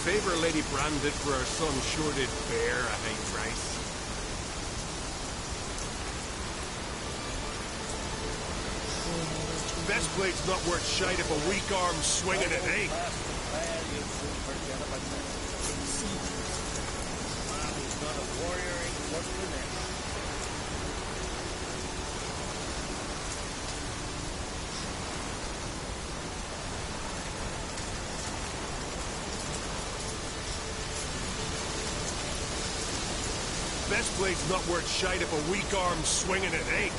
favor Lady Branded for her son sure did bear a high price. Best blade's not worth shite if a weak arm's swinging it, eh? Best blade's not worth shite if a weak arm's swinging it, eh?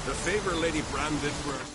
The favor Lady Branded for her...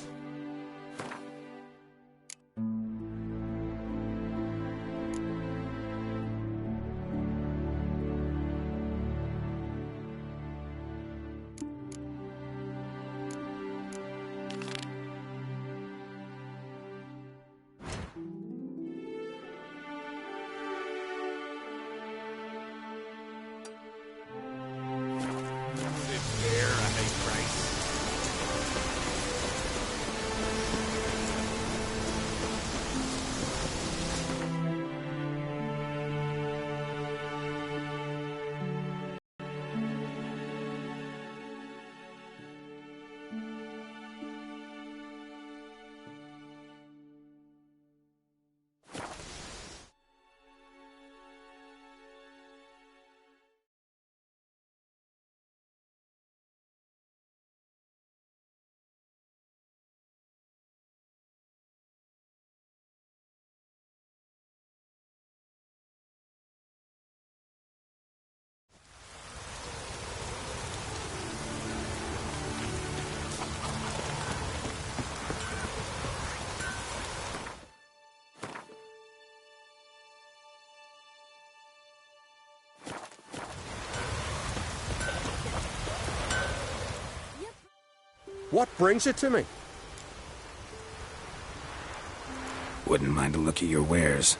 What brings you to me? Wouldn't mind a look at your wares.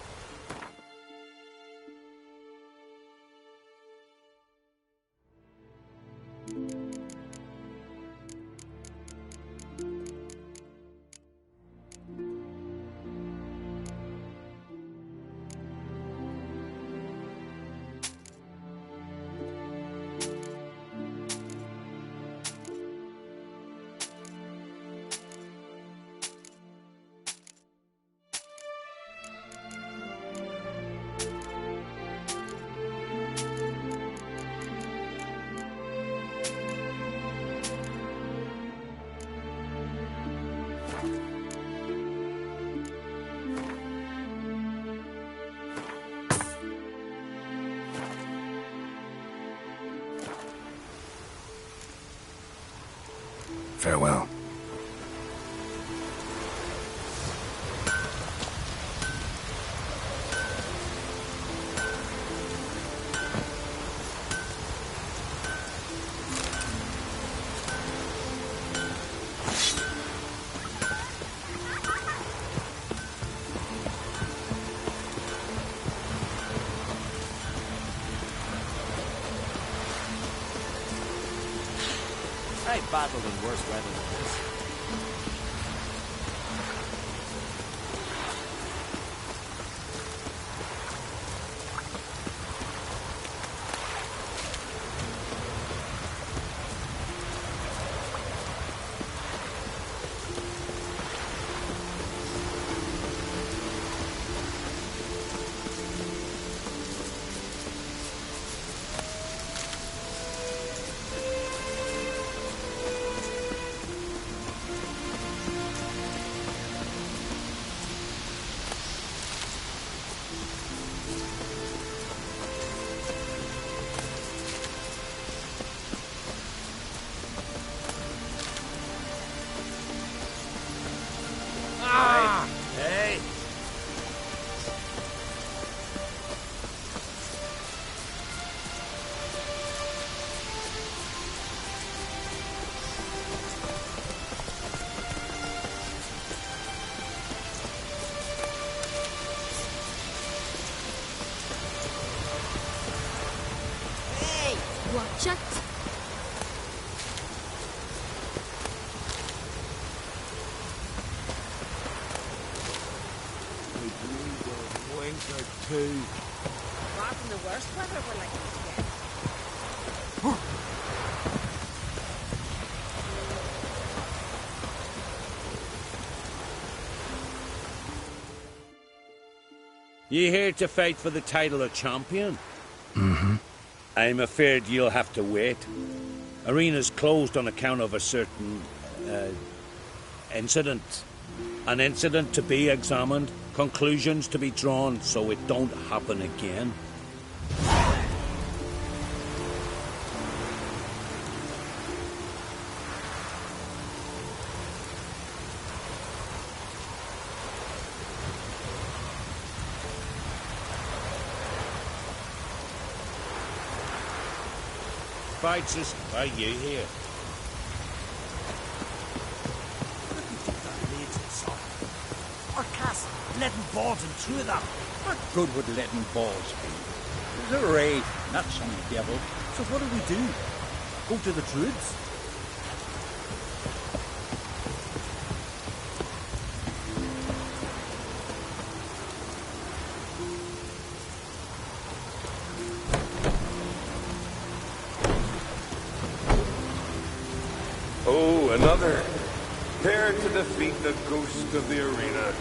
Farewell. I've battled in worse weather than this. Watch it. too. Apart from the worst weather we're likely to get. You here to fight for the title of champion? Mm-hmm. I'm afraid you'll have to wait. Arena's closed on account of a certain, incident. An incident to be examined, conclusions to be drawn so it don't happen again. Fights us, are you here? Our castle, letting balls and through them. What good would letting balls be? There's a raid, not some devil. So what do? Go to the druids? Oh, another. Prepare to defeat the ghost of the arena.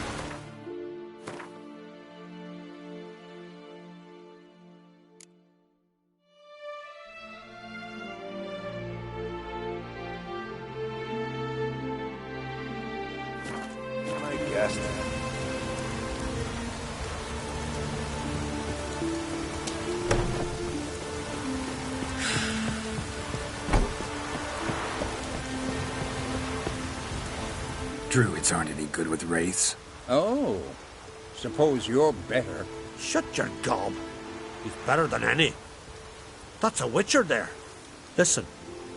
I guessed. Druids aren't any good with wraiths. Oh, suppose you're better. Shut your gob. He's better than any. That's a witcher there. Listen,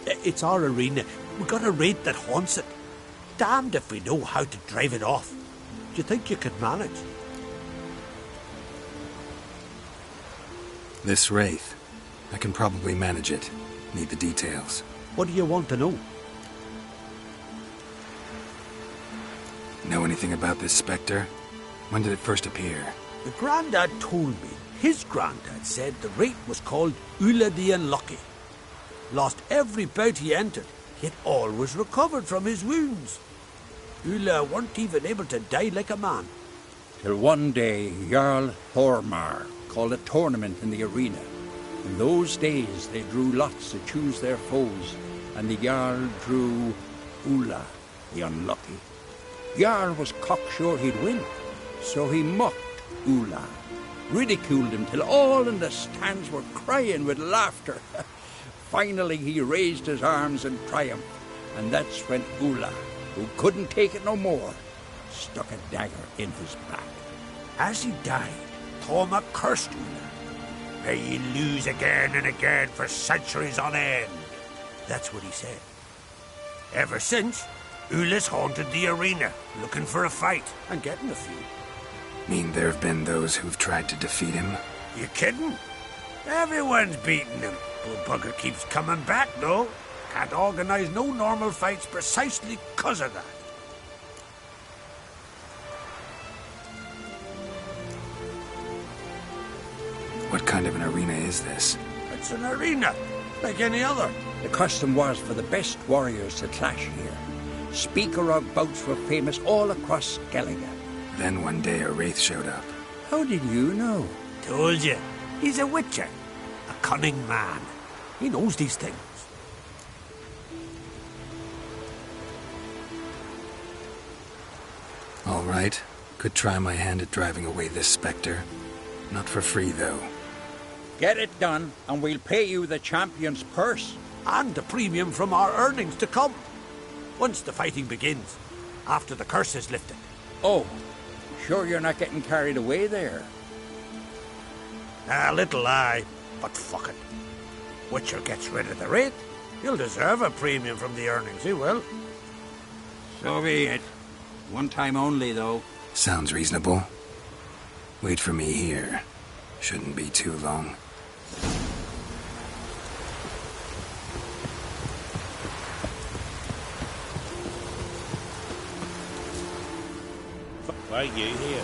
it's our arena. We got a raid that haunts it. Damned if we know how to drive it off. Do you think you could manage? This wraith, I can probably manage it. Need the details. What do you want to know? Know anything about this spectre? When did it first appear? The Grandad told me his Grandad said the rate was called Ulla the Unlucky. Lost every bout he entered, yet always recovered from his wounds. Ulla weren't even able to die like a man. Till one day, Jarl Thormar called a tournament in the arena. In those days, they drew lots to choose their foes, and the Jarl drew Ulla the Unlucky. Jarl was cocksure he'd win, so he mocked Ulla, ridiculed him till all in the stands were crying with laughter. Finally he raised his arms in triumph, and that's when Ulla, who couldn't take it no more, stuck a dagger in his back. As he died, Thorma cursed Ulla. May ye lose again and again for centuries on end. That's what he said. Ever since, Ulla's haunted the arena, looking for a fight, and getting a few. Mean there have been those who've tried to defeat him? You kidding? Everyone's beating him. Old bugger keeps coming back, though. Can't organize no normal fights precisely 'cause of that. What kind of an arena is this? It's an arena, like any other. The custom was for the best warriors to clash here. Speaker-og bouts were famous all across Skellige. Then one day a wraith showed up. How did you know? Told you, he's a witcher. A cunning man. He knows these things. All right. Could try my hand at driving away this spectre. Not for free, though. Get it done, and we'll pay you the champion's purse. And the premium from our earnings to come. Once the fighting begins, after the curse is lifted. Oh, sure you're not getting carried away there? A little lie, but fuck it. Witcher gets rid of the rate, he'll deserve a premium from the earnings, he will. So be it. One time only, though. Sounds reasonable. Wait for me here. Shouldn't be too long. Why are you here?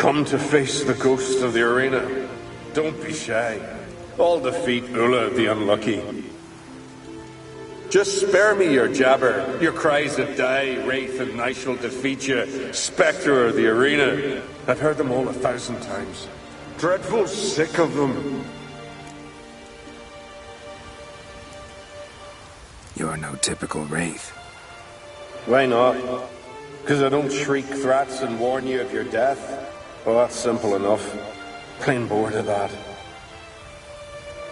Come to face the ghost of the arena. Don't be shy. I'll defeat Ulla the Unlucky. Just spare me your jabber, your cries of die, wraith, and I shall defeat you, spectre of the arena. I've heard them all 1,000 times. Dreadful sick of them. You're no typical wraith. Why not? Because I don't shriek threats and warn you of your death? Well, that's simple enough. Plain bored of that.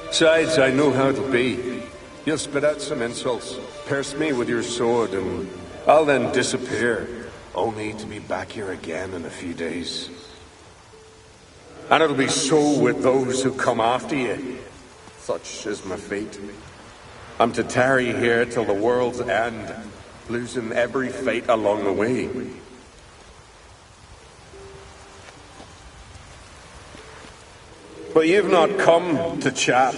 Besides, I know how it'll be. You'll spit out some insults, pierce me with your sword, and I'll then disappear, only to be back here again in a few days. And it'll be so with those who come after you. Such is my fate. I'm to tarry here till the world's end, losing every fate along the way. But you've not come to chat.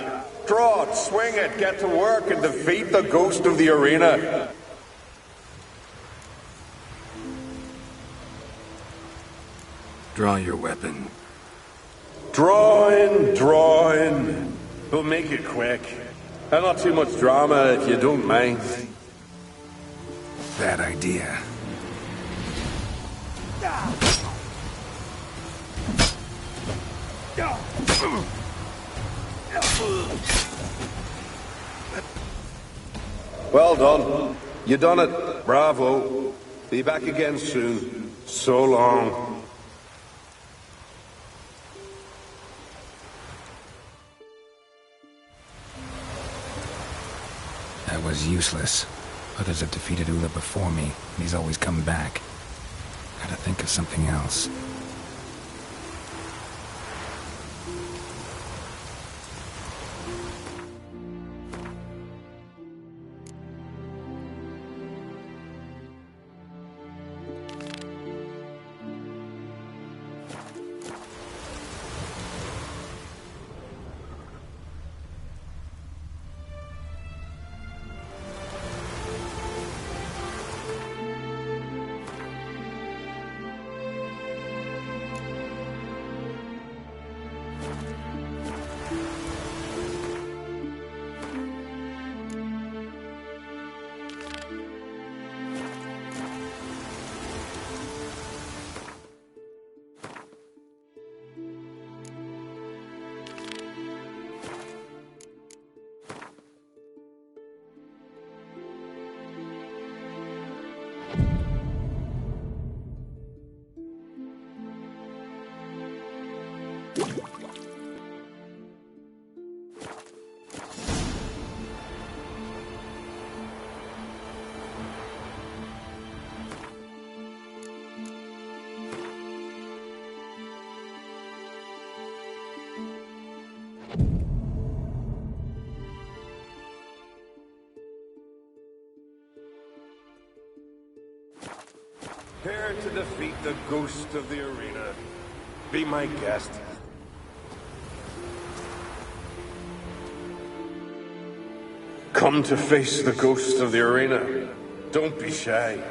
Draw it, swing it, get to work and defeat the ghost of the arena. Draw your weapon. Draw in. We'll make it quick. And not too much drama if you don't mind. Bad idea. Well done. You done it. Bravo. Be back again soon. So long. That was useless. Others have defeated Ulla before me, and he's always come back. Gotta think of something else. Here to defeat the ghost of the arena. Be my guest. Come to face the ghost of the arena. Don't be shy.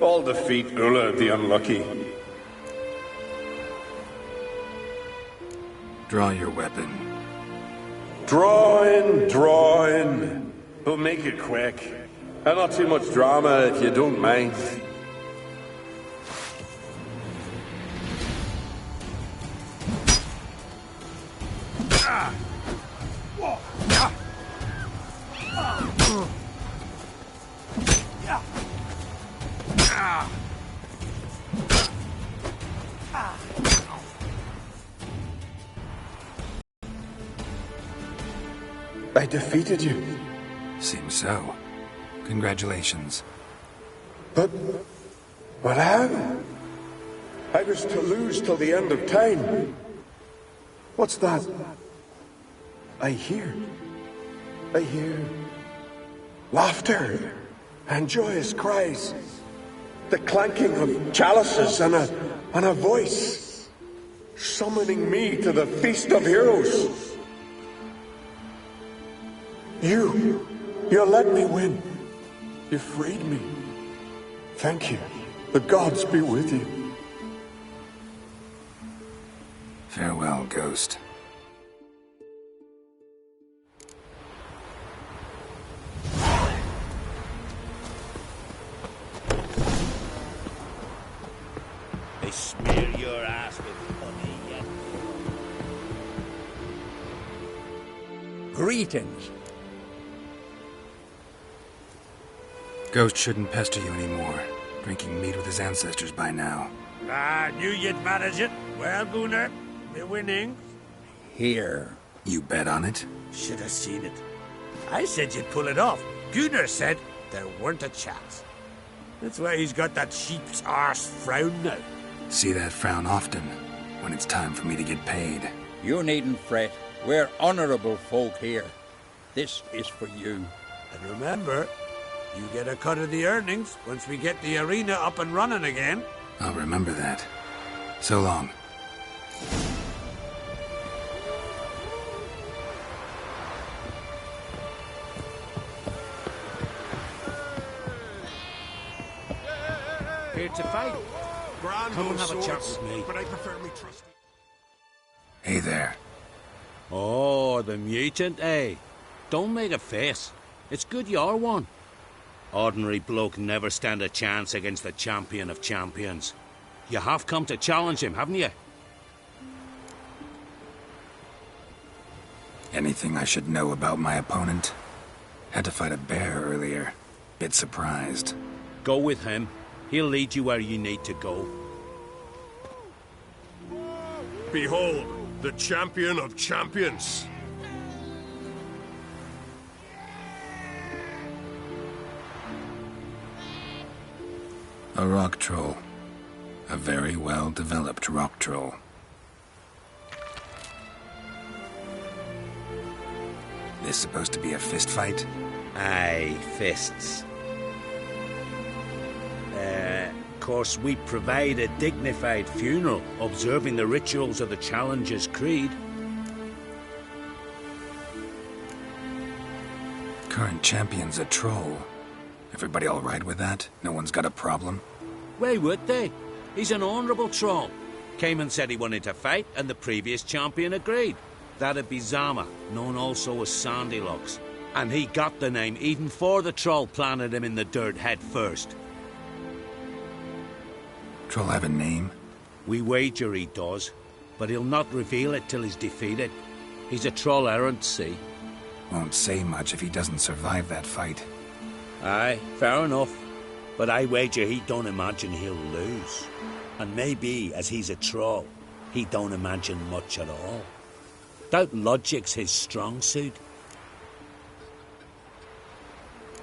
I'll defeat Ulla the Unlucky. Draw your weapon. Draw in. We'll make it quick. And not too much drama if you don't mind. I defeated you. Seems so. Congratulations. But how? I was to lose till the end of time. What's that? I hear laughter and joyous cries. The clanking of chalices and a voice summoning me to the feast of heroes. You let me win. You freed me. Thank you. The gods be with you. Farewell, Ghost. They smear your ass with honey yet. Greetings. Ghost shouldn't pester you anymore. Drinking meat with his ancestors by now. I knew you'd manage it. Well, Gunnar, the winnings. Here. You bet on it? Should have seen it. I said you'd pull it off. Gunnar said there weren't a chance. That's why he's got that sheep's arse frown now. See that frown often, when it's time for me to get paid. You needn't fret. We're honorable folk here. This is for you. And remember, you get a cut of the earnings once we get the arena up and running again. I'll remember that. So long. Here to fight. Grand Come and old have a chat swords, with me. but I prefer me trusty. Hey there. Oh, the mutant, eh? Don't make a face. It's good you're one. Ordinary bloke never stand a chance against the champion of champions. You have come to challenge him, haven't you? Anything I should know about my opponent? Had to fight a bear earlier. Bit surprised. Go with him. He'll lead you where you need to go. Behold, the champion of champions. A rock troll. A very well-developed rock troll. This supposed to be a fist fight? Aye, fists. Of course, we provide a dignified funeral, observing the rituals of the Challenger's Creed. Current champion's a troll. Everybody all right with that? No one's got a problem? Why would they? He's an honourable troll. Came and said he wanted to fight, and the previous champion agreed. That'd be Zama, known also as Sandylocks. And he got the name even before the troll planted him in the dirt head first. Troll have a name? We wager he does, but he'll not reveal it till he's defeated. He's a troll errant, see? Won't say much if he doesn't survive that fight. Aye, fair enough. But I wager he don't imagine he'll lose. And maybe, as he's a troll, he don't imagine much at all. Doubt logic's his strong suit.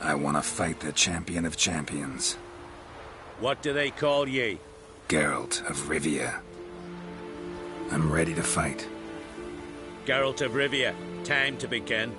I want to fight the champion of champions. What do they call ye? Geralt of Rivia. I'm ready to fight. Geralt of Rivia, time to begin.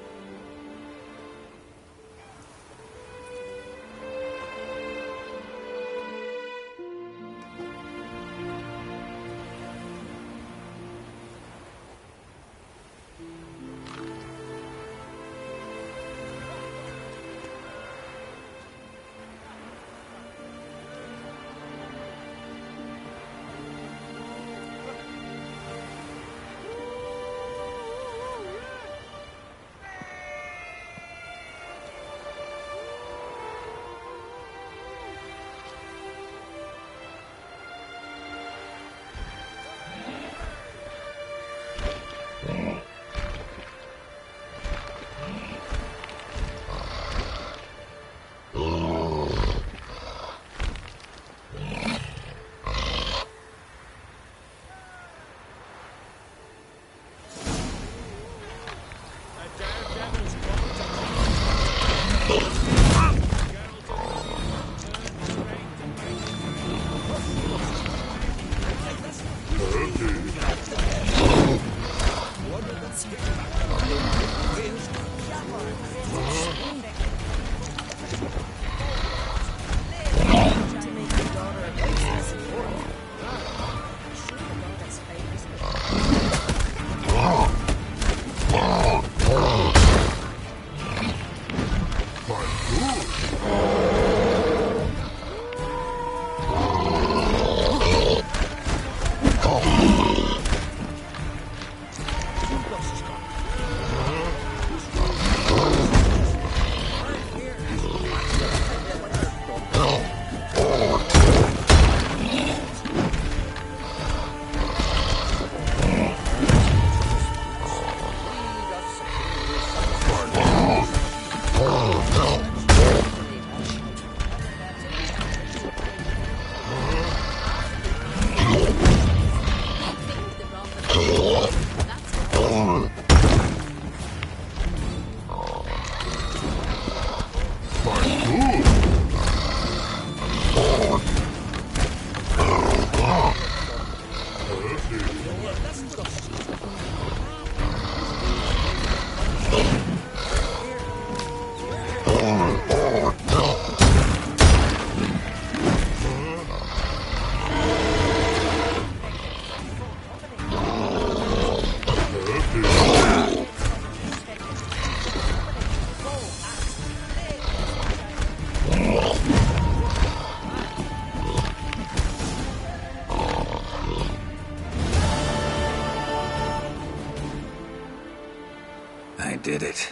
did it.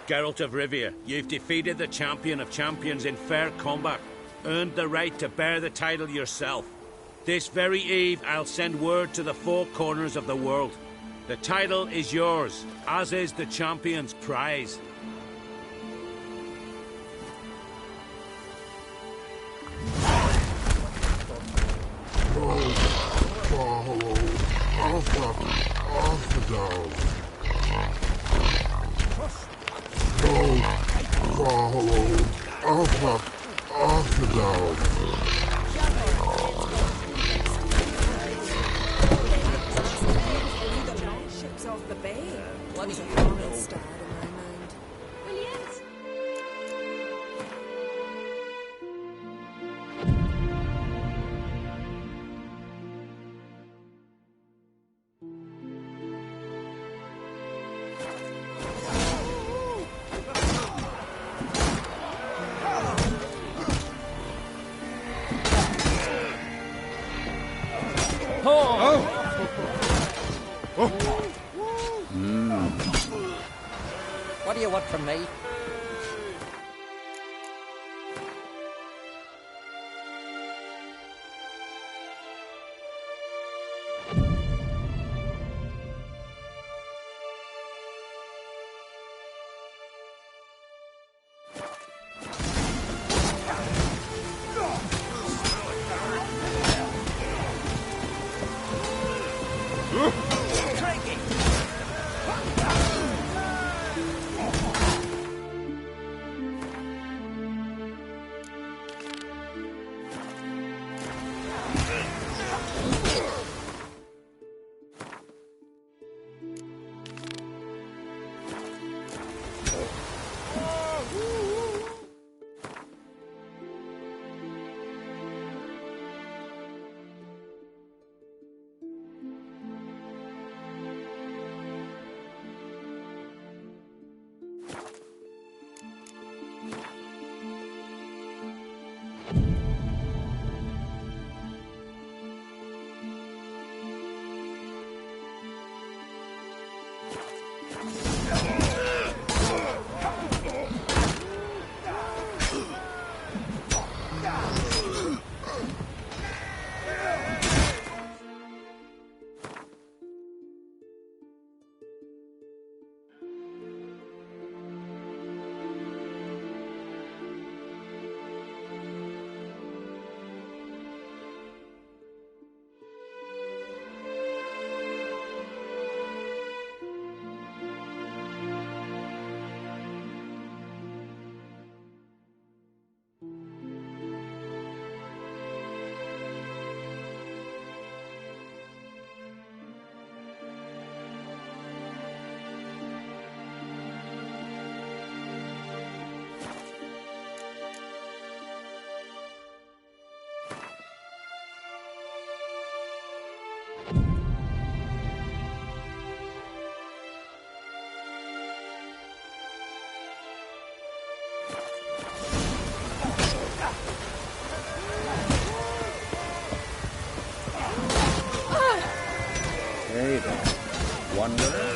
Geralt of Rivia, you've defeated the champion of champions in fair combat. Earned the right to bear the title yourself. This very eve, I'll send word to the four corners of the world. The title is yours, as is the champion's prize. Ships off the bay. Bloody horrible star in my mind. Brilliant. What do you want from me? Hey there, wanderer.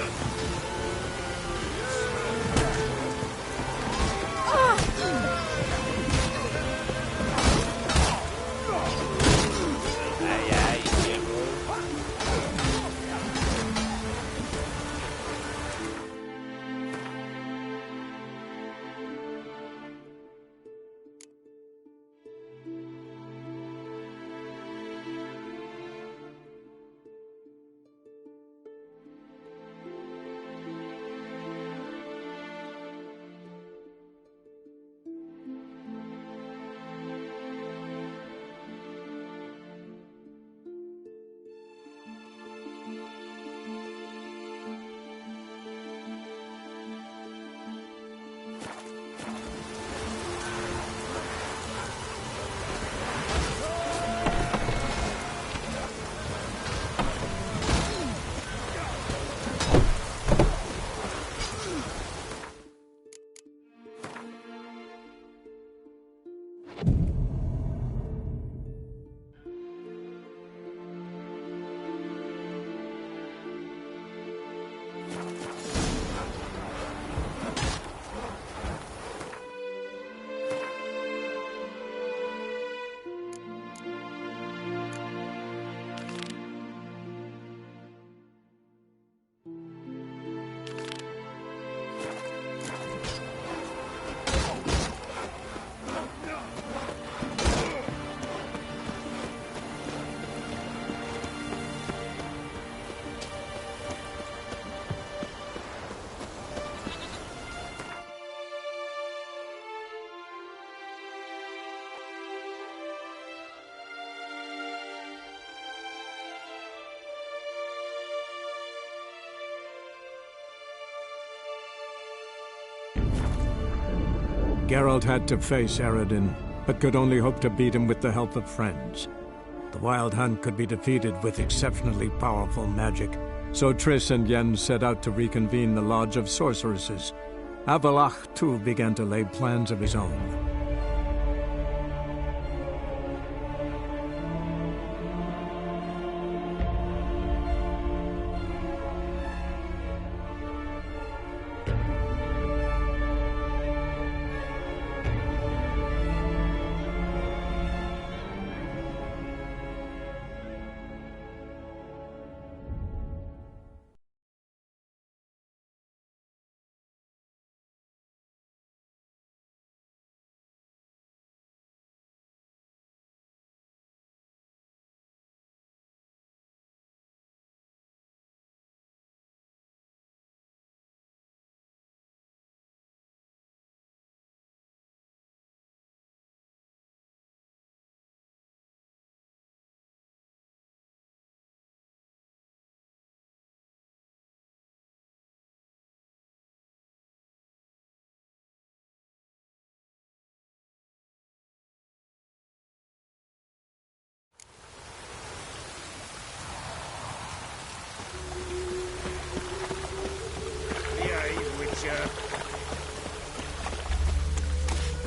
Geralt had to face Eredin, but could only hope to beat him with the help of friends. The Wild Hunt could be defeated with exceptionally powerful magic, so Triss and Yen set out to reconvene the Lodge of Sorceresses. Avalach, too, began to lay plans of his own.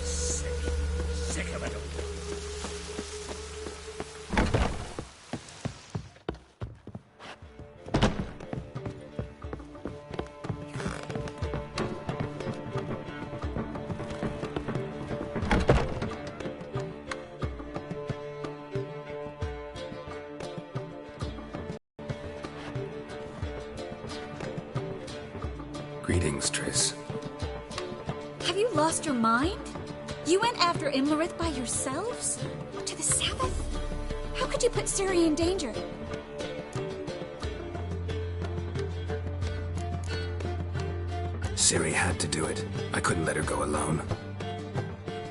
Sick of it all. Greetings, Triss. Have you lost your mind? You went after Imlerith by yourselves? To the Sabbath? How could you put Ciri in danger? Ciri had to do it. I couldn't let her go alone.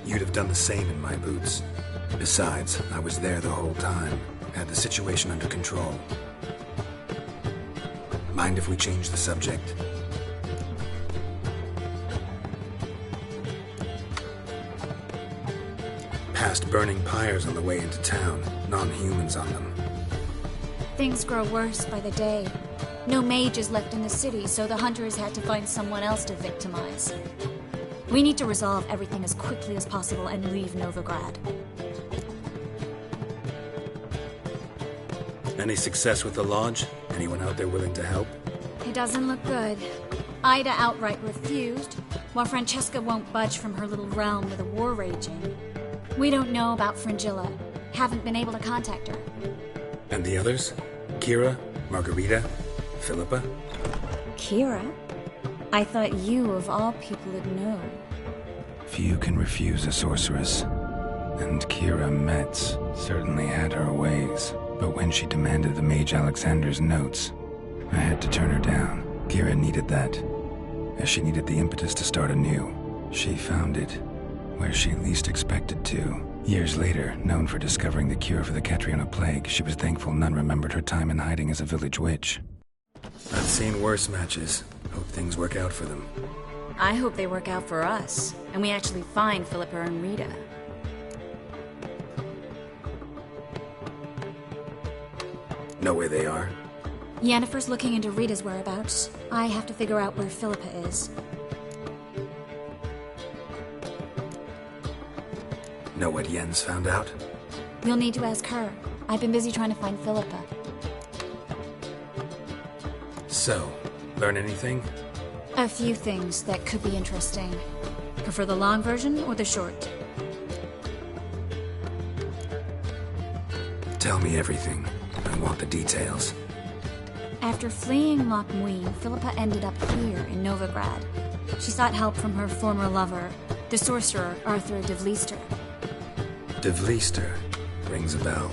You'd have done the same in my boots. Besides, I was there the whole time. Had the situation under control. Mind if we change the subject? Past burning pyres on the way into town. Non-humans on them. Things grow worse by the day. No mages left in the city, so the hunters had to find someone else to victimize. We need to resolve everything as quickly as possible and leave Novigrad. Any success with the lodge? Anyone out there willing to help? It doesn't look good. Ida outright refused, while Francesca won't budge from her little realm with a war raging. We don't know about Fringilla. Haven't been able to contact her. And the others? Kira? Margarita? Philippa? Kira? I thought you, of all people, would know. Few can refuse a sorceress. And Kira Metz certainly had her ways. But when she demanded the Mage Alexander's notes, I had to turn her down. Kira needed that, as she needed the impetus to start anew. She found it where she least expected to. Years later, known for discovering the cure for the Catriona plague, she was thankful none remembered her time in hiding as a village witch. I've seen worse matches. Hope things work out for them. I hope they work out for us, and we actually find Philippa and Rita. Know where they are? Yennefer's looking into Rita's whereabouts. I have to figure out where Philippa is. Know what Yen's found out? You'll need to ask her. I've been busy trying to find Philippa. So, learn anything? A few things that could be interesting. Prefer the long version or the short? Tell me everything. I want the details. After fleeing Loch Muin, Philippa ended up here in Novigrad. She sought help from her former lover, the sorcerer Arthur de Vlister. De Vlister rings a bell.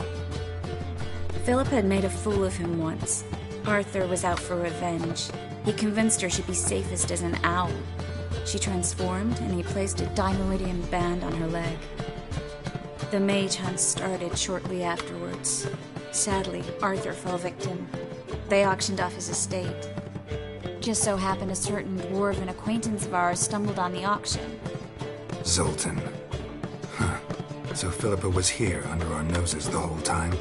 Philippa had made a fool of him once. Arthur was out for revenge. He convinced her she'd be safest as an owl. She transformed, and he placed a Dimeridian band on her leg. The mage hunt started shortly afterwards. Sadly, Arthur fell victim. They auctioned off his estate. Just so happened a certain dwarven acquaintance of ours stumbled on the auction. Zoltan. Huh. So Philippa was here under our noses the whole time?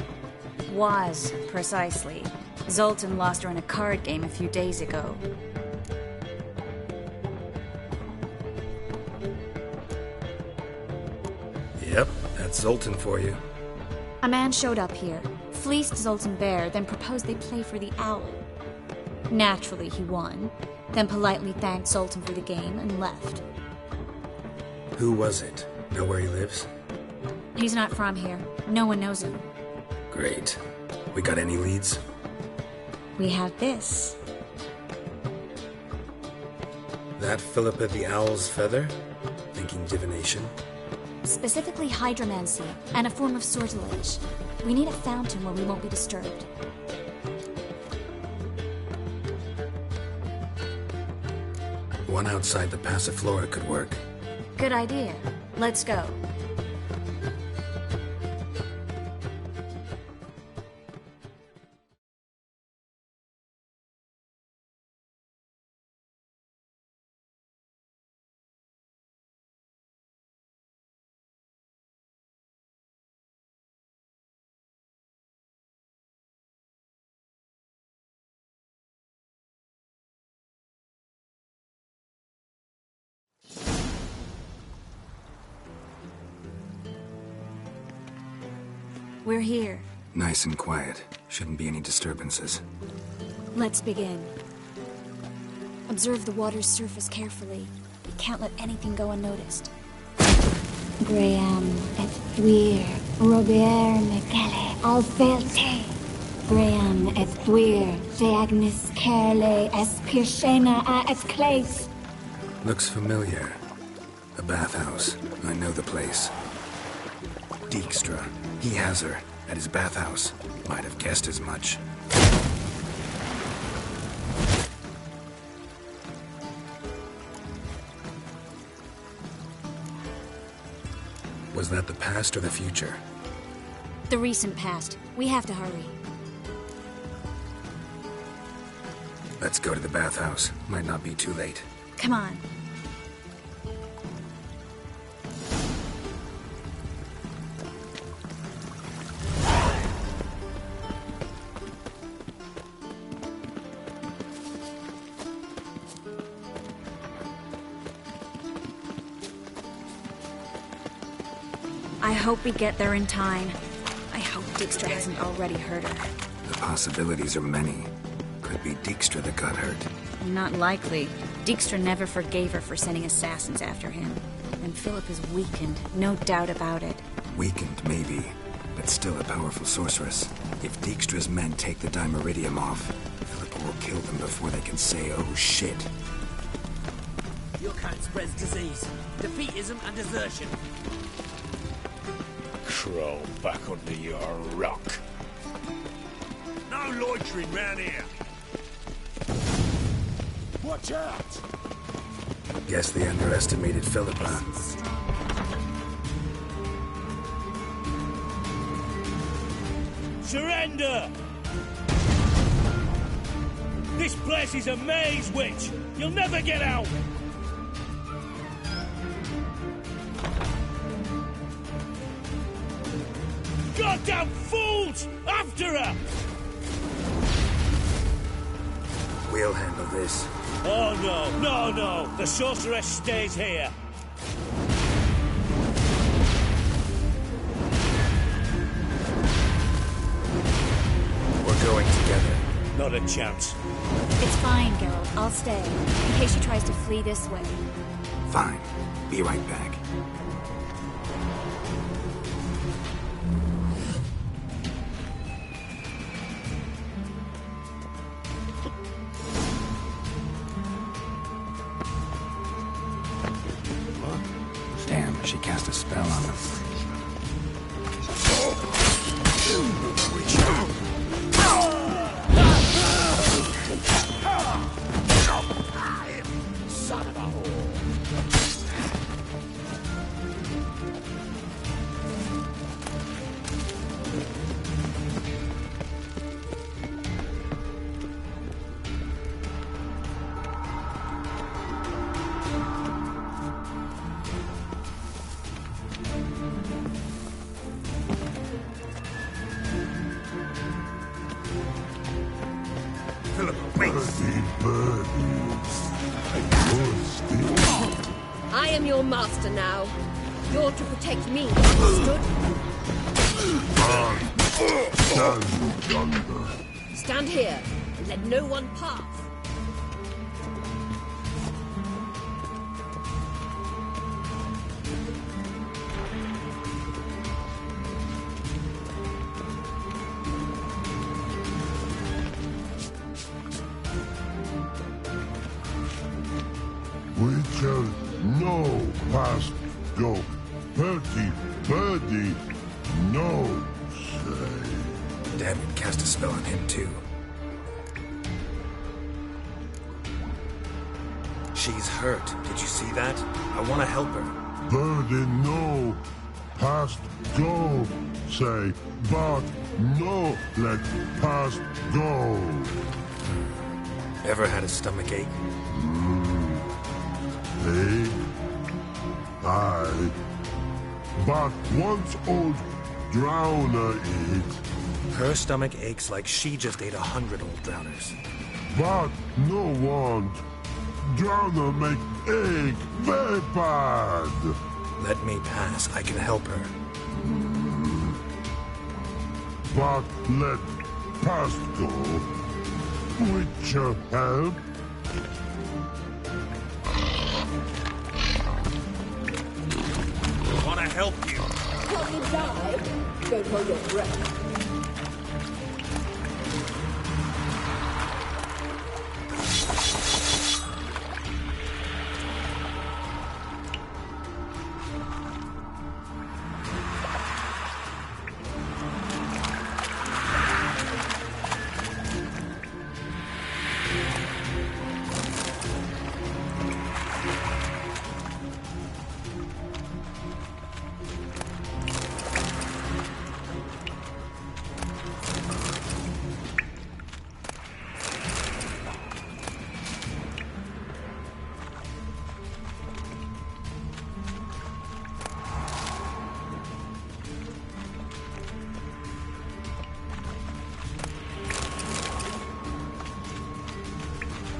Was, precisely. Zoltan lost her in a card game a few days ago. Yep, that's Zoltan for you. A man showed up here, fleeced Zoltan bare, then proposed they play for the owl. Naturally, he won, then politely thanked Zoltan for the game and left. Who was it? Know where he lives? He's not from here. No one knows him. Great. We got any leads? We have this. That Philippa the Owl's feather? Thinking divination? Specifically hydromancy, and a form of sortilege. We need a fountain where we won't be disturbed. One outside the Passiflora could work. Good idea. Let's go. We're here. Nice and quiet. Shouldn't be any disturbances. Let's begin. Observe the water's surface carefully. We can't let anything go unnoticed. Graham et thuir, Robert Mekele, Alfelte. Graham et thuir, Feagnis Kerle, Espirshena a Esclase. Looks familiar. A bathhouse. I know the place. Dijkstra. He has her at his bathhouse. Might have guessed as much. Was that the past or the future? The recent past. We have to hurry. Let's go to the bathhouse. Might not be too late. Come on. I hope we get there in time. I hope Dijkstra hasn't already hurt her. The possibilities are many. Could be Dijkstra that got hurt. Not likely. Dijkstra never forgave her for sending assassins after him. And Philip is weakened, no doubt about it. Weakened, maybe, but still a powerful sorceress. If Dijkstra's men take the Dimeridium off, Philippa will kill them before they can say, oh shit. Your kind spreads disease, defeatism and desertion. Crawl back under your rock. No loitering round here. Watch out! Guess they underestimated Philippa. Surrender! This place is a maze, witch! You'll never get out! Goddamn fools! After her! We'll handle this. Oh no, no, no! The sorceress stays here. We're going together. Not a chance. It's fine, Geralt. I'll stay, in case she tries to flee this way. Fine. Be right back. Damn, she cast a spell on them. Son of a whore. I am your master now. You're to protect me, understood? Stand here and let no one pass. We shall no past go. Birdie, no say. Damn it, cast a spell on him too. She's hurt. Did you see that? I want to help her. Birdie, no past go. Say, but no let past go. Ever had a stomach ache? Hey, aye. But once old drowner eat. Her stomach aches like she just ate 100 old drowners. But no want. Drowner make ache very bad. Let me pass. I can help her. But let past go. Which help? Want to help you? Will you die? Don't hold your breath.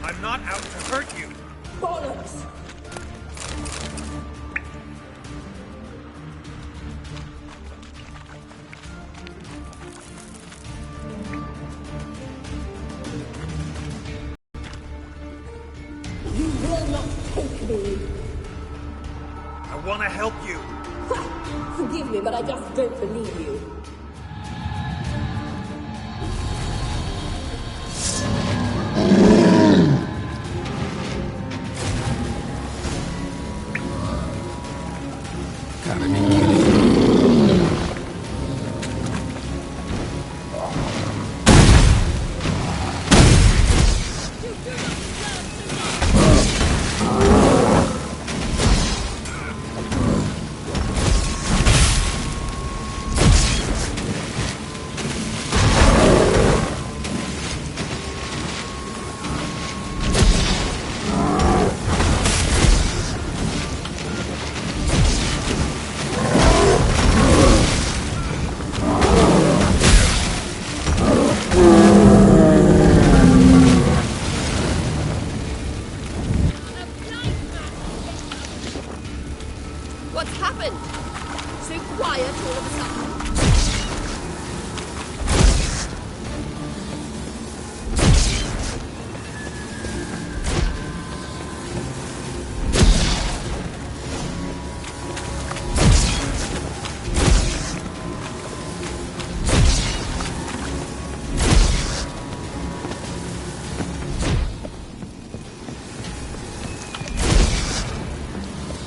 I'm not out to hurt you. Bollocks! You will not take me. I want to help you. Ha! Forgive me, but I just don't believe you. Gotta be kidding me. What's happened? So quiet all of a sudden.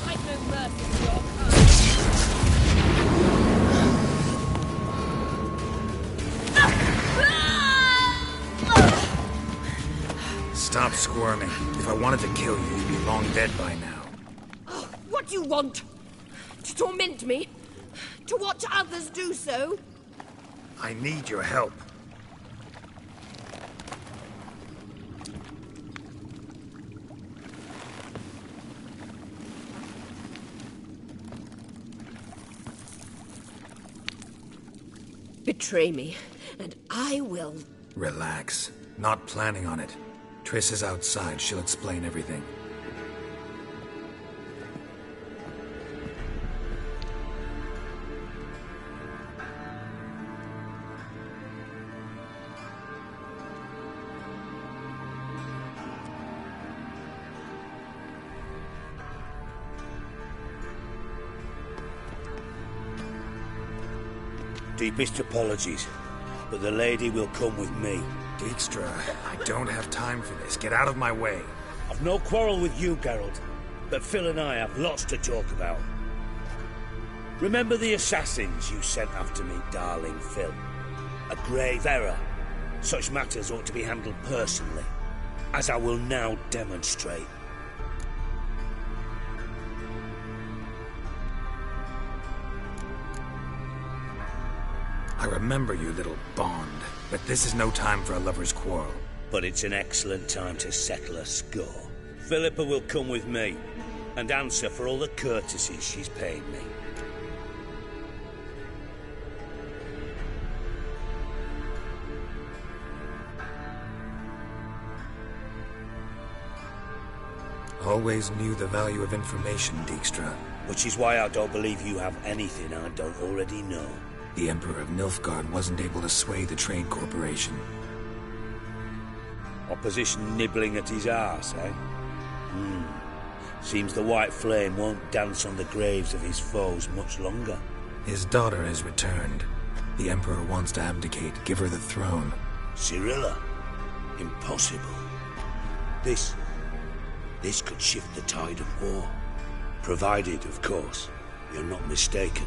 I've no mercy for your Stop squirming. If I wanted to kill you, you'd be long dead by now. What do you want? To torment me? To watch others do so? I need your help. Betray me, and I will. Relax. Not planning on it. Triss is outside. She'll explain everything. Deepest apologies, but the lady will come with me. Dijkstra, I don't have time for this. Get out of my way. I've no quarrel with you, Geralt, but Phil and I have lots to talk about. Remember the assassins you sent after me, darling Phil? A grave error. Such matters ought to be handled personally, as I will now demonstrate. I remember you, little Bond, but this is no time for a lover's quarrel. But it's an excellent time to settle a score. Philippa will come with me and answer for all the courtesies she's paid me. Always knew the value of information, Dijkstra. Which is why I don't believe you have anything I don't already know. The Emperor of Nilfgaard wasn't able to sway the Trade Corporation. Opposition nibbling at his arse, eh? Seems the White Flame won't dance on the graves of his foes much longer. His daughter has returned. The Emperor wants to abdicate, give her the throne. Cirilla? Impossible. This could shift the tide of war. Provided, of course, you're not mistaken.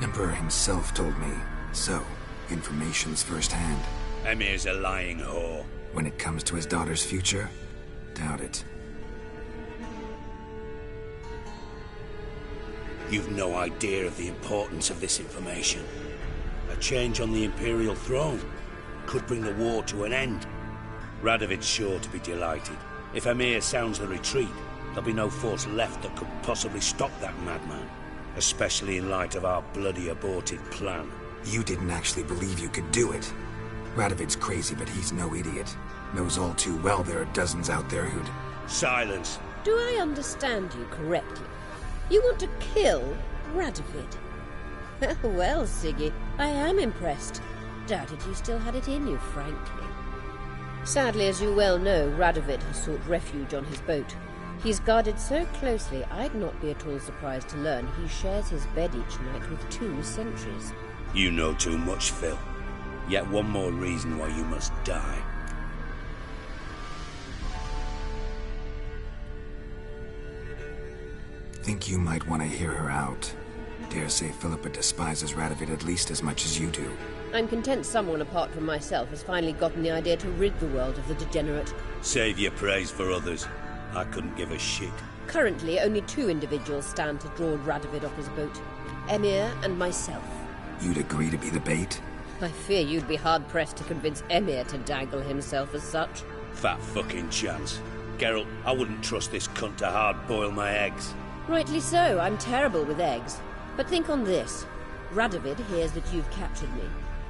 Emperor himself told me. So, information's firsthand. Emir's a lying whore. When it comes to his daughter's future, doubt it. You've no idea of the importance of this information. A change on the Imperial throne could bring the war to an end. Radovid's sure to be delighted. If Emir sounds the retreat, there'll be no force left that could possibly stop that madman. Especially in light of our bloody aborted plan. You didn't actually believe you could do it. Radovid's crazy, but he's no idiot. Knows all too well there are dozens out there who'd... Silence! Do I understand you correctly? You want to kill Radovid? Well, Siggy, I am impressed. Doubted you still had it in you, frankly. Sadly, as you well know, Radovid has sought refuge on his boat. He's guarded so closely, I'd not be at all surprised to learn he shares his bed each night with 2 sentries. You know too much, Phil. Yet one more reason why you must die. Think you might want to hear her out. Dare say Philippa despises Radovid at least as much as you do. I'm content someone apart from myself has finally gotten the idea to rid the world of the degenerate. Save your praise for others. I couldn't give a shit. Currently, only 2 individuals stand to draw Radovid off his boat. Emir and myself. You'd agree to be the bait? I fear you'd be hard-pressed to convince Emir to dangle himself as such. Fat fucking chance. Geralt, I wouldn't trust this cunt to hard-boil my eggs. Rightly so, I'm terrible with eggs. But think on this. Radovid hears that you've captured me.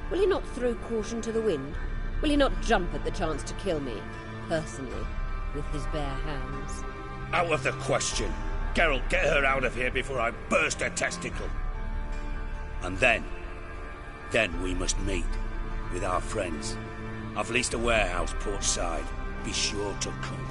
Will he not throw caution to the wind? Will he not jump at the chance to kill me, personally, with his bare hands? Out of the question. Geralt, get her out of here before I burst her testicle. And then we must meet with our friends. I've leased a warehouse port side. Be sure to come.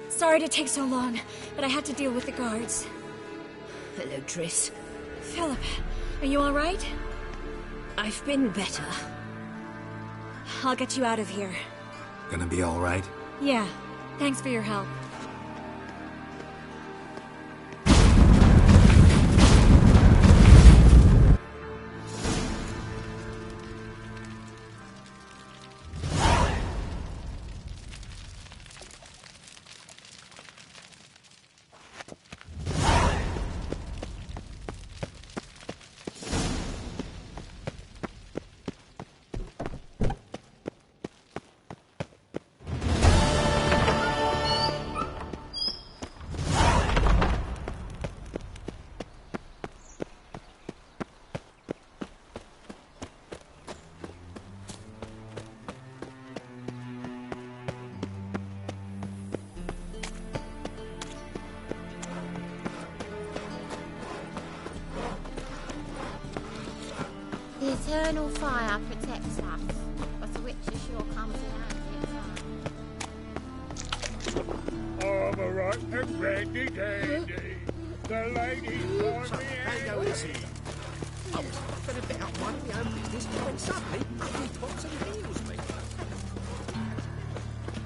Sorry to take so long, but I had to deal with the guards. Hello, Triss. Philip, are you all right? I've been better. I'll get you out of here. Gonna be all right? Yeah. Thanks for your help. eternal fire protects us, but the witches sure comes in handy at times. I'm a right and ready dandy. The ladies want me Go easy. I was laughing about one of my own business when suddenly Bucky pops and heals me.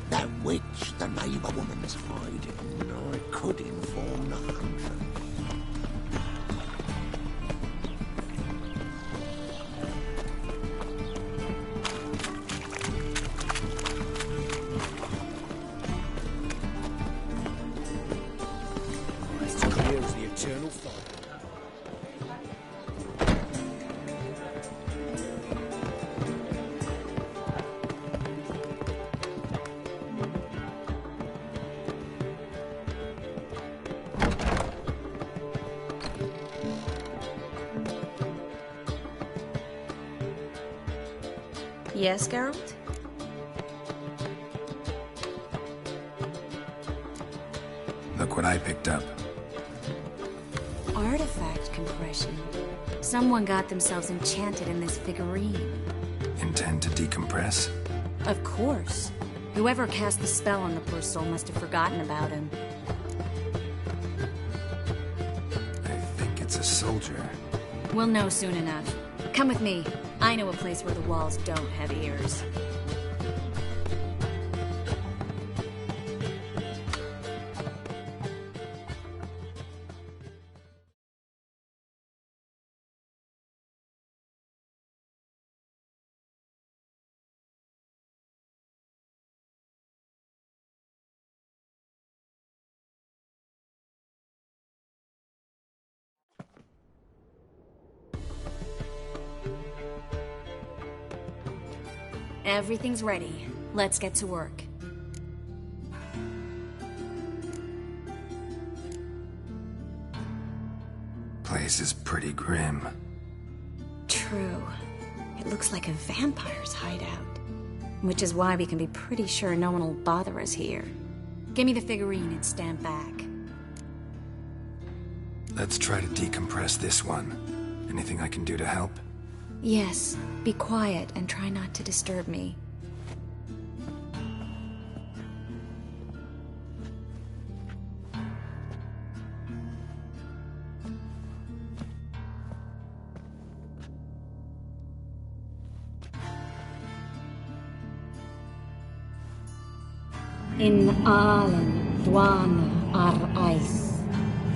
That witch, the neighbour woman's hiding. I could inform the hunter. It's clear as the eternal fire. Yes, Geralt? Look what I picked up. Artifact compression. Someone got themselves enchanted in this figurine. Intend to decompress? Of course. Whoever cast the spell on the poor soul must have forgotten about him. I think it's a soldier. We'll know soon enough. Come with me. I know a place where the walls don't have ears. Everything's ready. Let's get to work. Place is pretty grim. True. It looks like a vampire's hideout. Which is why we can be pretty sure no one will bother us here. Give me the figurine and stand back. Let's try to decompress this one. Anything I can do to help? Yes, be quiet and try not to disturb me. In allen dwana ar eis.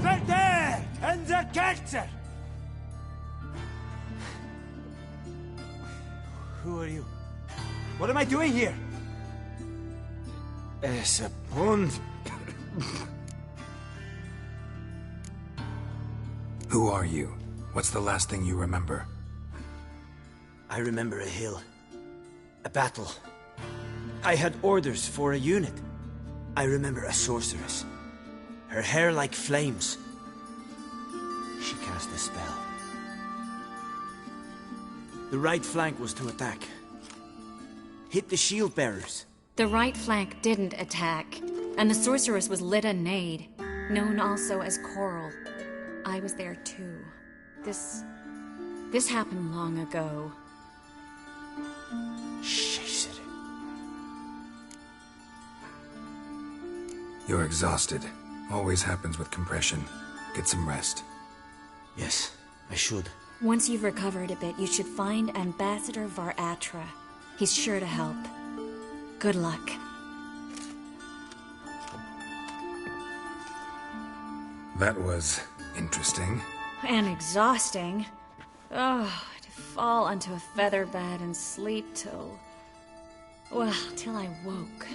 The dead and the cancer! Who are you? What am I doing here? Es a pond. Who are you? What's the last thing you remember? I remember a hill. A battle. I had orders for a unit. I remember a sorceress. Her hair like flames. She cast a spell. The right flank was to attack. Hit the shield bearers. The right flank didn't attack, and the sorceress was Lyda Nade, known also as Coral. I was there too. This happened long ago. You're exhausted. Always happens with compression. Get some rest. Yes, I should. Once you've recovered a bit, you should find Ambassador Varatra. He's sure to help. Good luck. That was interesting. And exhausting. Oh, to fall onto a feather bed and sleep till... well, till I woke.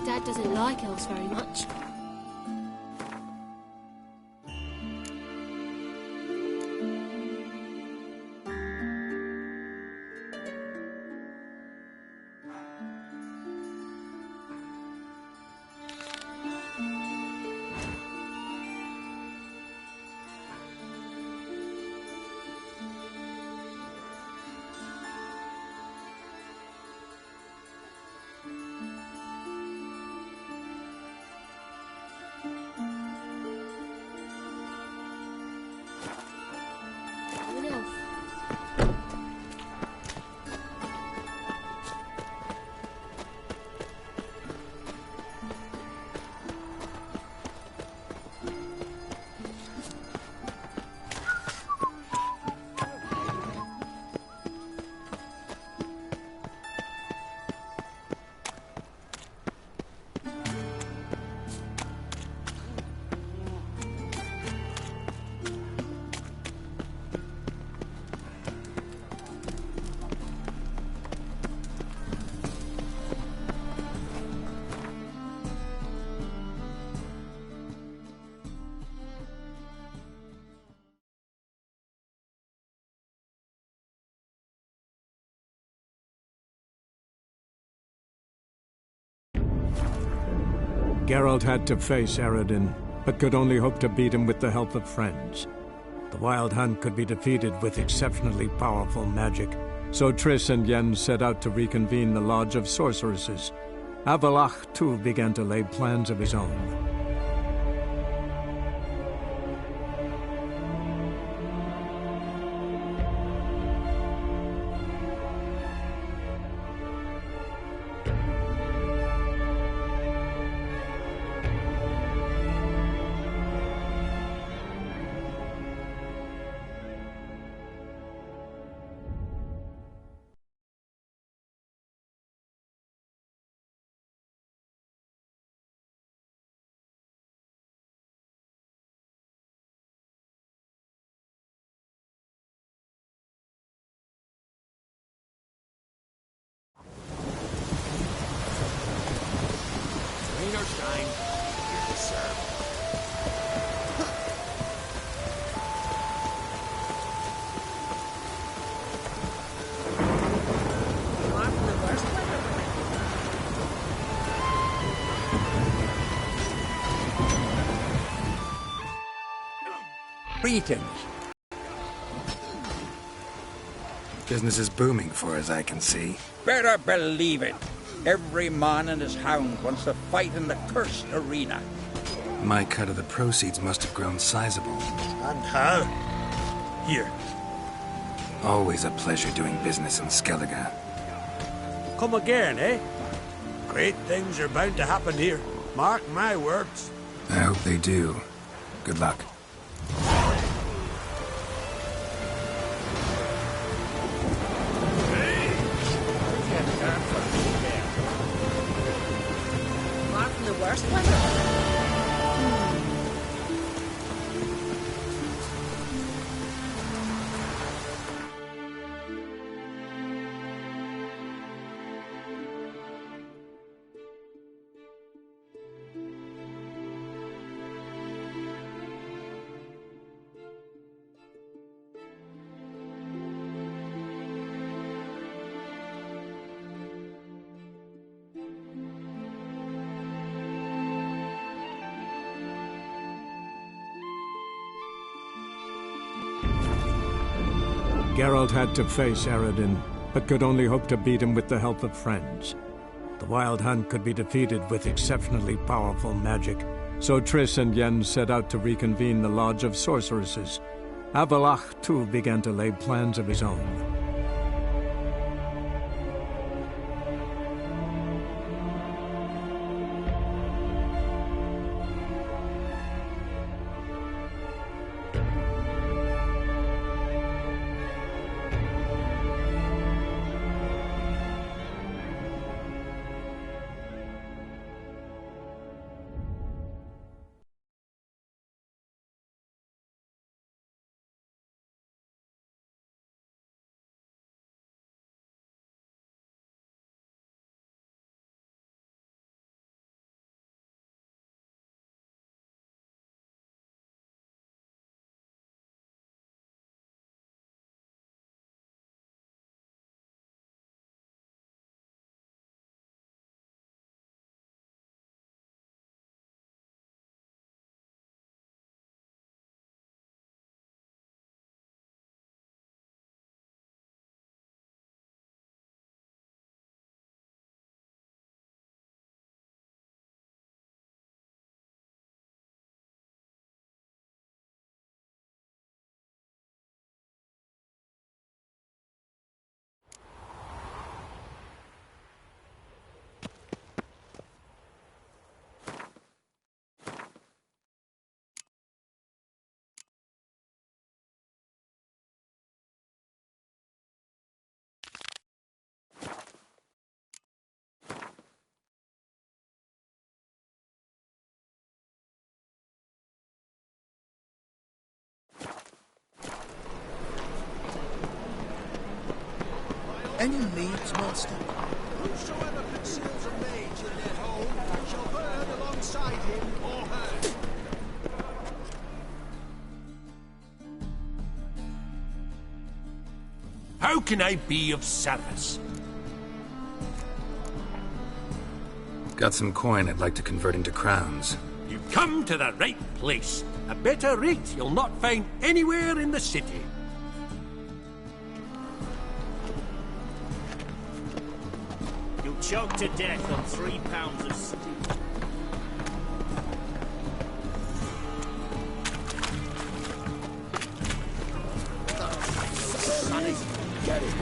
My dad doesn't like elves very much. Geralt had to face Eredin, but could only hope to beat him with the help of friends. The Wild Hunt could be defeated with exceptionally powerful magic, so Triss and Yen set out to reconvene the Lodge of Sorceresses. Avalach, too, began to lay plans of his own. Rain or shine, you're to serve. Greetings. Business is booming for as I can see. Better believe it. Every man and his hound wants to fight in the cursed arena. My cut of the proceeds must have grown sizable. And how? Here. Always a pleasure doing business in Skellige. Come again, eh? Great things are bound to happen here. Mark my words. I hope they do. Good luck. Far from the worst weather. Geralt had to face Eredin, but could only hope to beat him with the help of friends. The Wild Hunt could be defeated with exceptionally powerful magic, so Triss and Yen set out to reconvene the Lodge of Sorceresses. Avalach, too, began to lay plans of his own. Any needs, master? Whosoever conceals a mage in their home shall burn alongside him or her. How can I be of service? Got some coin I'd like to convert into crowns. You've come to the right place. A better rate you'll not find anywhere in the city. You'll choke to death on 3 pounds of stew. Sonny, get it.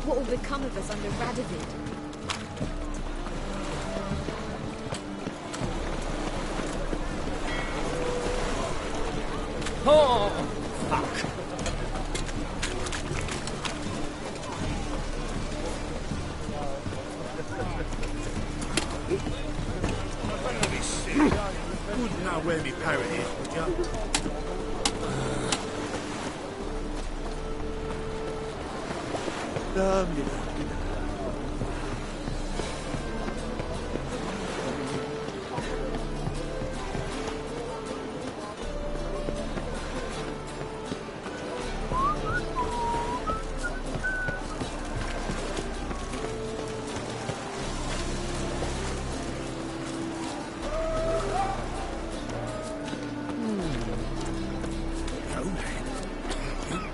What will become of us under Radovid? Oh, fuck. Wouldn't know where me parrot is, would ya?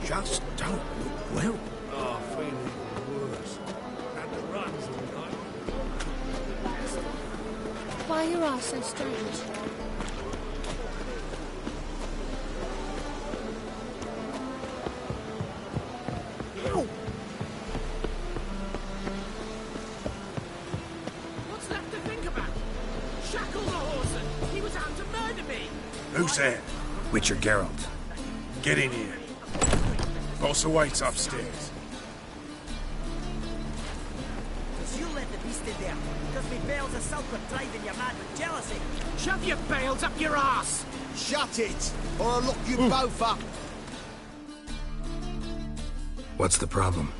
Just don't look well. Oh, feeling worse. Had the runs all night. Why are your eyes so strange? What's left to think about? Shackle the horse and he was out to murder me. Who's there? Witcher Geralt. Get in here. Boss awaits upstairs. Because you let the beast in there. Because me bales of sulphur driving you mad with jealousy. Shove your bales up your ass. Shut it, or I'll lock you both up. What's the problem?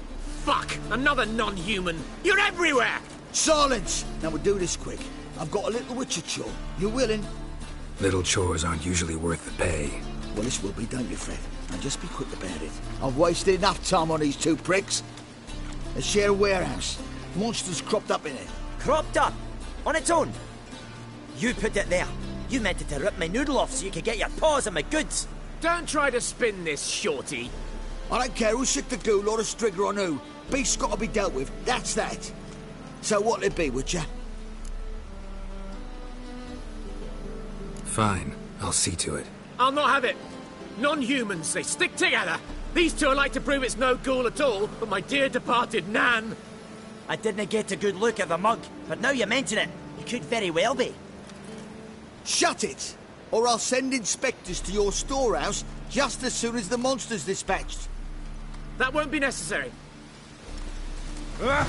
Fuck! Another non-human. You're everywhere! Silence! Now we'll do this quick. I've got a little witcher chore. You willing? Little chores aren't usually worth the pay. Well, this will be, don't you, Fred? Now just be quick about it. I've wasted enough time on these two pricks. They share a warehouse. Monsters cropped up in it. Cropped up? On its own? You put it there. You meant it to rip my noodle off so you could get your paws on my goods. Don't try to spin this, shorty. I don't care who shook the ghoul or the strigger on who. Beast's got to be dealt with. That's that. So what'll it be, would ya? Fine, I'll see to it. I'll not have it. Non-humans, they stick together. These two are like to prove it's no ghoul at all, but my dear departed Nan. I didn't get a good look at the mug, but now you mention it, it could very well be. Shut it! Or I'll send inspectors to your storehouse just as soon as the monster's dispatched. That won't be necessary. Will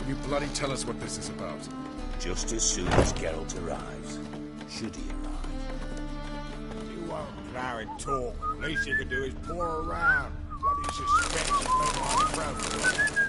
you bloody tell us what this is about? Just as soon as Geralt arrives. Should he arrive? You won't plough and talk. Least you can do is pour around. Bloody suspense of my throat.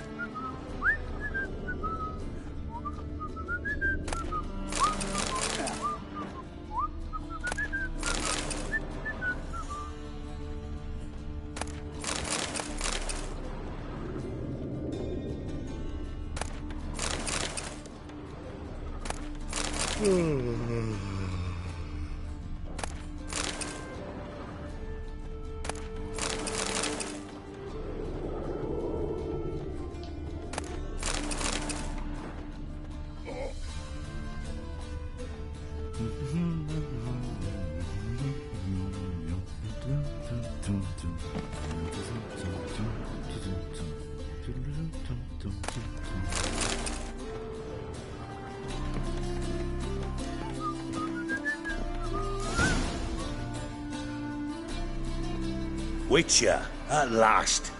Witcher, at last.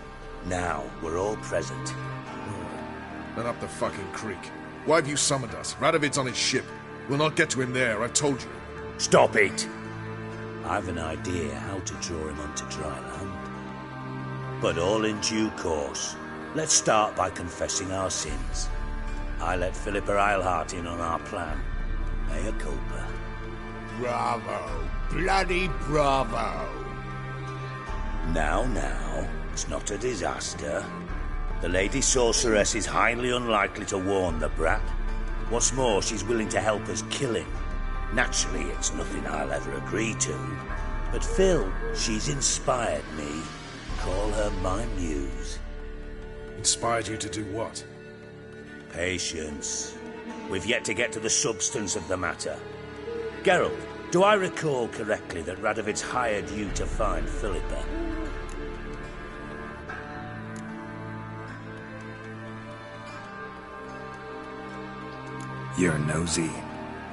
Now, we're all present. Then up the fucking creek. Why have you summoned us? Radovid's on his ship. We'll not get to him there, I've told you. Stop it! I've an idea how to draw him onto dry land. But all in due course. Let's start by confessing our sins. I let Philippa Eilhart in on our plan. Mea culpa. Bravo. Bloody bravo. Now, it's not a disaster. The Lady Sorceress is highly unlikely to warn the brat. What's more, she's willing to help us kill him. Naturally, it's nothing I'll ever agree to. But Phil, she's inspired me. Call her my muse. Inspired you to do what? Patience. We've yet to get to the substance of the matter. Geralt, do I recall correctly that Radovid's hired you to find Philippa? You're nosy.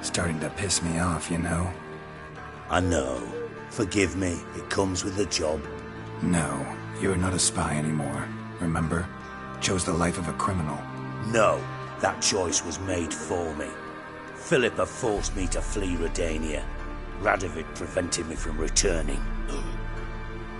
Starting to piss me off, you know? I know. Forgive me, it comes with the job. No, you're not a spy anymore. Remember? Chose the life of a criminal. No, that choice was made for me. Philippa forced me to flee Redania. Radovid prevented me from returning.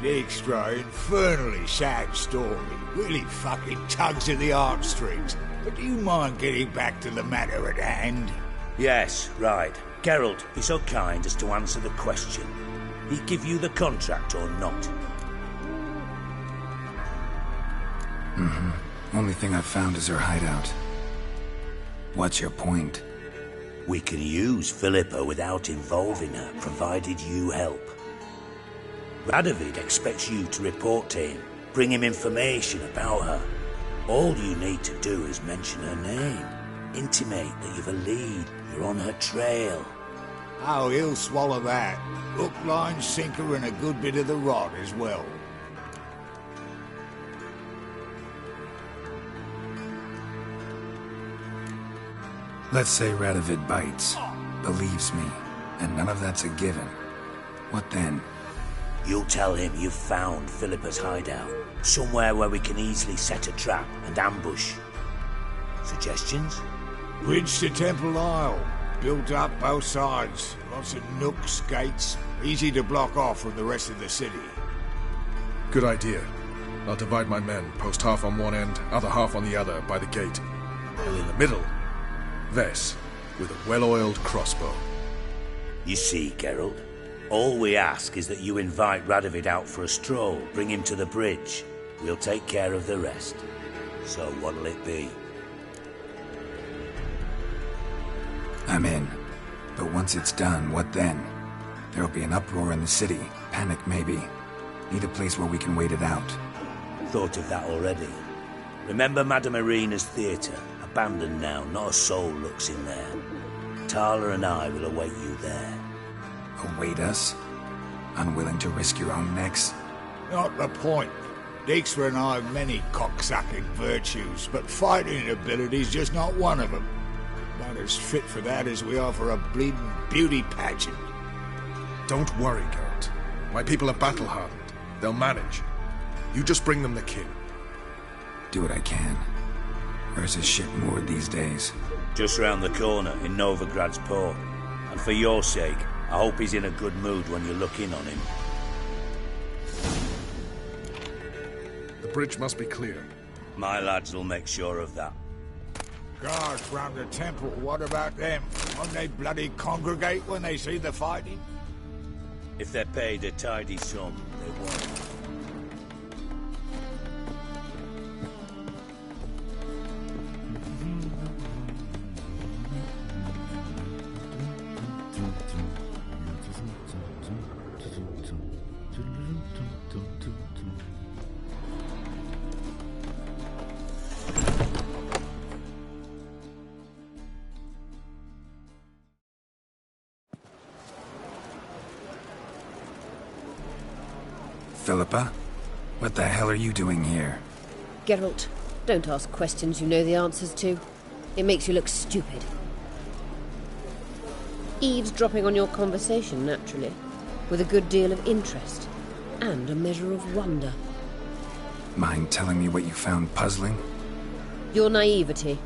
Dijkstra, infernally sad story. Really fucking tugs at the heartstrings. But do you mind getting back to the matter at hand? Yes, right. Geralt, be so kind as to answer the question. He give you the contract or not? Only thing I've found is her hideout. What's your point? We can use Philippa without involving her, provided you help. Radovid expects you to report to him, bring him information about her. All you need to do is mention her name. Intimate that you've a lead, you're on her trail. Oh, he'll swallow that. Hook, line, sinker, and a good bit of the rod as well. Let's say Radovid bites, believes me, and none of that's a given. What then? You'll tell him you've found Philippa's hideout, somewhere where we can easily set a trap and ambush. Suggestions? Bridge to Temple Isle. Built up both sides. Lots of nooks, gates. Easy to block off from the rest of the city. Good idea. I'll divide my men, post half on one end, other half on the other, by the gate. And in the middle, Vess, with a well-oiled crossbow. You see, Geralt, all we ask is that you invite Radovid out for a stroll, bring him to the bridge. We'll take care of the rest. So what'll it be? I'm in. But once it's done, what then? There'll be an uproar in the city. Panic, maybe. Need a place where we can wait it out. Thought of that already. Remember Madame Irina's theatre? Abandoned now, not a soul looks in there. Tala and I will await you there. Await us? Unwilling to risk your own necks? Not the point. Dijkstra and I have many cocksucking virtues, but fighting ability's just not one of them. Not as fit for that as we are for a bleeding beauty pageant. Don't worry, Geralt. My people are battle-hardened. They'll manage. You just bring them the king. Do what I can. Where's his ship moored these days? Just round the corner, in Novigrad's port. And for your sake, I hope he's in a good mood when you look in on him. The bridge must be clear. My lads will make sure of that. Guards round the temple, what about them? Won't they bloody congregate when they see the fighting? If they're paid a tidy sum, they won't. Philippa? What the hell are you doing here? Geralt, don't ask questions you know the answers to. It makes you look stupid. Eavesdropping on your conversation, naturally, with a good deal of interest. and a measure of wonder. Mind telling me what you found puzzling? Your naivety.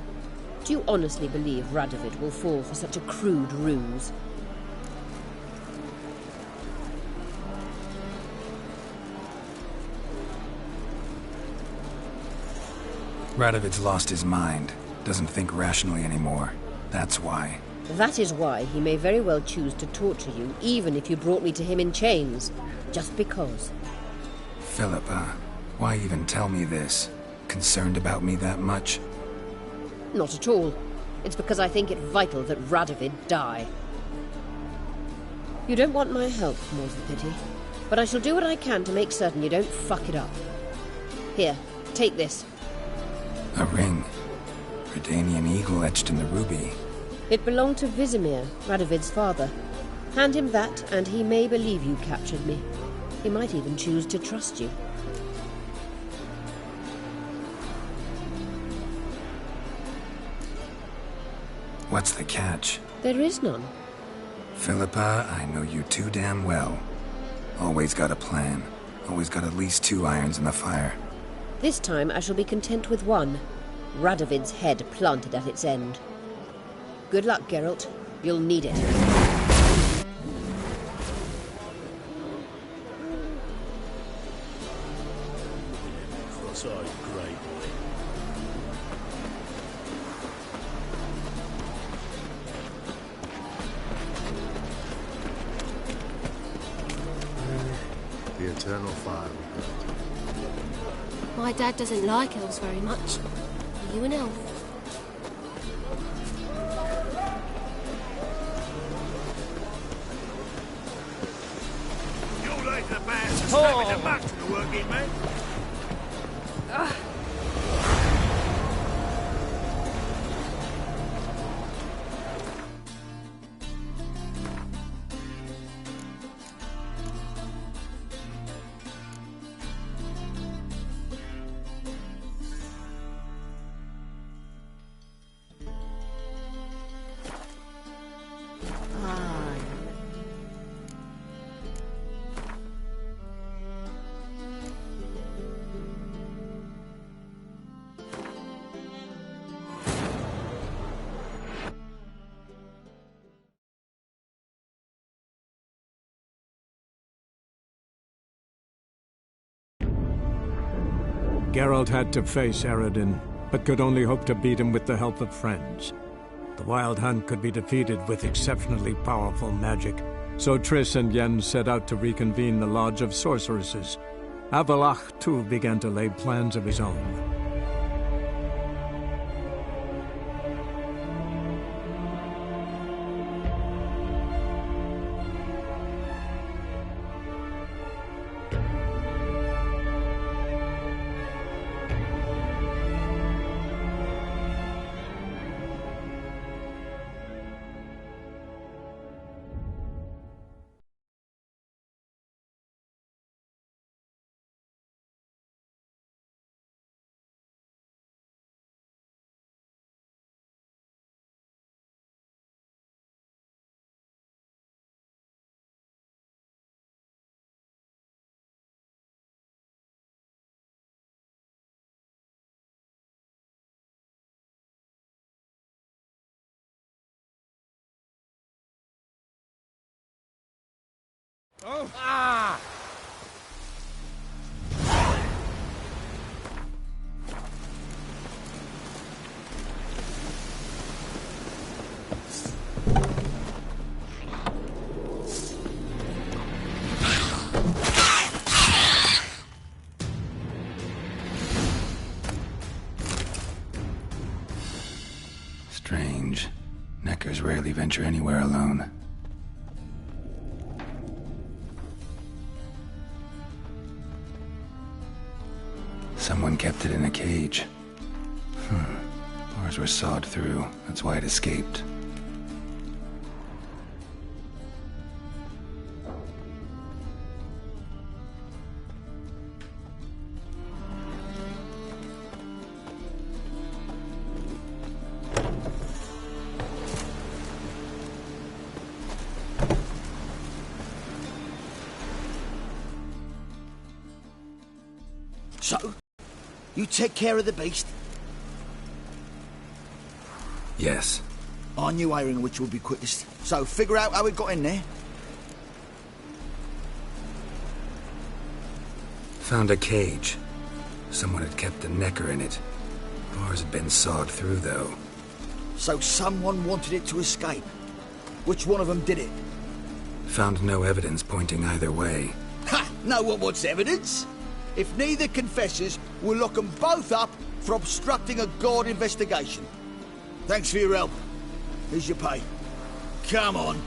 Do you honestly believe Radovid will fall for such a crude ruse? Radovid's lost his mind. Doesn't think rationally anymore. That's why. That is why he may very well choose to torture you, even if you brought me to him in chains. Just because. Philippa, why even tell me this? Concerned about me that much? Not at all. It's because I think it vital that Radovid die. You don't want my help, more's the pity. But I shall do what I can to make certain you don't fuck it up. Here, take this. A ring. Redanian eagle etched in the ruby. It belonged to Vizimir, Radovid's father. Hand him that, and he may believe you captured me. He might even choose to trust you. What's the catch? There is none. Philippa, I know you too damn well. Always got a plan. Always got at least 2 irons in the fire. This time I shall be content with one. Radovid's head planted at its end. Good luck, Geralt. You'll need it. Cross-eyed grey boy. The eternal fire. My dad doesn't like elves very much. Are you an elf? You're like the man snapping the back to the working man. Geralt had to face Eredin, but could only hope to beat him with the help of friends. The Wild Hunt could be defeated with exceptionally powerful magic, so Triss and Yen set out to reconvene the Lodge of Sorceresses. Avalach, too, began to lay plans of his own. Oh! Ah! Strange. Neckers rarely venture anywhere alone. Someone kept it in a cage. Doors were sawed through. That's why it escaped. So, you take care of the beast? Yes. I knew iron which would be quickest. So, figure out how it got in there. Found a cage. Someone had kept the necker in it. Bars had been sawed through, though. So someone wanted it to escape. Which one of them did it? Found no evidence pointing either way. Ha! No one wants evidence. If neither confesses, we'll lock them both up for obstructing a guard investigation. Thanks for your help. Here's your pay. Come on.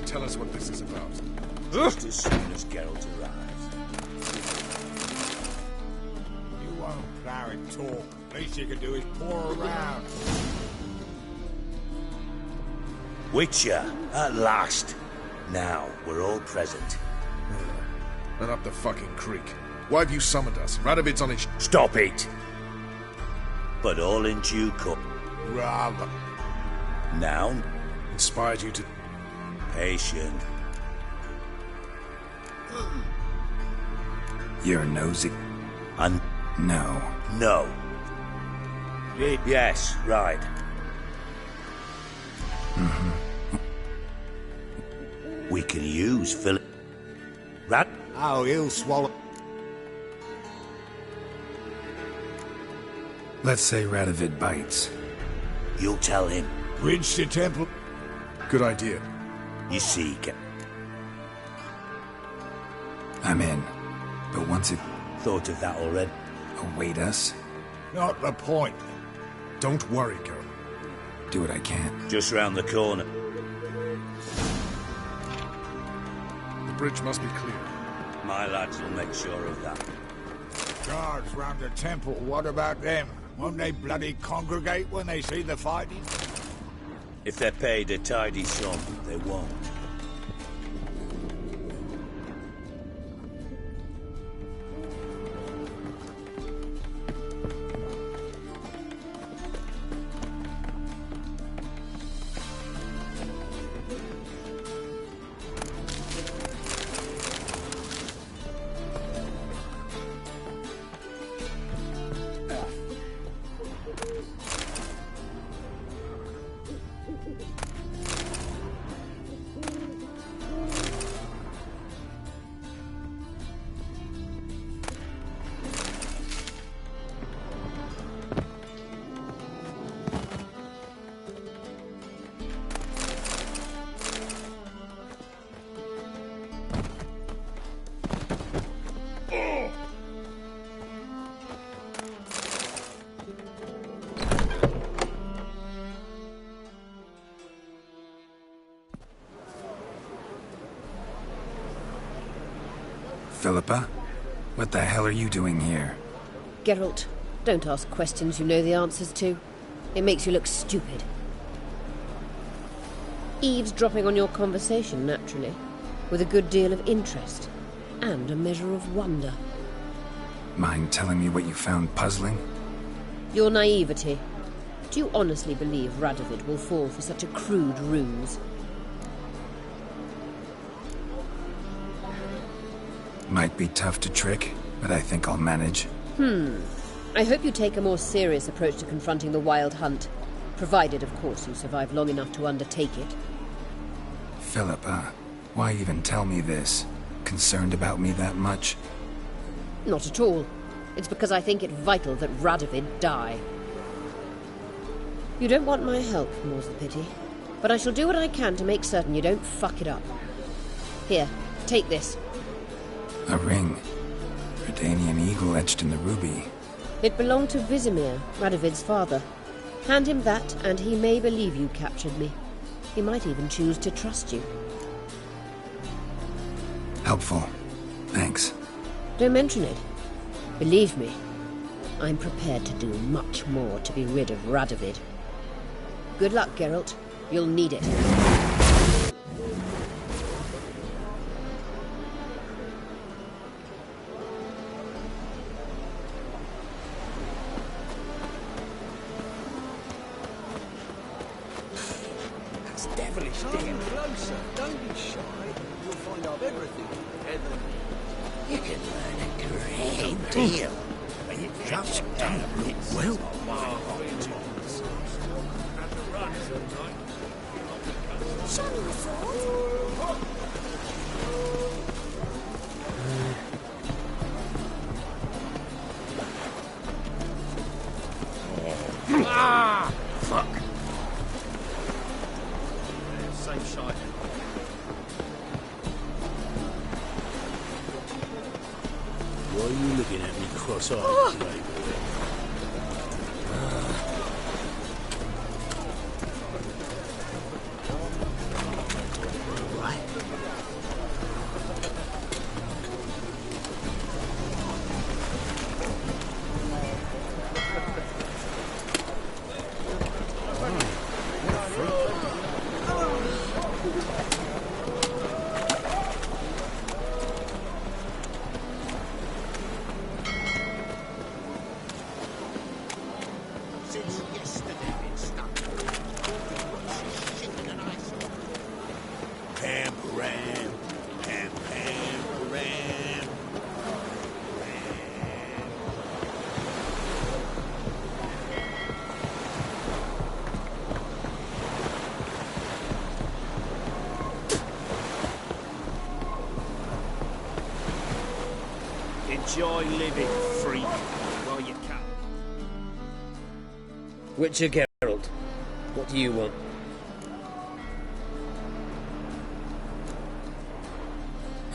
Tell us what this is about. Just as soon as Geralt arrives. You won't plow and talk. Least you can do is pour around. Witcher, at last. Now, we're all present. And up the fucking creek. Why have you summoned us? Radovid's on his... Stop it! But all in due course. Rather. Now? Inspired you to... Patient. You're nosy. And no. No. Yes, right. We can use Philip. Rat? Oh, he'll swallow. Let's say Radovid bites. You'll tell him. Bridge to temple. Good idea. You see, I'm in. But once it... Thought of that already. Await us? Not the point. Don't worry, Geralt. Do what I can. Just round the corner. The bridge must be clear. My lads will make sure of that. Guards round the temple, what about them? Won't they bloody congregate when they see the fighting? If they're paid a tidy sum, they won't. Philippa? What the hell are you doing here? Geralt, don't ask questions you know the answers to. It makes you look stupid. Eavesdropping on your conversation, naturally, with a good deal of interest, and a measure of wonder. Mind telling me what you found puzzling? Your naivety. Do you honestly believe Radovid will fall for such a crude ruse? Might be tough to trick, but I think I'll manage. I hope you take a more serious approach to confronting the Wild Hunt, provided, of course, you survive long enough to undertake it. Philippa, why even tell me this? Concerned about me that much? Not at all. It's because I think it vital that Radovid die. You don't want my help, more's the pity. But I shall do what I can to make certain you don't fuck it up. Here, take this. A ring. Redanian eagle etched in the ruby. It belonged to Vizimir, Radovid's father. Hand him that, and he may believe you captured me. He might even choose to trust you. Helpful. Thanks. Don't mention it. Believe me, I'm prepared to do much more to be rid of Radovid. Good luck, Geralt. You'll need it. That's devilish getting closer. Don't be shy. You'll find out everything. You can learn a great deal when you just don't look well. Show me the sword. Ah! Fuck. Same side. Why are you looking at me cross-eyed, playboy? Right. Since yesterday it's stuck. Shit in an ice. Pam-param, pam-pam-param. Enjoy living free while you can. Witcher Geralt, what do you want?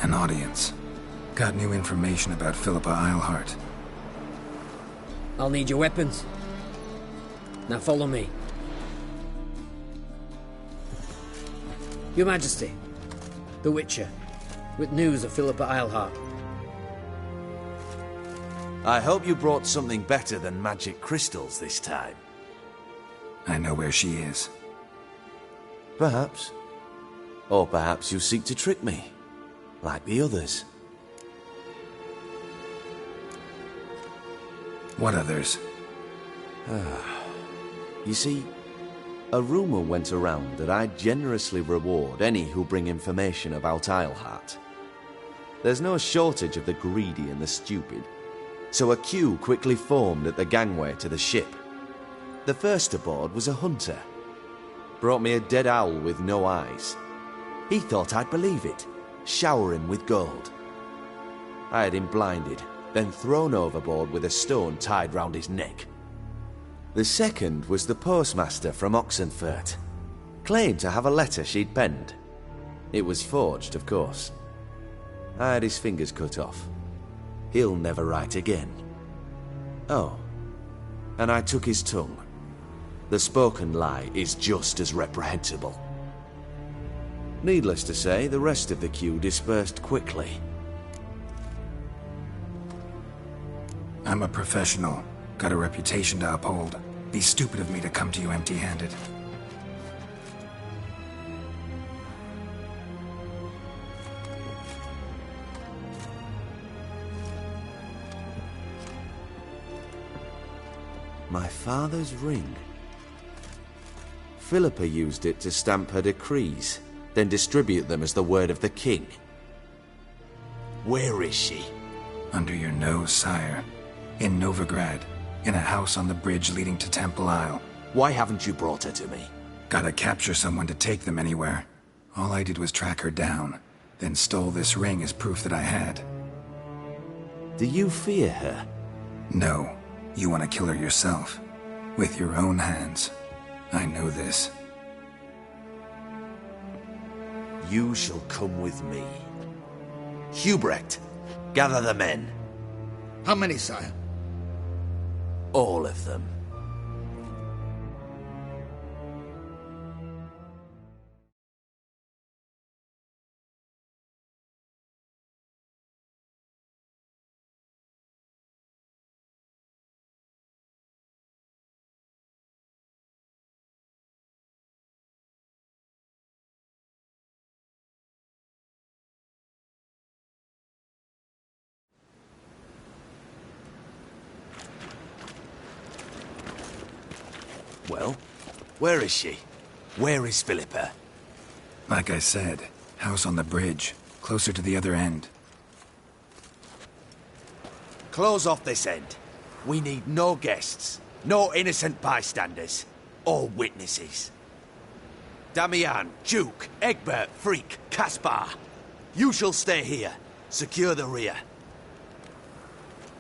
An audience. Got new information about Philippa Eilhart. I'll need your weapons. Now follow me. Your Majesty, the Witcher, with news of Philippa Eilhart. I hope you brought something better than magic crystals this time. I know where she is. Perhaps. Or perhaps you seek to trick me, like the others. What others? You see, a rumor went around that I generously reward any who bring information about Eilhart. There's no shortage of the greedy and the stupid, so a queue quickly formed at the gangway to the ship. The first aboard was a hunter. Brought me a dead owl with no eyes. He thought I'd believe it, shower him with gold. I had him blinded, then thrown overboard with a stone tied round his neck. The second was the postmaster from Oxenfurt. Claimed to have a letter she'd penned. It was forged, of course. I had his fingers cut off. He'll never write again. Oh, and I took his tongue. The spoken lie is just as reprehensible. Needless to say, the rest of the queue dispersed quickly. I'm a professional. Got a reputation to uphold. Be stupid of me to come to you empty-handed. My father's ring. Philippa used it to stamp her decrees, then distribute them as the word of the king. Where is she? Under your nose, sire. In Novigrad. In a house on the bridge leading to Temple Isle. Why haven't you brought her to me? Gotta capture someone to take them anywhere. All I did was track her down, then stole this ring as proof that I had. Do you fear her? No. You want to kill her yourself. With your own hands. I know this. You shall come with me. Hubrecht, gather the men. How many, sire? All of them. Well, where is she? Where is Philippa? Like I said, house on the bridge, closer to the other end. Close off this end. We need no guests, no innocent bystanders, or witnesses. Damian, Duke, Egbert, Freak, Caspar. You shall stay here, secure the rear,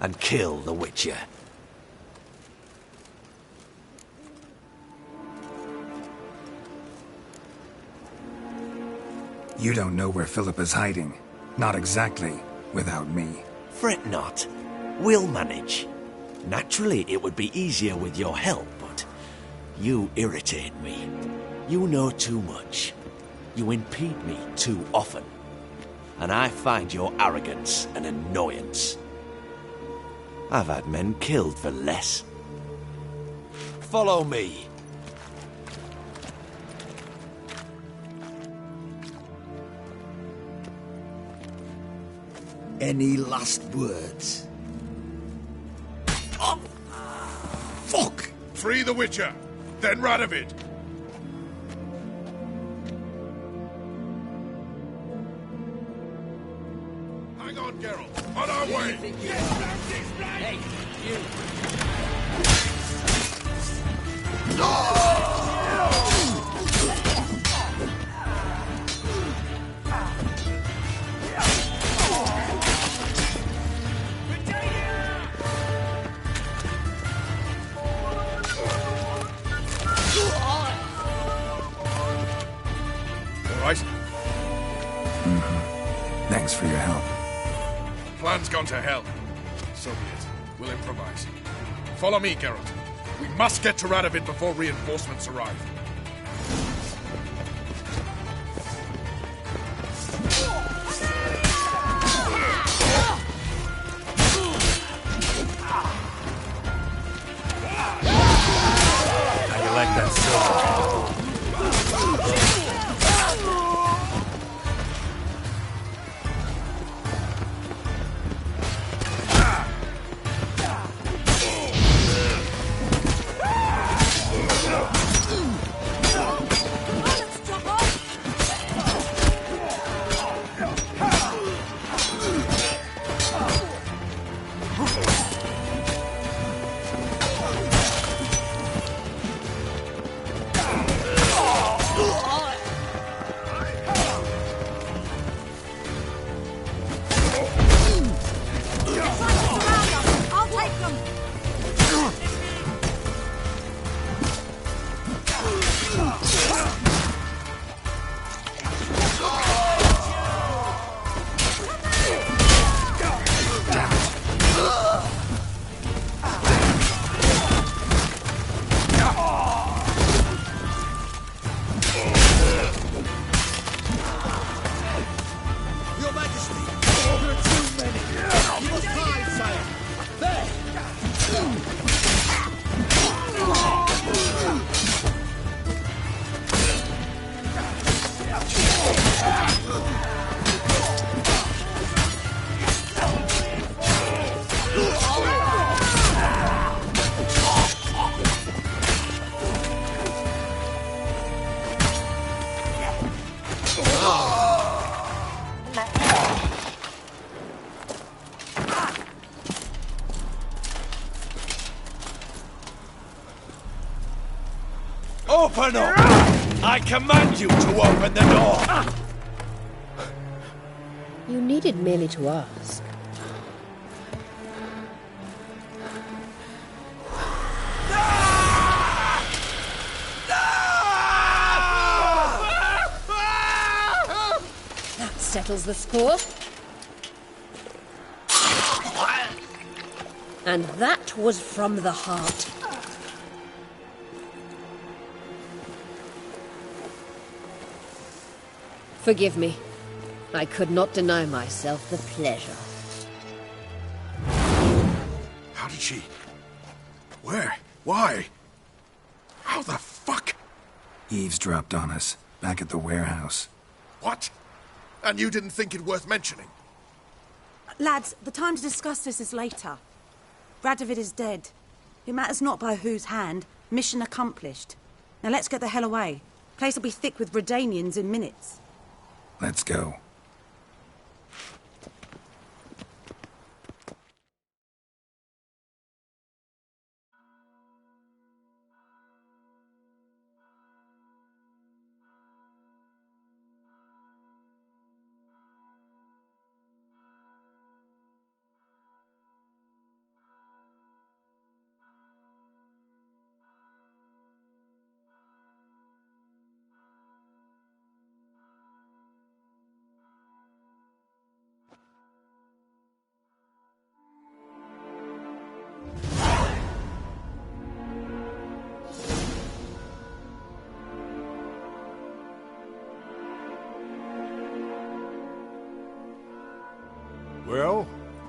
and kill the Witcher. You don't know where Philippa's hiding. Not exactly, without me. Fret not. We'll manage. Naturally, it would be easier with your help, but you irritate me. You know too much. You impede me too often. And I find your arrogance an annoyance. I've had men killed for less. Follow me. Any last words? Oh, fuck! Free the Witcher, then Radovid. Hang on, Geralt. On our way! Hey, you! Right? Thanks for your help. Plan's gone to hell. So be it. We'll improvise. Follow me, Geralt. We must get to Radovid before reinforcements arrive. How you like that silver? Open up! I command you to open the door! You needed merely to ask. That settles the score. And that was from the heart. Forgive me. I could not deny myself the pleasure. How did she... Where? Why? How the fuck? Eavesdropped on us, back at the warehouse. What? And you didn't think it worth mentioning? Lads, the time to discuss this is later. Radovid is dead. It matters not by whose hand, Mission accomplished. Now let's get the hell away. Place will be thick with Redanians in minutes. Let's go. Well,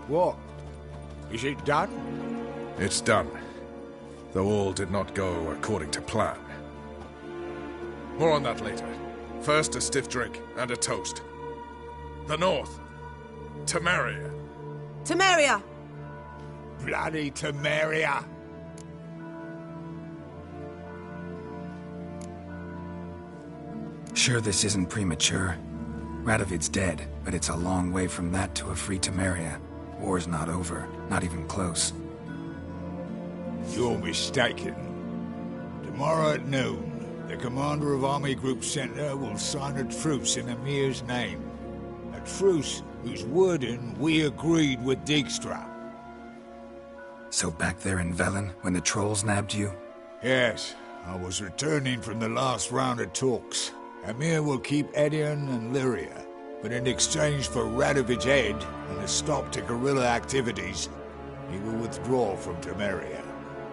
what? Is it done? It's done. Though all did not go according to plan. More on that later. First, a stiff drink and a toast. The North. Temeria. Temeria! Bloody Temeria! Sure this isn't premature? Radovid's dead, but it's a long way from that to a free Temeria. War's not over, not even close. You're mistaken. Tomorrow at noon, the commander of Army Group Center will sign a truce in Emir's name. A truce whose wording we agreed with Dijkstra. So back there in Velen, when the trolls nabbed you? Yes, I was returning from the last round of talks. Emir will keep Edion and Lyria, but in exchange for Radovid's head and a stop to guerrilla activities, he will withdraw from Temeria.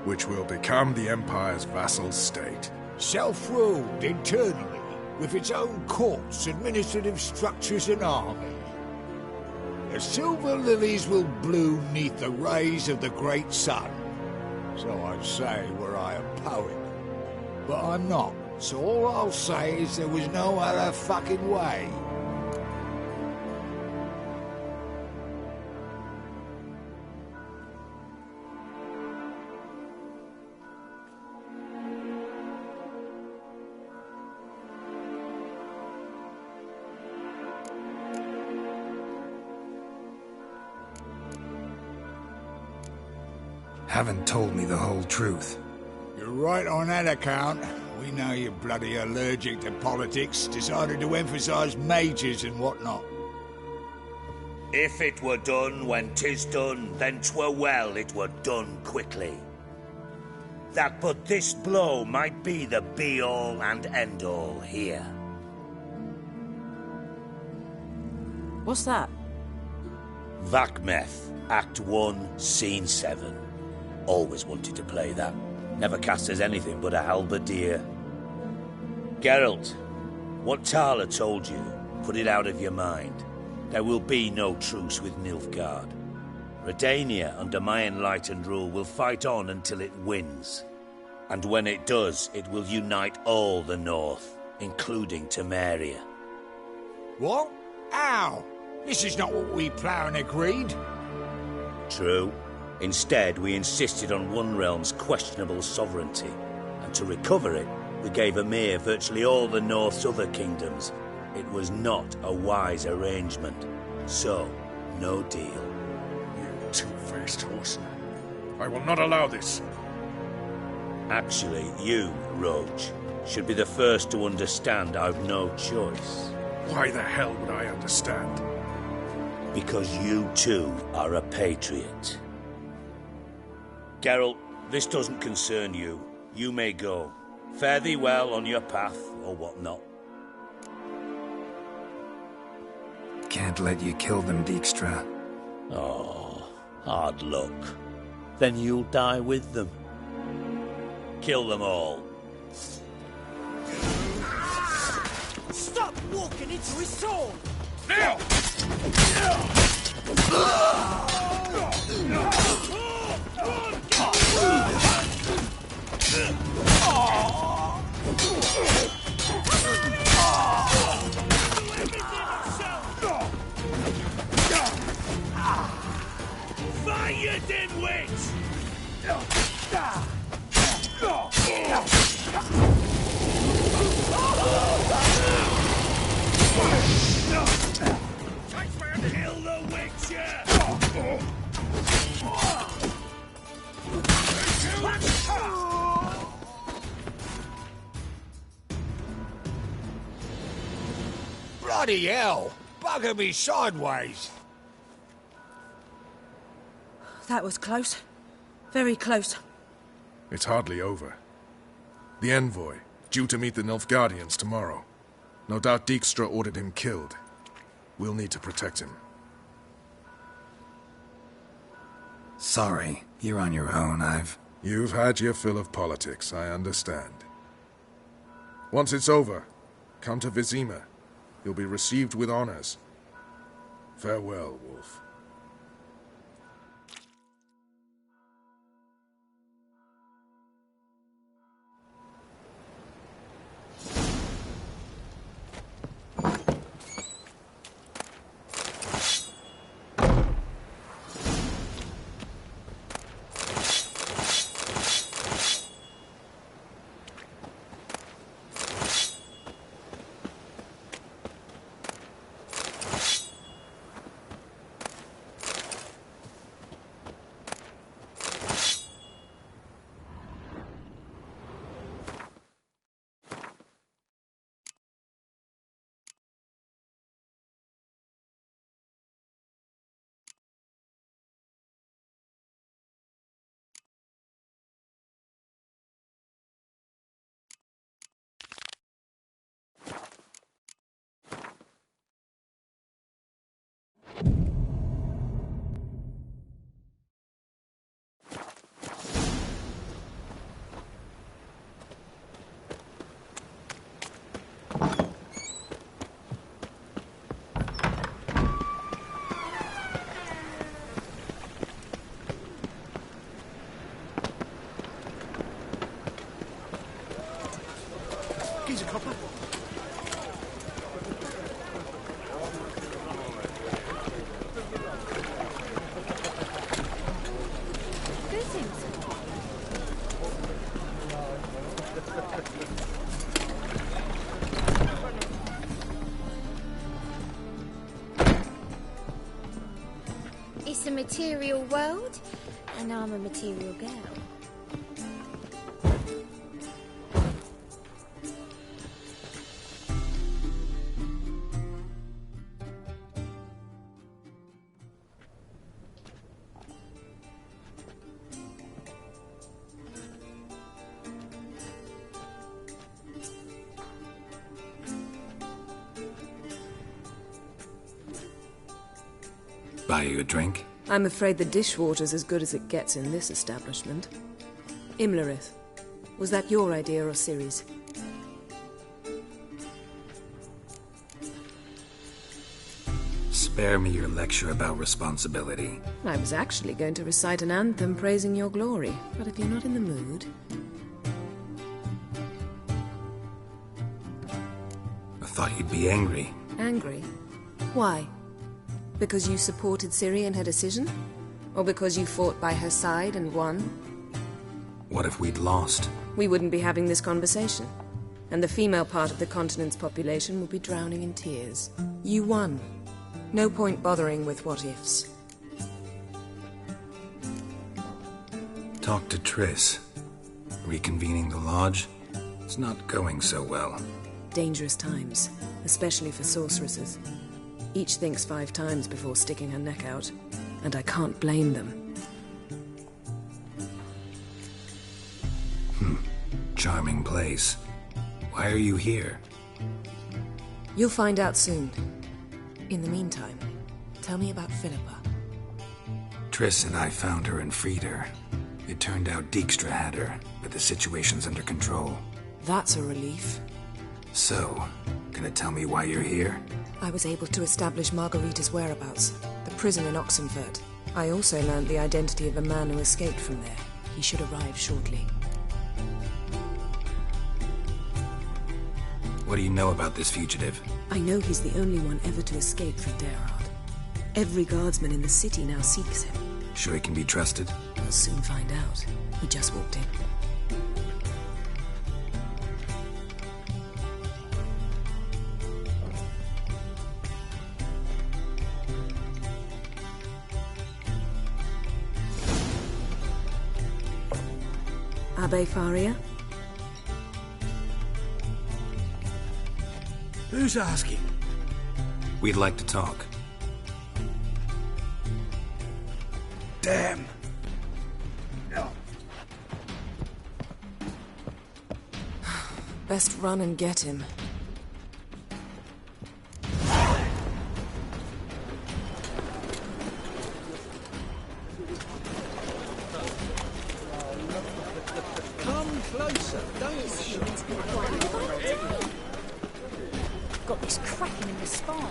Which will become the Empire's vassal state. Self-ruled internally, with its own courts, administrative structures and army. The silver lilies will bloom neath the rays of the great sun. So I'd say were I a poet. But I'm not. So all I'll say is there was no other fucking way. Haven't told me the whole truth. You're right on that account. We know you're bloody allergic to politics, decided to emphasize majors and whatnot. If it were done when 'tis done, then 'twere well it were done quickly. That but this blow might be the be-all and end-all here. What's that? Vakmeth, Act 1, Scene 7. Always wanted to play that. Never cast as anything but a halberdier. Geralt, what Tala told you, put it out of your mind. There will be no truce with Nilfgaard. Redania, under my enlightened rule, will fight on until it wins. And when it does, it will unite all the North, including Temeria. What? How? This is not what we plowing agreed. True. Instead, we insisted on one realm's questionable sovereignty, and to recover it, we gave Emir virtually all the North's other kingdoms. It was not a wise arrangement. So, no deal. You two-faced horseman. I will not allow this. Actually, you, Roach, should be the first to understand I've no choice. Why the hell would I understand? Because you too are a patriot. Geralt, this doesn't concern you. You may go. Fare thee well on your path, or whatnot. Can't let you kill them, Dijkstra. Oh, hard luck. Then you'll die with them. Kill them all. Stop walking into his sword! Now! Fire, dimwits! Bloody hell! Bugger me sideways! That was close. Very close. It's hardly over. The envoy, due to meet the Nilfgaardians tomorrow. No doubt Dijkstra ordered him killed. We'll need to protect him. Sorry, you're on your own. You've had your fill of politics, I understand. Once it's over, come to Vizima. You'll be received with honors. Farewell, Wolf. He's a copper. It's a material world, and I'm a material girl. Buy you a drink? I'm afraid the dishwater's as good as it gets in this establishment. Imlerith, was that your idea or Ciri's? Spare me your lecture about responsibility. I was actually going to recite an anthem praising your glory, but if you're not in the mood... I thought you'd be angry. Angry? Why? Because you supported Ciri in her decision? Or because you fought by her side and won? What if we'd lost? We wouldn't be having this conversation. And the female part of the continent's population would be drowning in tears. You won. No point bothering with what-ifs. Talk to Triss. Reconvening the lodge? It's not going so well. Dangerous times, especially for sorceresses. Each thinks 5 times before sticking her neck out, and I can't blame them. Charming place. Why are you here? You'll find out soon. In the meantime, tell me about Philippa. Triss and I found her and freed her. It turned out Dijkstra had her, but the situation's under control. That's a relief. So, gonna tell me why you're here? I was able to establish Margarita's whereabouts, the prison in Oxenfurt. I also learned the identity of a man who escaped from there. He should arrive shortly. What do you know about this fugitive? I know he's the only one ever to escape from Derard. Every guardsman in the city now seeks him. Sure he can be trusted? We'll soon find out. He just walked in. Abbe Faria? Who's asking? We'd like to talk. Damn. Best run and get him. Come closer, don't shoot. Got this cracking in the spine.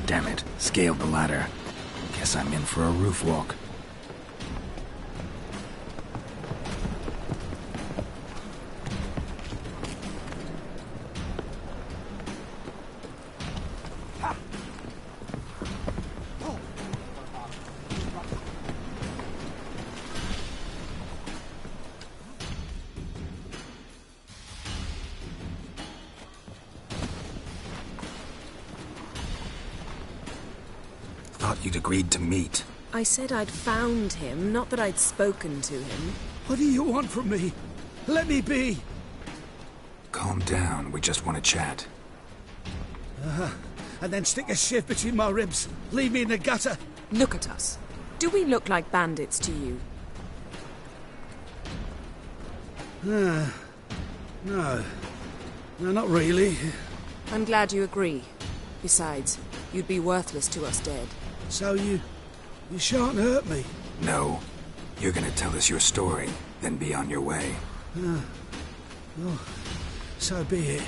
Damn it, scaled the ladder. Guess I'm in for a roof walk. You'd agreed to meet. I said I'd found him, not that I'd spoken to him. What do you want from me? Let me be. Calm down, we just want to chat. And then stick a shiv between my ribs. Leave me in the gutter. Look at us. Do we look like bandits to you? No. No, not really. I'm glad you agree. Besides, you'd be worthless to us dead. So you shan't hurt me? No. You're gonna tell us your story, then be on your way. Oh, so be it.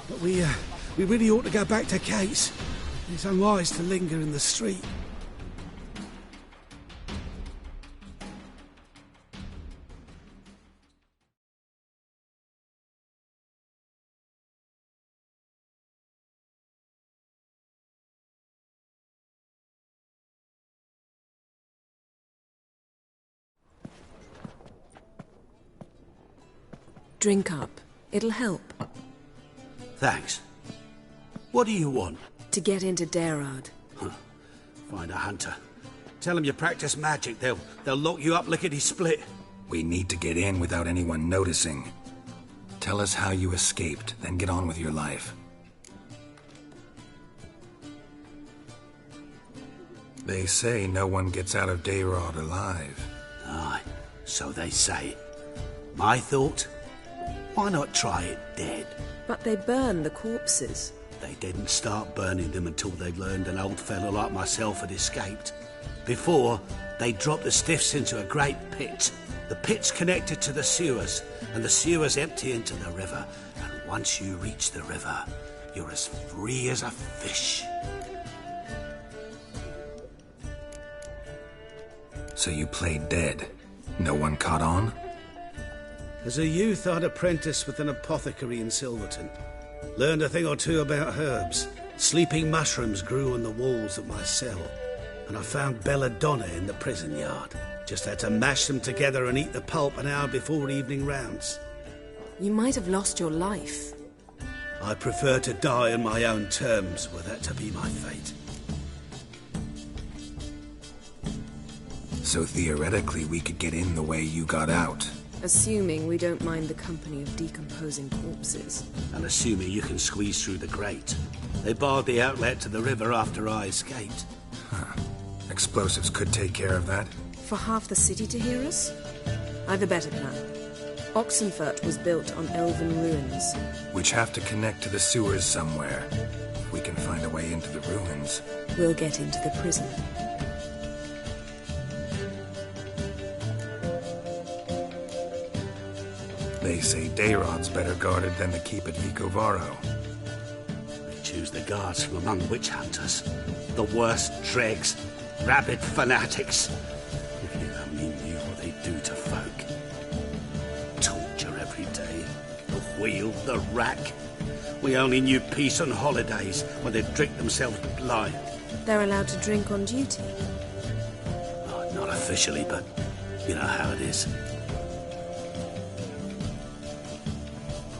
But we really ought to go back to Kate's. It's unwise to linger in the street. Drink up. It'll help. Thanks. What do you want? To get into Darad. Find a hunter. Tell them you practice magic. They'll lock you up lickety-split. We need to get in without anyone noticing. Tell us how you escaped, then get on with your life. They say no one gets out of Darad alive. Aye, so they say. My thought? Why not try it dead? But they burn the corpses. They didn't start burning them until they learned an old fellow like myself had escaped. Before, they dropped the stiffs into a great pit. The pit's connected to the sewers, and the sewers empty into the river. And once you reach the river, you're as free as a fish. So you played dead. No one caught on? As a youth, I'd apprenticed with an apothecary in Silverton. Learned a thing or two about herbs. Sleeping mushrooms grew on the walls of my cell. And I found belladonna in the prison yard. Just had to mash them together and eat the pulp an hour before evening rounds. You might have lost your life. I prefer to die on my own terms, were that to be my fate. So theoretically, we could get in the way you got out. Assuming we don't mind the company of decomposing corpses. And assuming you can squeeze through the grate. They barred the outlet to the river after I escaped. Huh. Explosives could take care of that. For half the city to hear us? I've a better plan. Oxenfurt was built on elven ruins. Which have to connect to the sewers somewhere. If we can find a way into the ruins. We'll get into the prison. They say Dayrod's better guarded than the keep at Vicovaro. They choose the guards from among witch hunters. The worst dregs, rabid fanatics. If you only knew what they do to folk. Torture every day. The wheel, the rack. We only knew peace on holidays when they'd drink themselves blind. They're allowed to drink on duty? Oh, not officially, but You know how it is.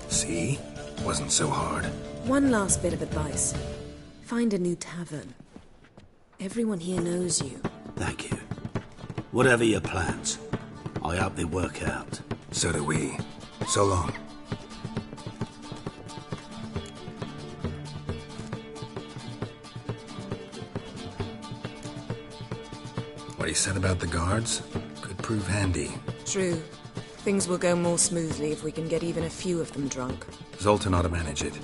See? Wasn't so hard. One last bit of advice. Find a new tavern. Everyone here knows you. Thank you. Whatever your plans, I hope they work out. So do we. So long. What he said about the guards could prove handy. True. Things will go more smoothly if we can get even a few of them drunk. Zoltan ought to manage it.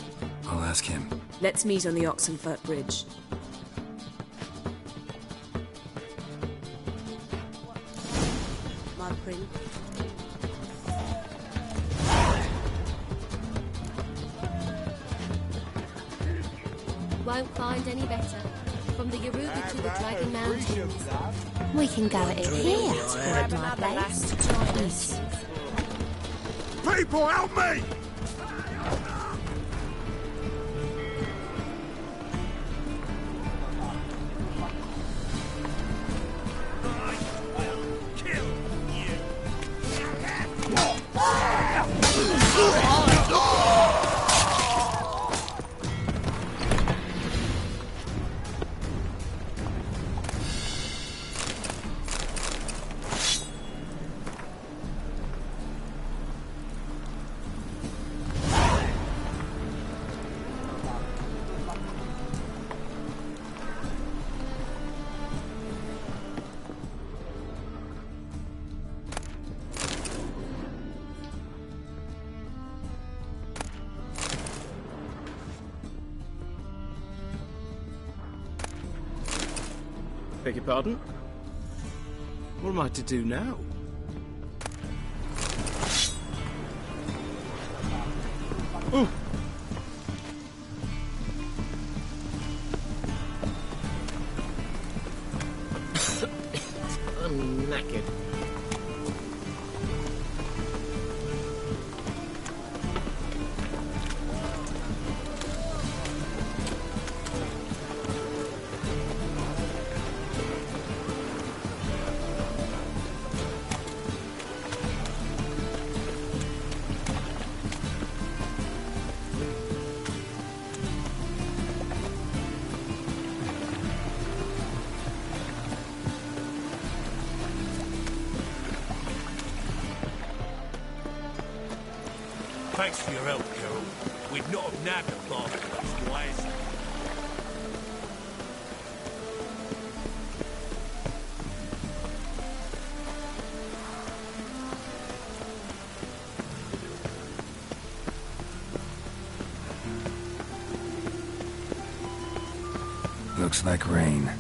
I'll ask him. Let's meet on the Oxenfurt Bridge. My prince. Won't find any better. From the Yoruba to the Dragon Mountains. We can go at it here to find my place. People, help me! Beg your pardon? What am I to do now? Ooh. I'm knackered. Thanks for your help, Carol. We'd not have nabbed the bastard otherwise. Looks like rain.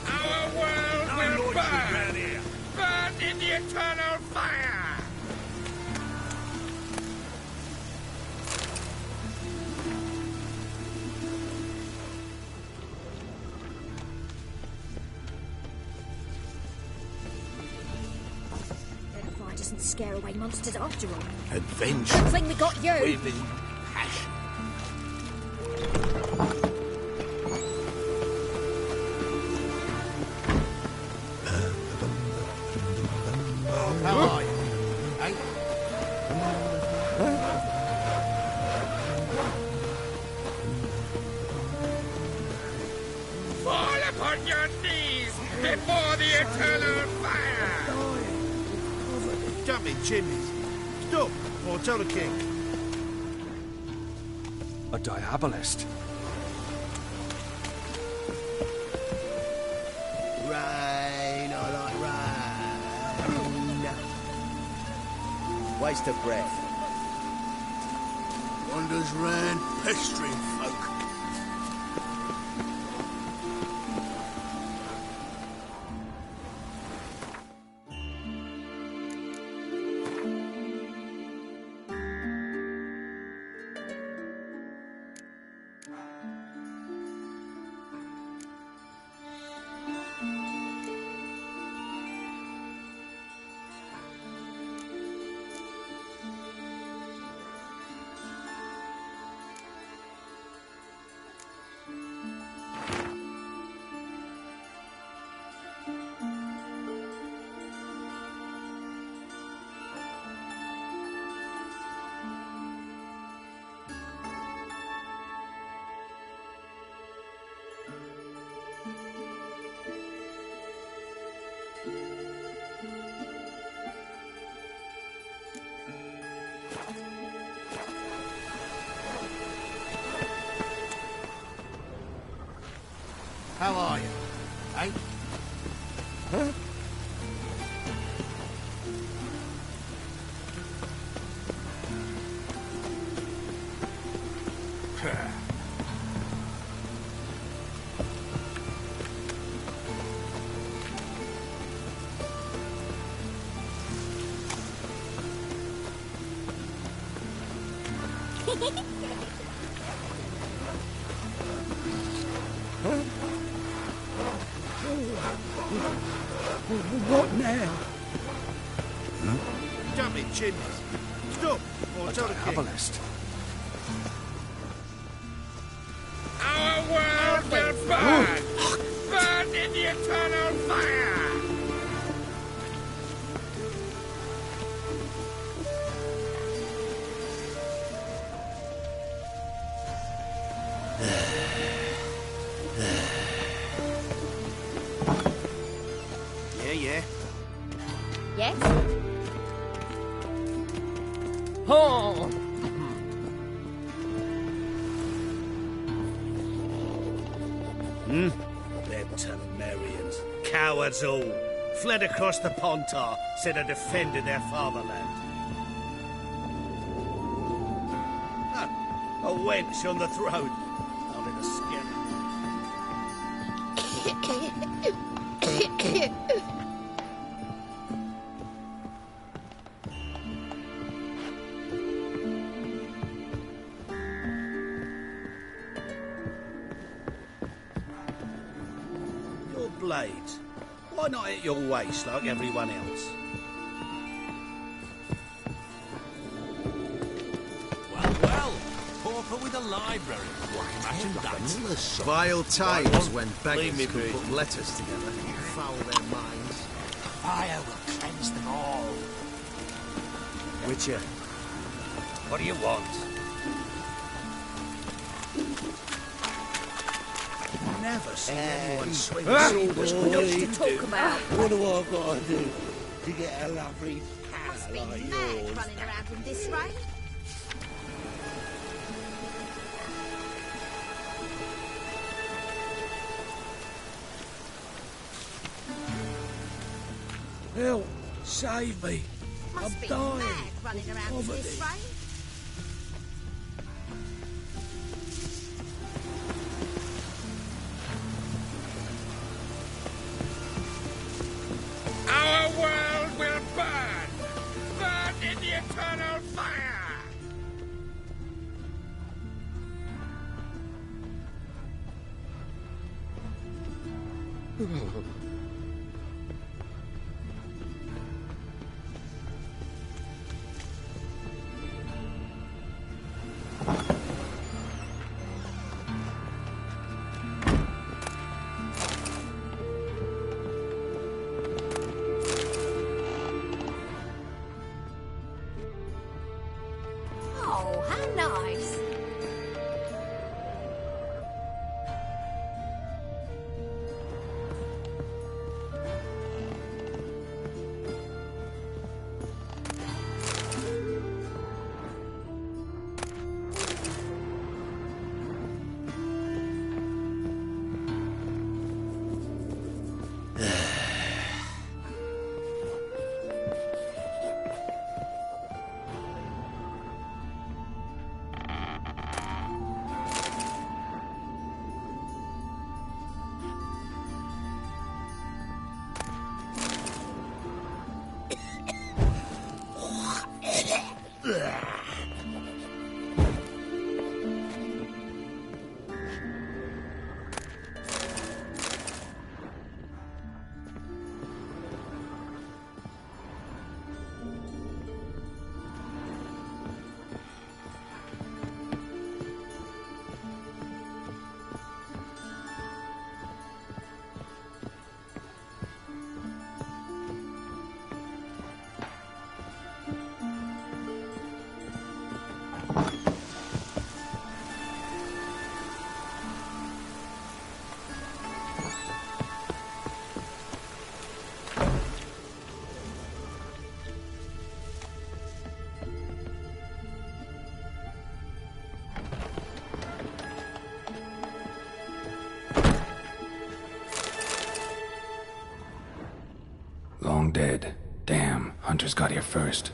Our world will burn! Burn in the eternal fire! Fire doesn't scare away monsters after all. Adventure. I think we got you. With passion. How are you? Eh? Fall upon your knees before the eternal fire! Jumping chimneys. Stop, or tell the king. A diabolist. Rain, I like rain. Waste of breath. Wanders round pestering folk. How are you? Eh? Huh? What now? Jump in chimneys. Stop, or tell the king. Diabolist. Our world will burn! Burn in the eternal fire! Yeah. Yes? Oh! Them Temerians. Cowards all. Fled across the Pontar, said are defending their fatherland. A wench on the throne. Only the scary. Your blades. Why not at your waist like everyone else? Well, pauper with a library. Imagine that. Vile times when beggars me could be. put letters together. Foul their minds. Fire will cleanse them all. Witcher, what do you want? Never seen anyone swing a sword as quick as you do. What do I gotta do to get a lovely Must pal be like mad yours? running around in this rain. Help! Save me! Must I'm be dying! mad running around in this rain. Our world will burn! Burn in the eternal fire! Oh, how nice. dead. Damn, Hunters got here first.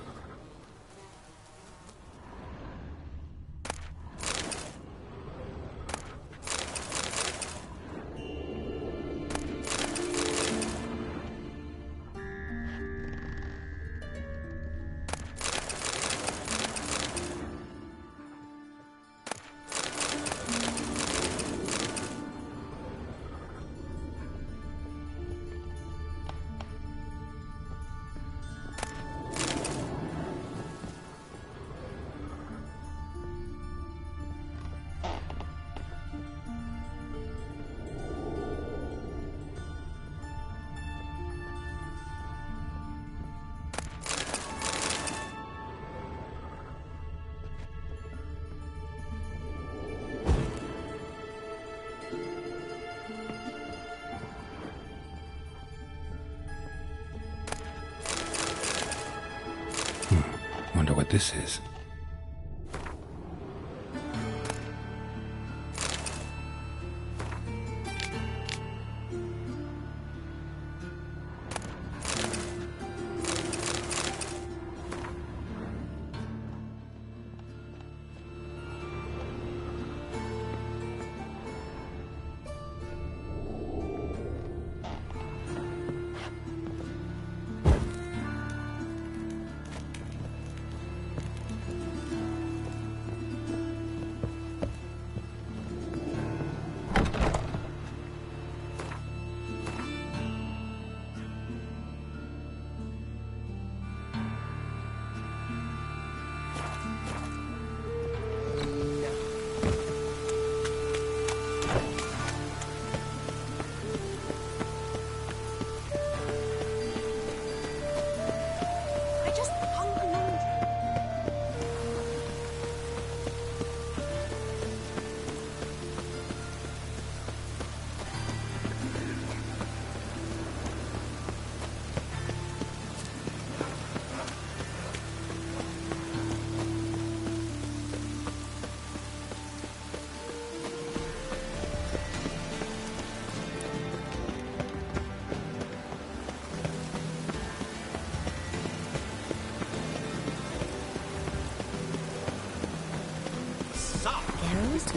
Wonder what this is.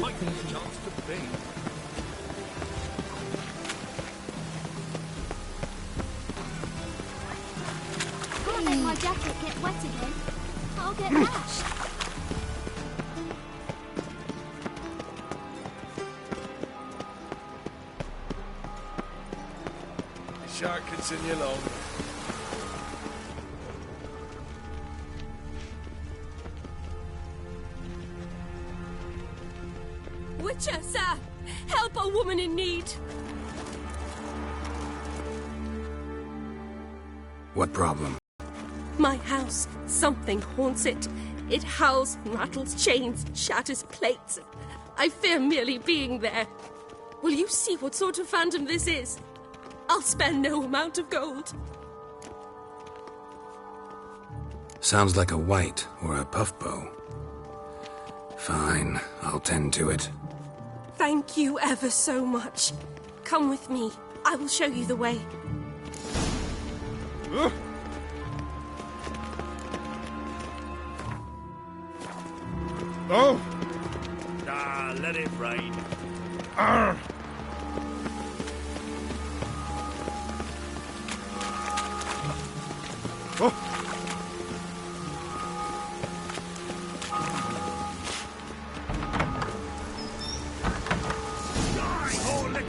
Might be a chance to be. Can't let my jacket get wet again. I'll get lashed. The shark can send you along. Witcher, sir! Help a woman in need! What problem? My house. Something haunts it. It howls, rattles chains, shatters plates. I fear merely being there. Will you see what sort of phantom this is? I'll spare no amount of gold. Sounds like a white or a puffbow. Fine, I'll tend to it. Thank you ever so much. Come with me. I will show you the way. Oh! Ah, let it rain. Arr! Oh!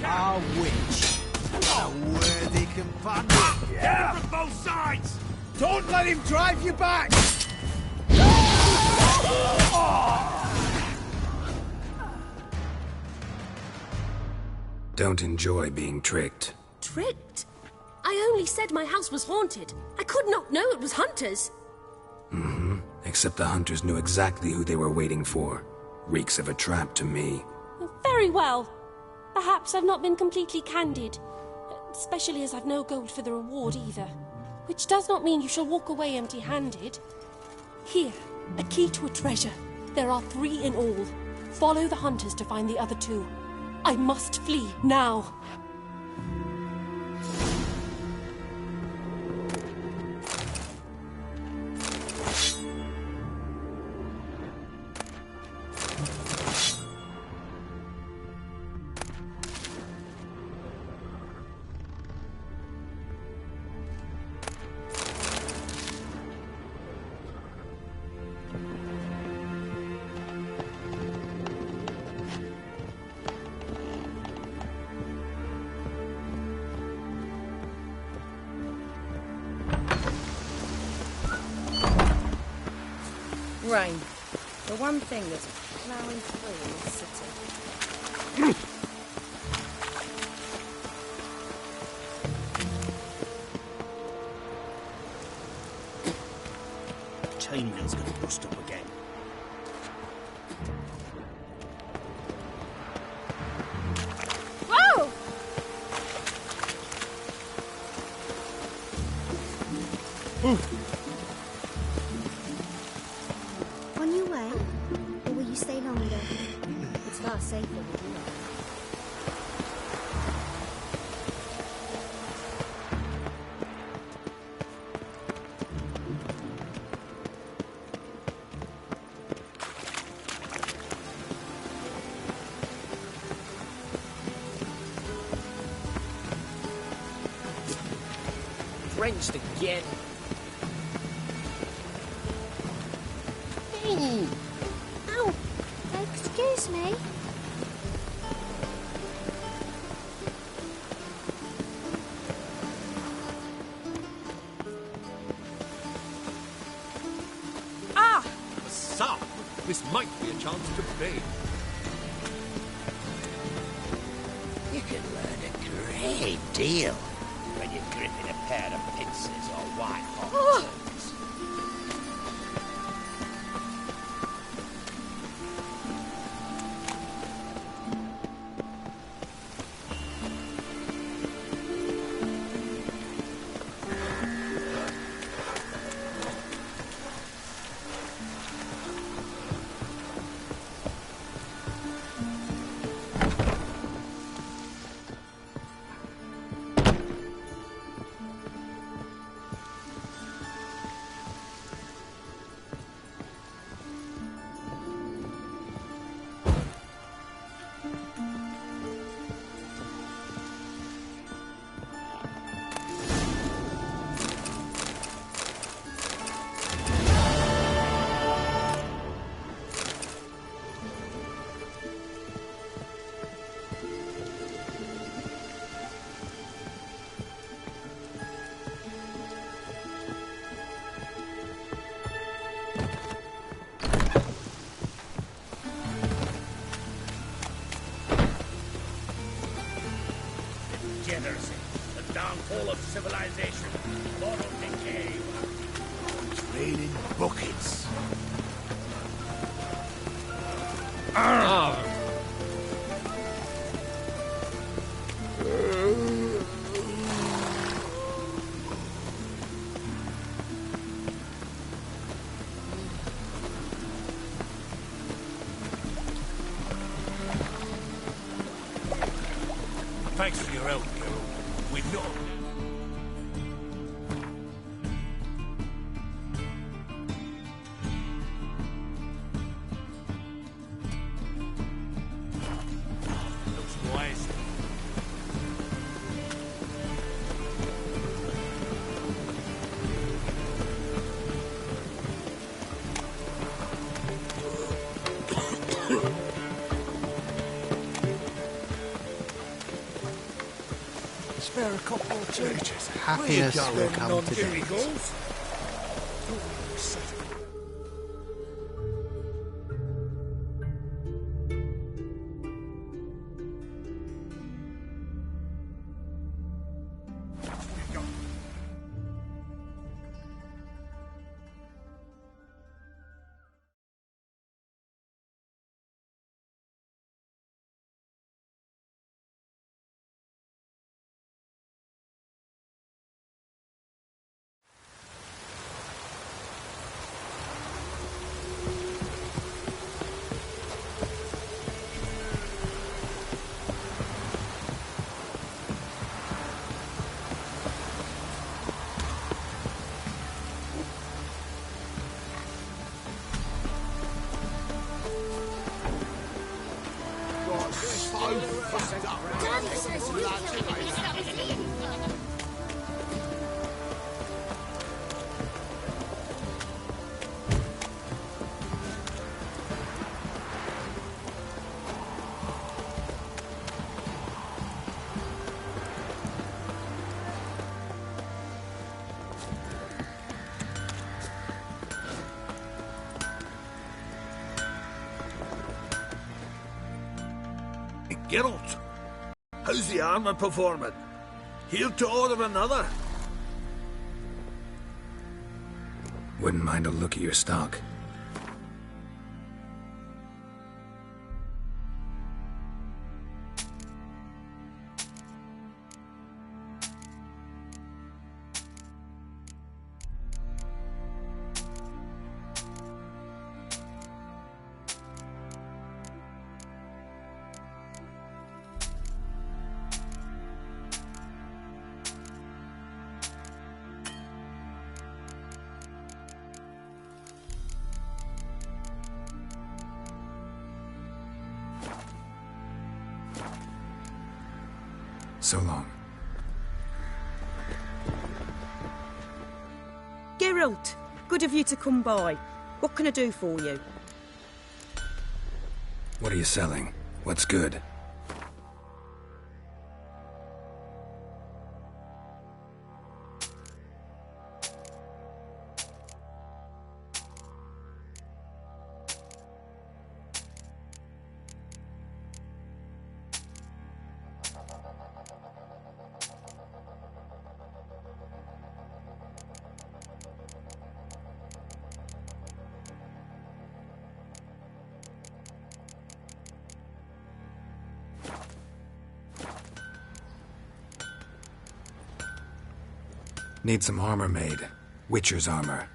Our witch. A worthy companion. Yeah! From both sides! Don't let him drive you back! Don't enjoy being tricked. Tricked? I only said my house was haunted. I could not know it was hunters. Mm-hmm. Except the hunters knew exactly who they were waiting for. Reeks of a trap to me. Very well. Perhaps I've not been completely candid. Especially as I've no gold for the reward either. Which does not mean you shall walk away empty-handed. Here, a key to a treasure. There are 3 in all. Follow the hunters to find the other 2. I must flee now. rain. The one thing that's ploughing through in this city. Chain mill's gonna bust up again. Whoa! On your way? Or will you stay longer? It's far safer with you. Drenched again. Hey! Ow! Excuse me? Ah! So, this might be a chance to bathe. You can learn a great deal when you're gripping a pair of pincers or white hot tools. Degeneracy, the downfall of civilization, moral decay. Raining buckets. Thanks for your help, Carol. We're not... Looks wise. Spare a couple or two. Just happiest will come to date. Daddy says you killed him. That was it. Geralt. How's the armor performing? Here to order another. Wouldn't mind a look at your stock. So long. Geralt, good of you to come by. What can I do for you? What are you selling? What's good? Need some armor made. Witcher's armor.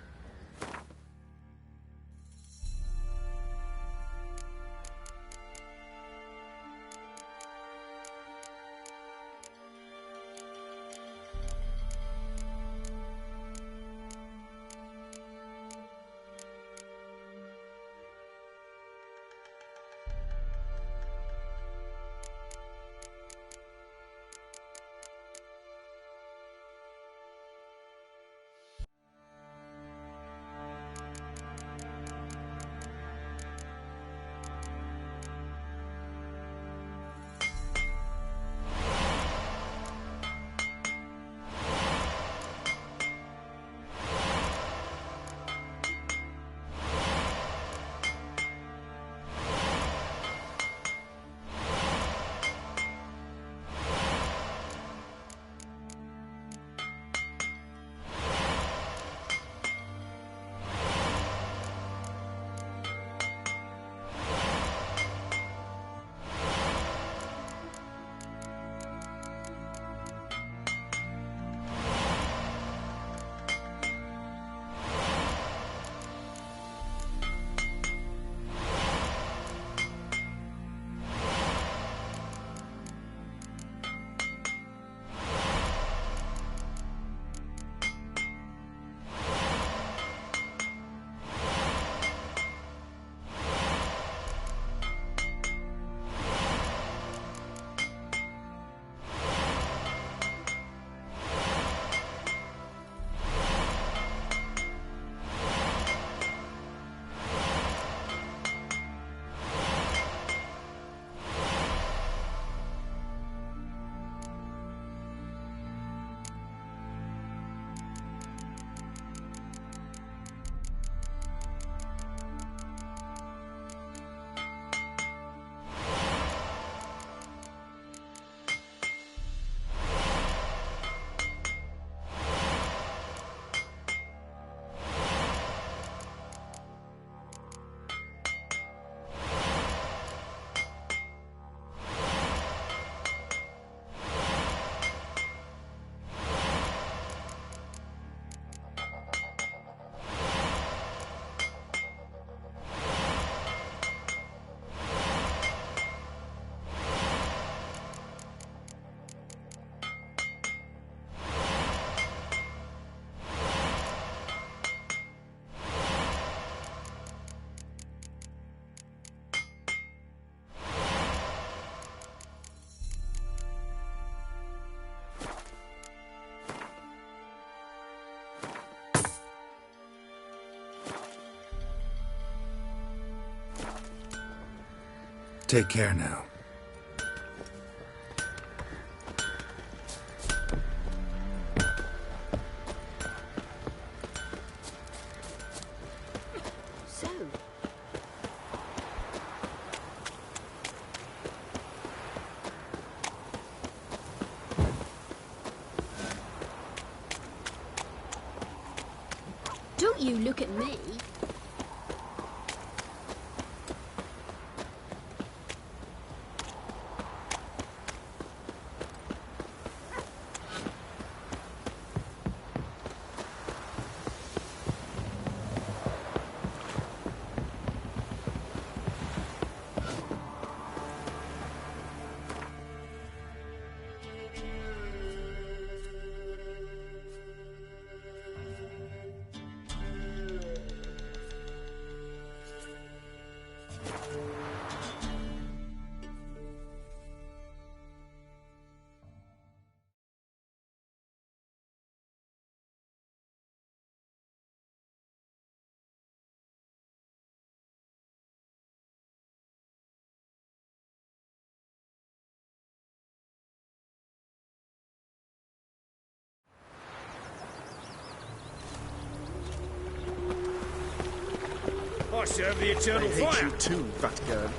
Take care now. Not you look at me. I serve the eternal fire. I hate you too, fat girl.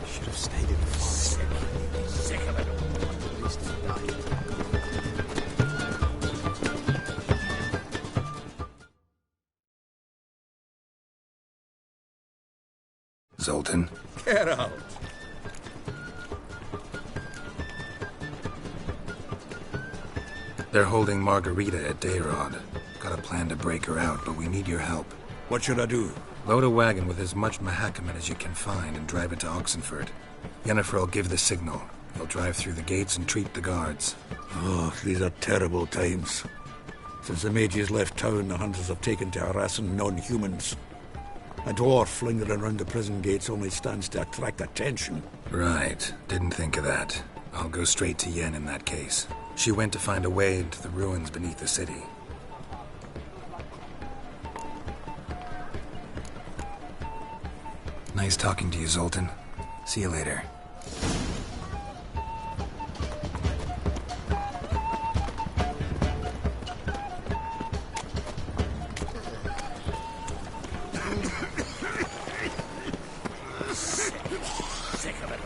Should have stayed in the forest. Sick of it. At least he died. Zoltan? Get out. They're holding Margarita at Dayrod. Got a plan to break her out, but we need your help. What should I do? Load a wagon with as much Mahakaman as you can find and drive it to Oxenford. Yennefer will give the signal. He'll drive through the gates and treat the guards. Oh, these are terrible times. Since the mages left town, the hunters have taken to harassing non-humans. A dwarf lingering around the prison gates only stands to attract attention. Right. Didn't think of that. I'll go straight to Yen in that case. She went to find a way into the ruins beneath the city. Nice talking to you, Zoltan. See you later. Sick of it.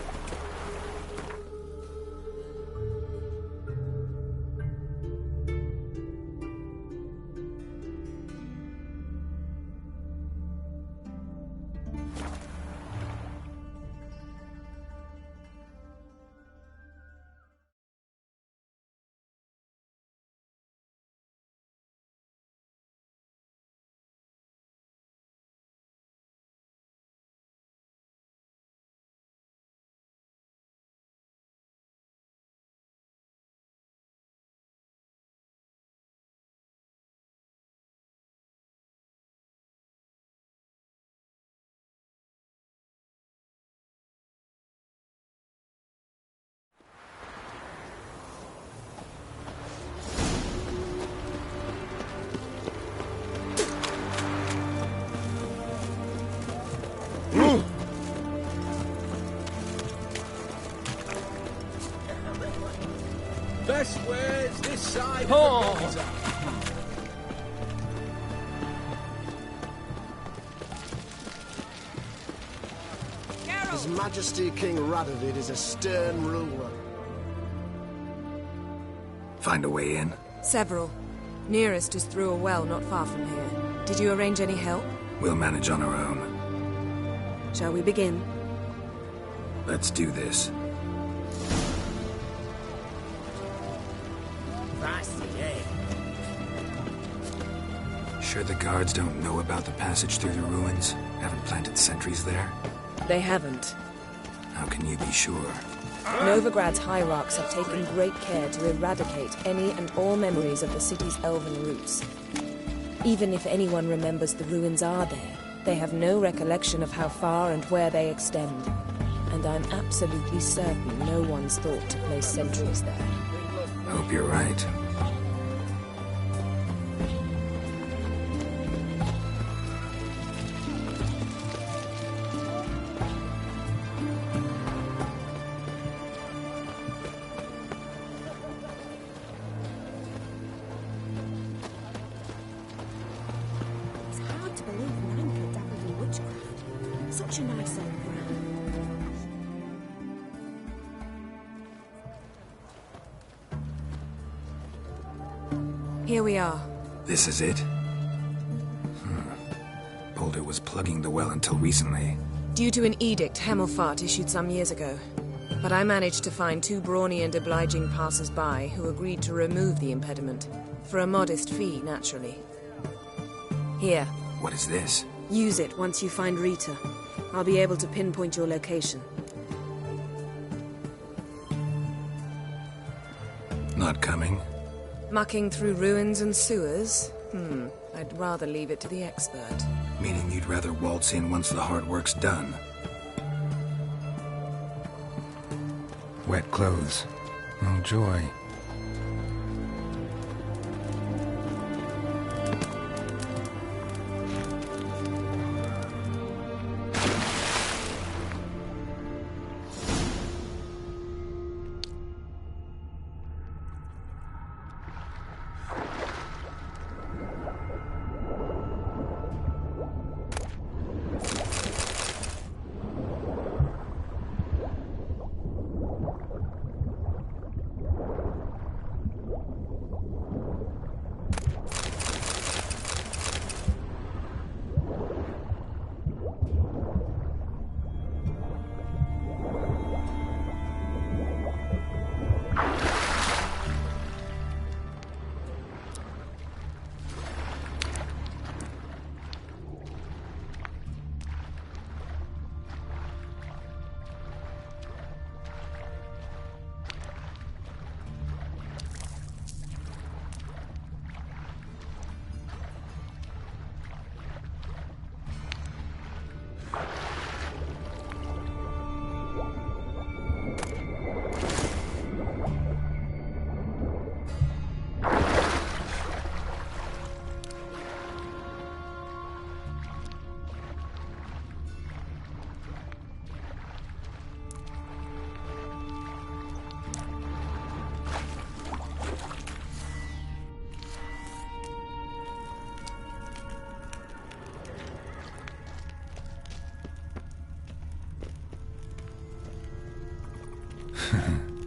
Best ways this side Oh. of the geyser. His Majesty King Radovid is a stern ruler. Find a way in? Several. Nearest is through a well not far from here. Did you arrange any help? We'll manage on our own. Shall we begin? Let's do this. Sure the guards don't know about the passage through the ruins? Haven't planted sentries there? They haven't. How can you be sure? Novigrad's hierarchs have taken great care to eradicate any and all memories of the city's elven roots. Even if anyone remembers the ruins are there, they have no recollection of how far and where they extend. And I'm absolutely certain no one's thought to place sentries there. Hope you're right. It's hard to believe Nanka dabbled in witchcraft. Such a nice old ground. Here we are. This is it? was plugging the well until recently. Due to an edict Hemelfart issued some years ago. But I managed to find 2 brawny and obliging passers-by who agreed to remove the impediment. For a modest fee, naturally. Here. What is this? Use it once you find Rita. I'll be able to pinpoint your location. Not coming? Mucking through ruins and sewers? I'd rather leave it to the expert. Meaning you'd rather waltz in once the hard work's done? Wet clothes. Oh, joy.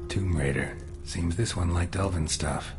Tomb Raider. Seems this one liked elven stuff.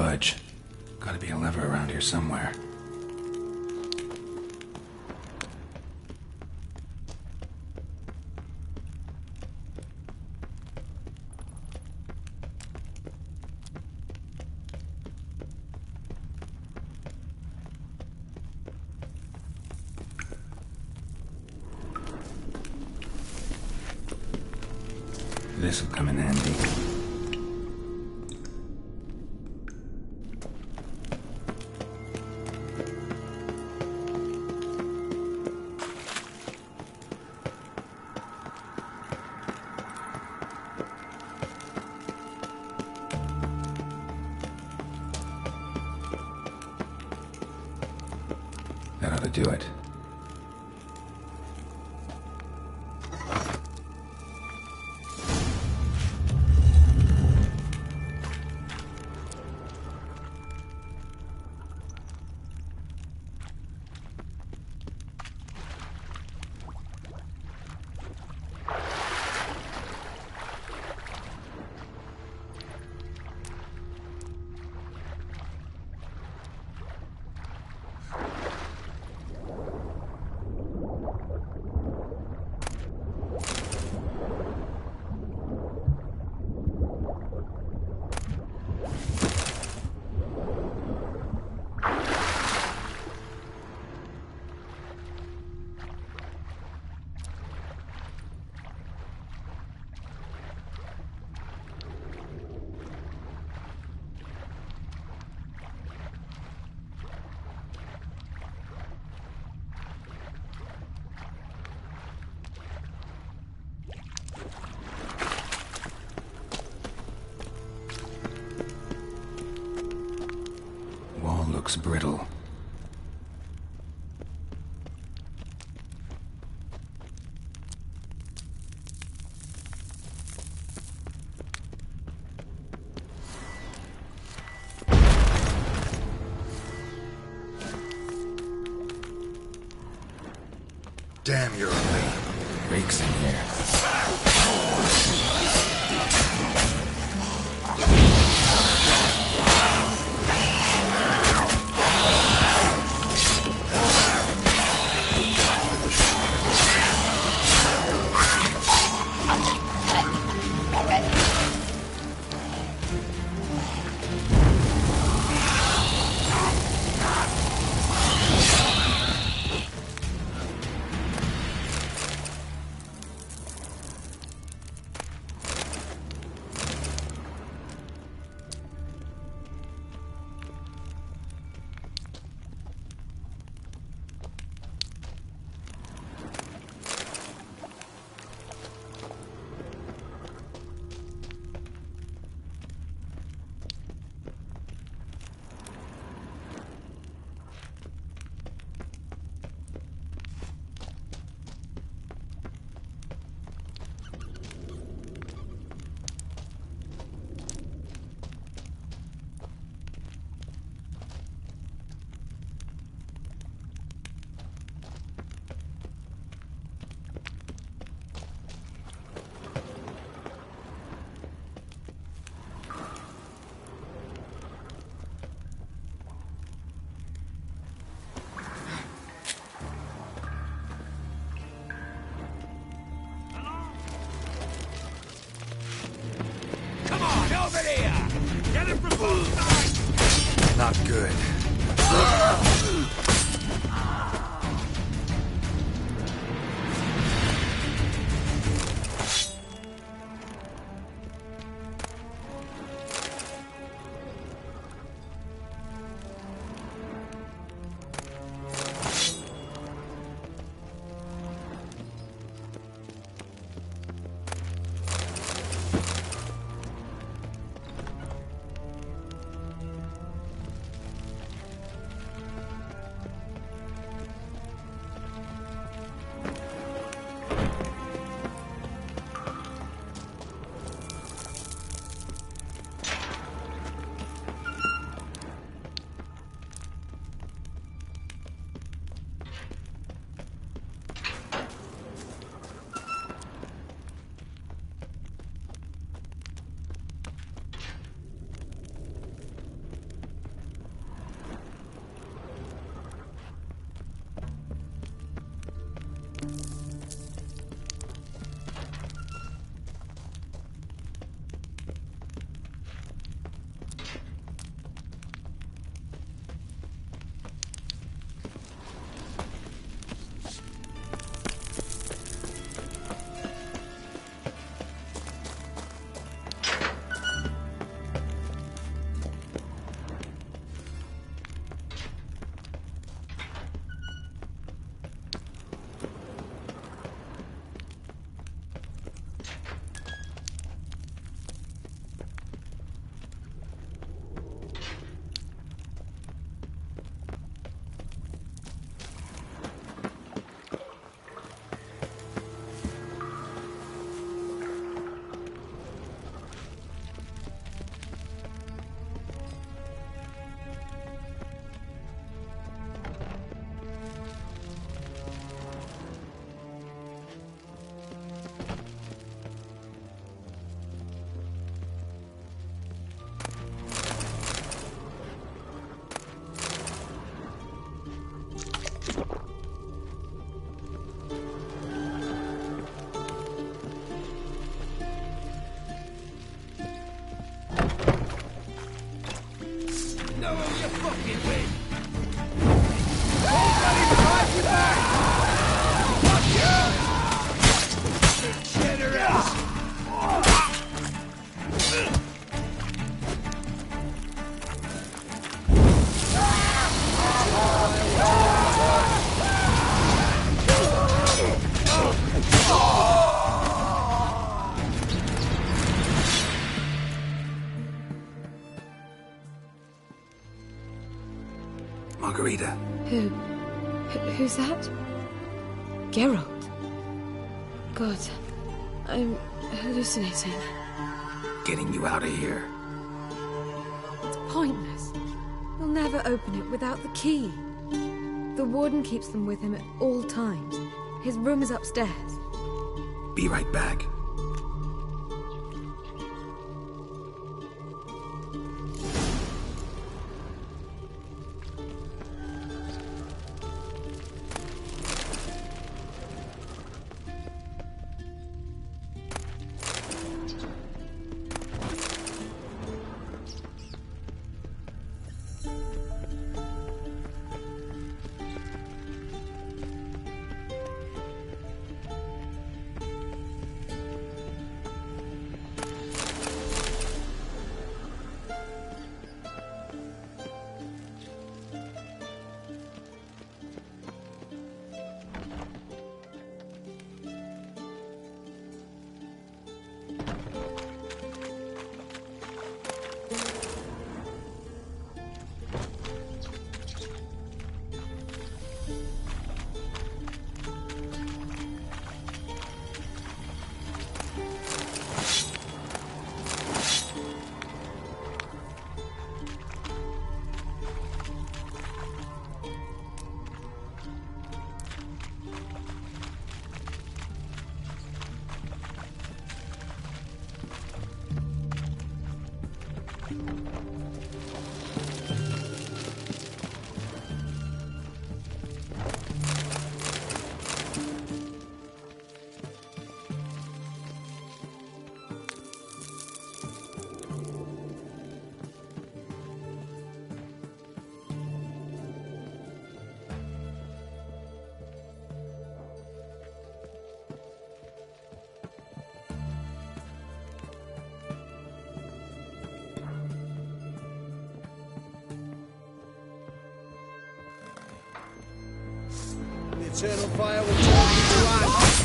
budge. Gotta be a lever around here somewhere. This'll come in handy. That ought to do it. Looks brittle. Damn, you're ugly. Reeks in here. Over here! Get him from both sides! Not good. Who's that? Geralt. God, I'm hallucinating. Getting you out of here. It's pointless. He'll never open it without the key. The warden keeps them with him at all times. His room is upstairs. Be right back. Eternal fire will turn you to ash.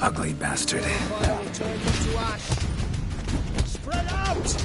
Ugly bastard. Fire will turn you to ash. Spread out!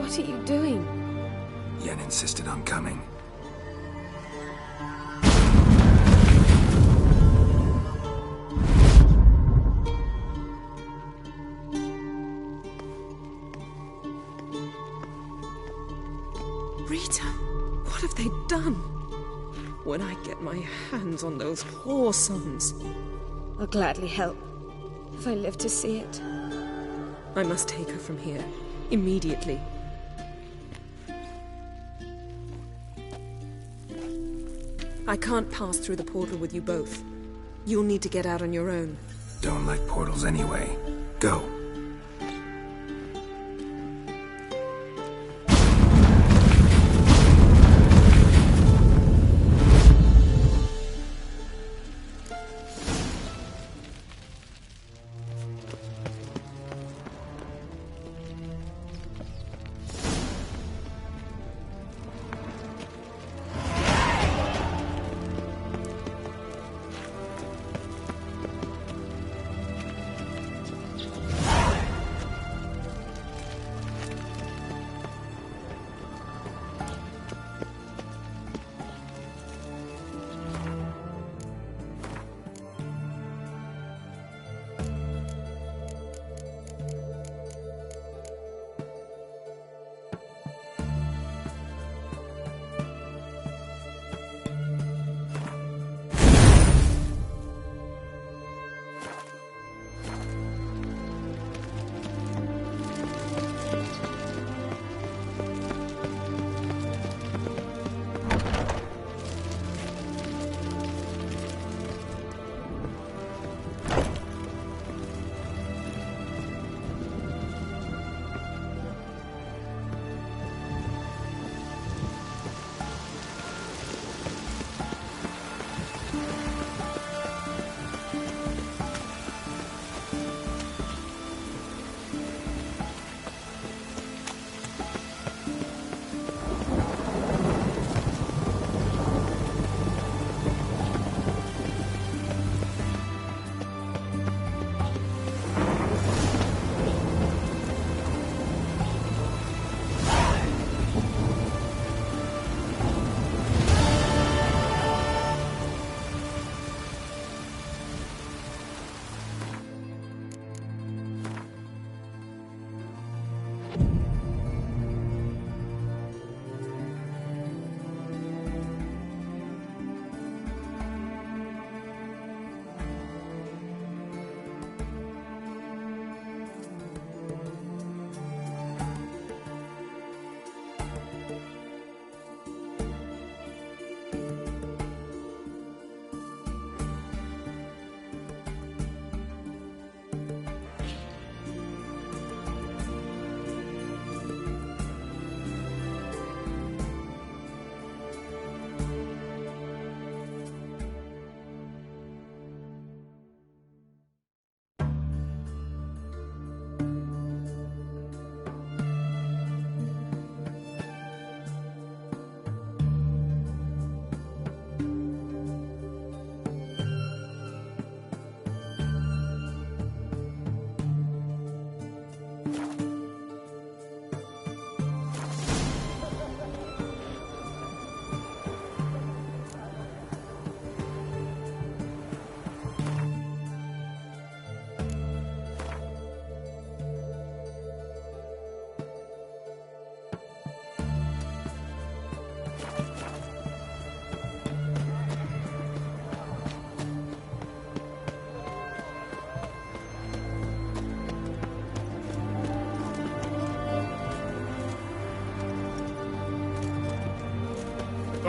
What are you doing? Yen insisted on coming. Rita, what have they done? When I get my hands on those poor sons, I'll gladly help, if I live to see it. I must take her from here, immediately. I can't pass through the portal with you both. You'll need to get out on your own. Don't like portals anyway. Go.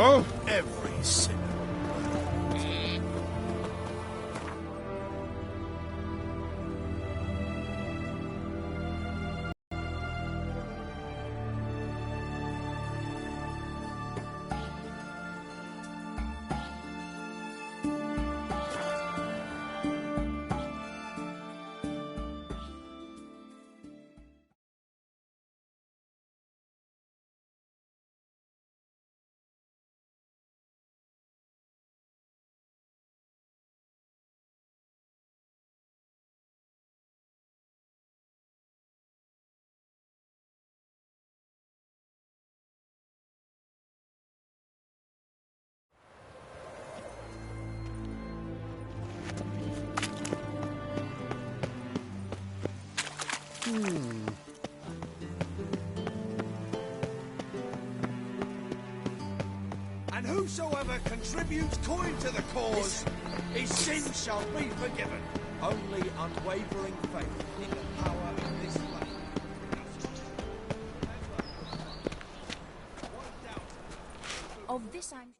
Oh! Every sinner. And whosoever contributes coin to the cause, his sins shall be forgiven. Only unwavering faith in the power of this land. Of this I'm...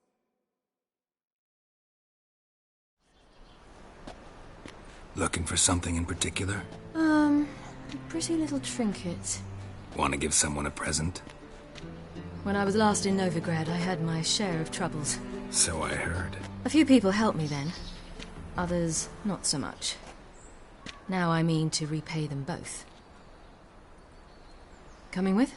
Looking for something in particular? A pretty little trinket. Want to give someone a present? When I was last in Novigrad, I had my share of troubles. So I heard. A few people helped me then. Others, not so much. Now I mean to repay them both. Coming with?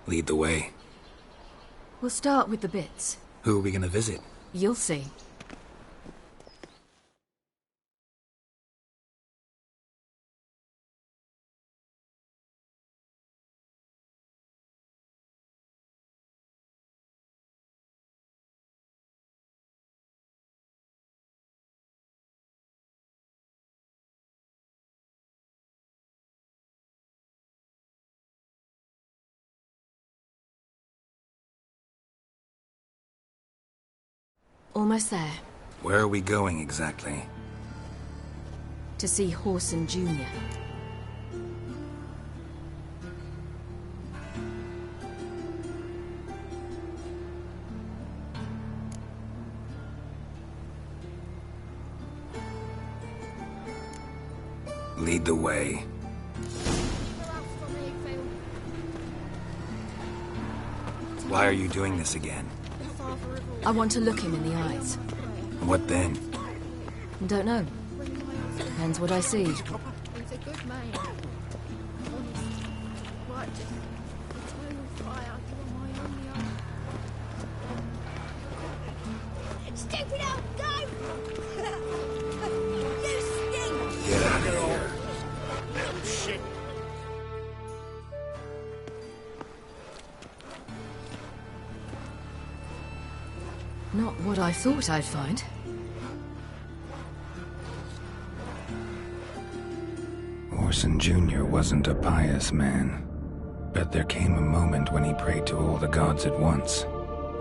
Lead the way. We'll start with the bits. Who are we gonna visit? You'll see. Almost there. Where are we going exactly? To see Horson Jr. Lead the way. Why are you doing this again? I want to look him in the eyes. What then? Don't know. Depends what I see. He's a good man. Honest. Righteous. Eternal fire. You are my only hope. Stupid old goat! You stink! Get out of here. Little shit. Not what I thought I'd find. Orson Jr. wasn't a pious man, but there came a moment when he prayed to all the gods at once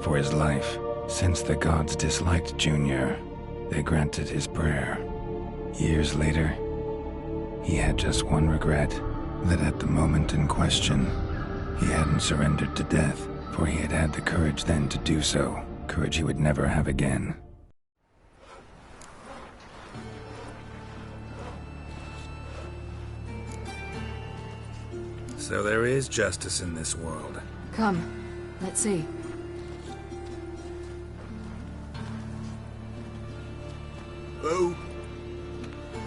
for his life. Since the gods disliked Jr., they granted his prayer. Years later, he had just one regret, that at the moment in question, he hadn't surrendered to death, for he had had the courage then to do so. Courage he would never have again. So there is justice in this world. Come, let's see.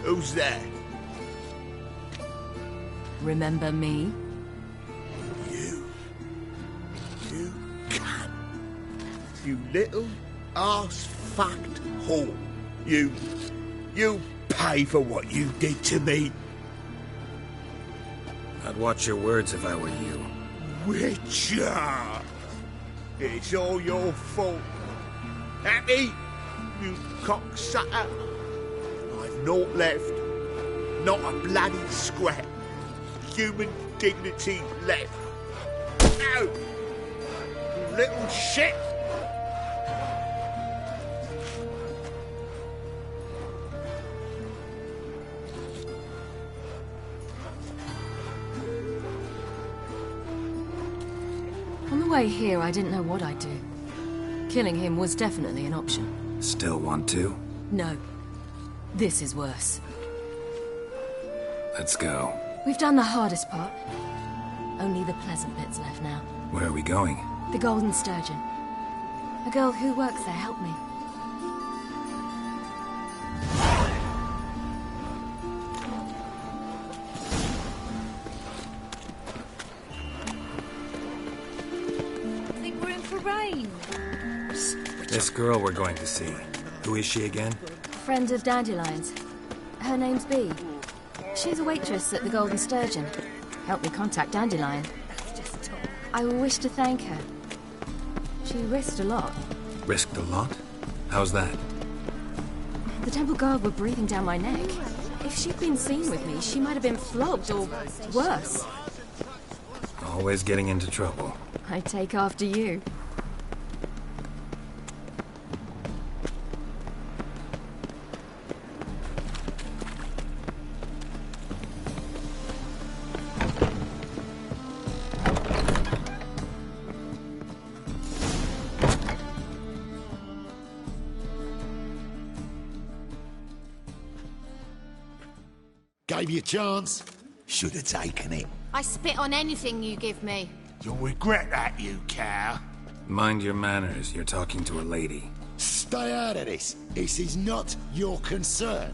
Who's there? Remember me? You cunt. You little arse-fucked whore. You pay for what you did to me. I'd watch your words if I were you. Witcher! It's all your fault. Happy, you cocksucker. I've naught left. Not a bloody scrap. Human dignity left. No! You little shit! On the way here, I didn't know what I'd do. Killing him was definitely an option. Still want to? No. This is worse. Let's go. We've done the hardest part. Only the pleasant bits left now. Where are we going? The Golden Sturgeon. A girl who works there helped me. I think we're in for rain. This girl we're going to see. Who is she again? Friend of Dandelion's. Her name's Bee. She's a waitress at the Golden Sturgeon. Helped me contact Dandelion. I wish to thank her. She risked a lot. Risked a lot? How's that? The Temple Guard were breathing down my neck. If she'd been seen with me, she might have been flogged or worse. Always getting into trouble. I take after you. Gave you a chance. Should have taken it. I spit on anything you give me. You'll regret that, you cow. Mind your manners. You're talking to a lady. Stay out of this. This is not your concern.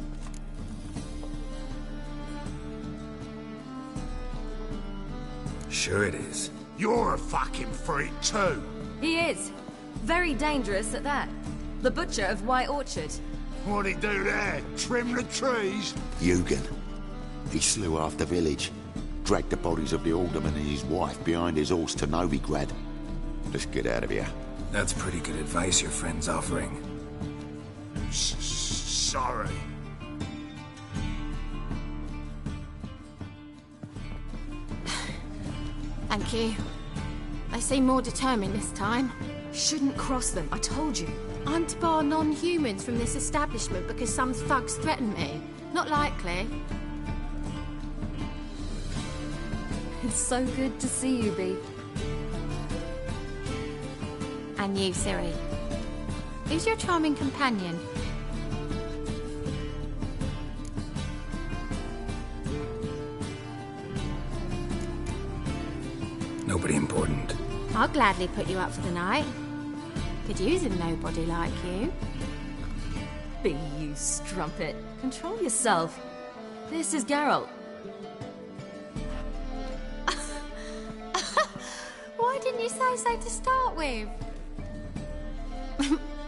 Sure it is. You're a fucking freak too. He is. Very dangerous at that. The butcher of White Orchard. What'd he do there? Trim the trees? Eugen. He slew half the village. Dragged the bodies of the alderman and his wife behind his horse to Novigrad. Let's get out of here. That's pretty good advice your friend's offering. Sorry. Thank you. They seem more determined this time. Shouldn't cross them, I told you. I'm to bar non-humans from this establishment because some thugs threaten me. Not likely. It's so good to see you, Bee. And you, Ciri. Who's your charming companion? Nobody important. I'll gladly put you up for the night. Could use a nobody like you. Bee, you strumpet. Control yourself. This is Geralt. Why didn't you say so to start with?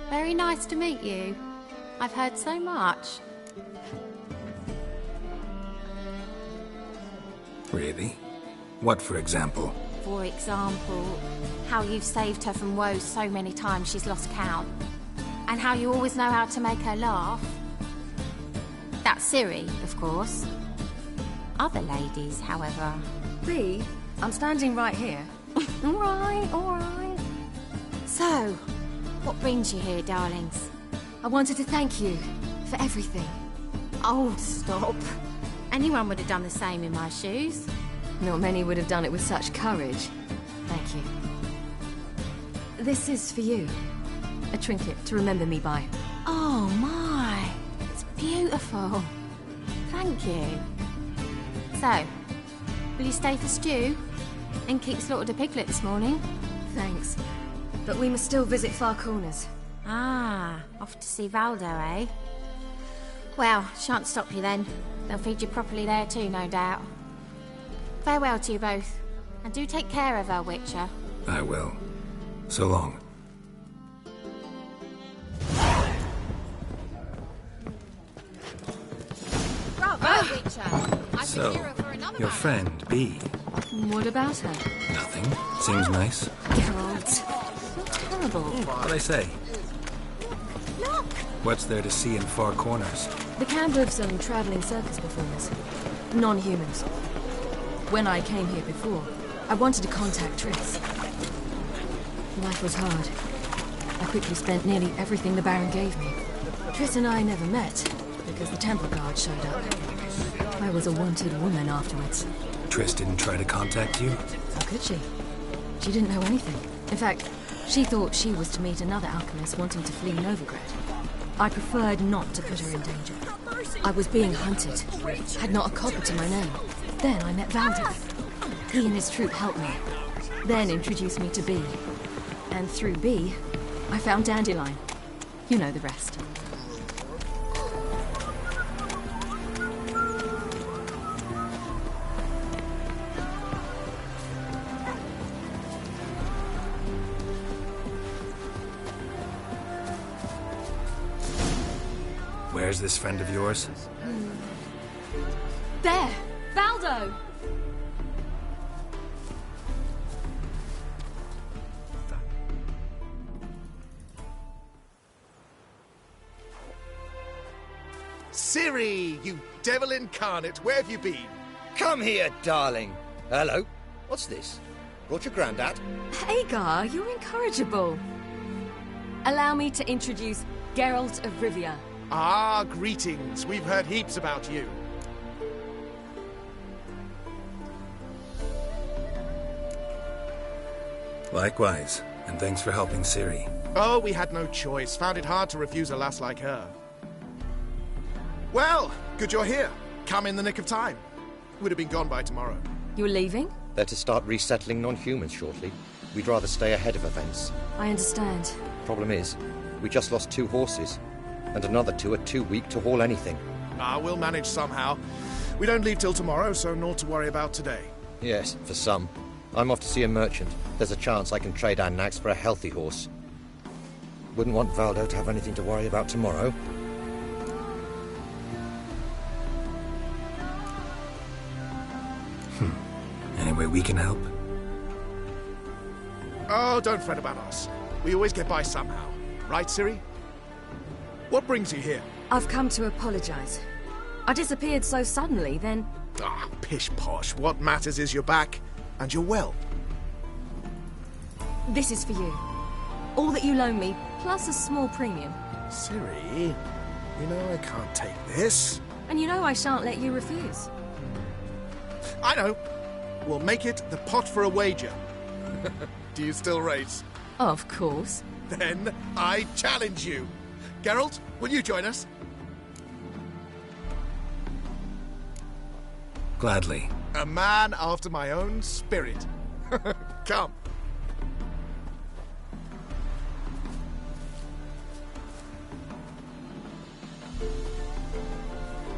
Very nice to meet you. I've heard so much. Really? What, for example? For example, how you've saved her from woes so many times she's lost count. And how you always know how to make her laugh. That's Ciri, of course. Other ladies, however... Bee, I'm standing right here. All right, all right. So, what brings you here, darlings? I wanted to thank you for everything. Oh, stop. Anyone would have done the same in my shoes. Not many would have done it with such courage. Thank you. This is for you. A trinket to remember me by. Oh, my. It's beautiful. Thank you. So, will you stay for stew? And keep slaughtered a piglet this morning? Thanks. But we must still visit Far Corners. Ah, off to see Valdo, eh? Well, shan't stop you then. They'll feed you properly there too, no doubt. Farewell to you both. And do take care of her, Witcher. I will. So long. Bravo, Witcher! I So, your friend, B. What about her? Nothing. Seems nice. Geralt. So terrible. What'd I say? Look! What's there to see in far corners? The camp of some travelling circus performers. Non-humans. When I came here before, I wanted to contact Triss. Life was hard. I quickly spent nearly everything the Baron gave me. Triss and I never met, because the Temple Guard showed up. I was a wanted woman afterwards. Triss didn't try to contact you? How could she? She didn't know anything. In fact, she thought she was to meet another alchemist wanting to flee Novigrad. I preferred not to put her in danger. I was being hunted, had not a copper to my name. Then I met Valda. He and his troop helped me, then introduced me to B. And through B, I found Dandelion. You know the rest. Where's this friend of yours? There! Valdo! Ciri, you devil incarnate, where have you been? Come here, darling. Hello. What's this? Brought your granddad? Hagar, you're incorrigible. Allow me to introduce Geralt of Rivia. Ah, greetings. We've heard heaps about you. Likewise, and thanks for helping Ciri. Oh, we had no choice. Found it hard to refuse a lass like her. Well, good you're here. Come in the nick of time. Would have been gone by tomorrow. You're leaving? They're to start resettling non-humans shortly. We'd rather stay ahead of events. I understand. Problem is, we just lost 2 horses. And another 2 are too weak to haul anything. Ah, we'll manage somehow. We don't leave till tomorrow, so naught to worry about today. Yes, for some. I'm off to see a merchant. There's a chance I can trade our nags for a healthy horse. Wouldn't want Valdo to have anything to worry about tomorrow. Any way we can help? Oh, don't fret about us. We always get by somehow. Right, Ciri? What brings you here? I've come to apologize. I disappeared so suddenly, then... Ah, pish-posh. What matters is you're back, and you're well. This is for you. All that you loan me, plus a small premium. Ciri, you know I can't take this. And you know I shan't let you refuse. I know. We'll make it the pot for a wager. Do you still race? Of course. Then I challenge you. Geralt, will you join us? Gladly. A man after my own spirit. Come.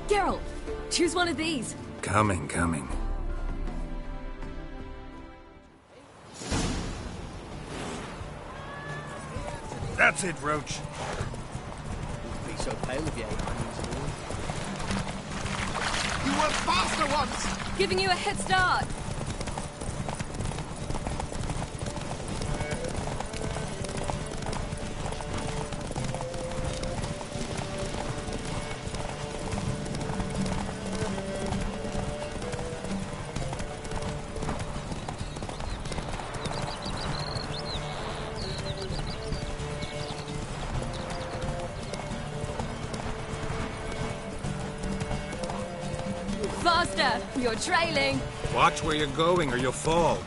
Geralt, choose one of these. Coming. That's it, Roach. Wouldn't be so pale if you ate onions at all. You were faster once! Giving you a head start. Faster! You're trailing! Watch where you're going or you'll fall.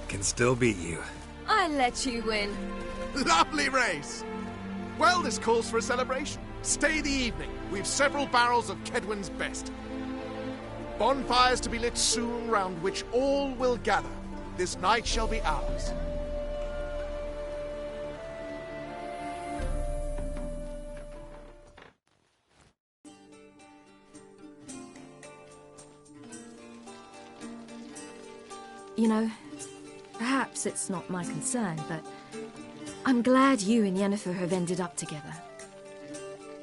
Can still beat you. I let you win. Lovely race! Well, this calls for a celebration. Stay the evening. We've several barrels of Kedwin's best. Bonfires to be lit soon, round which all will gather. This night shall be ours. You know, perhaps it's not my concern, but I'm glad you and Yennefer have ended up together.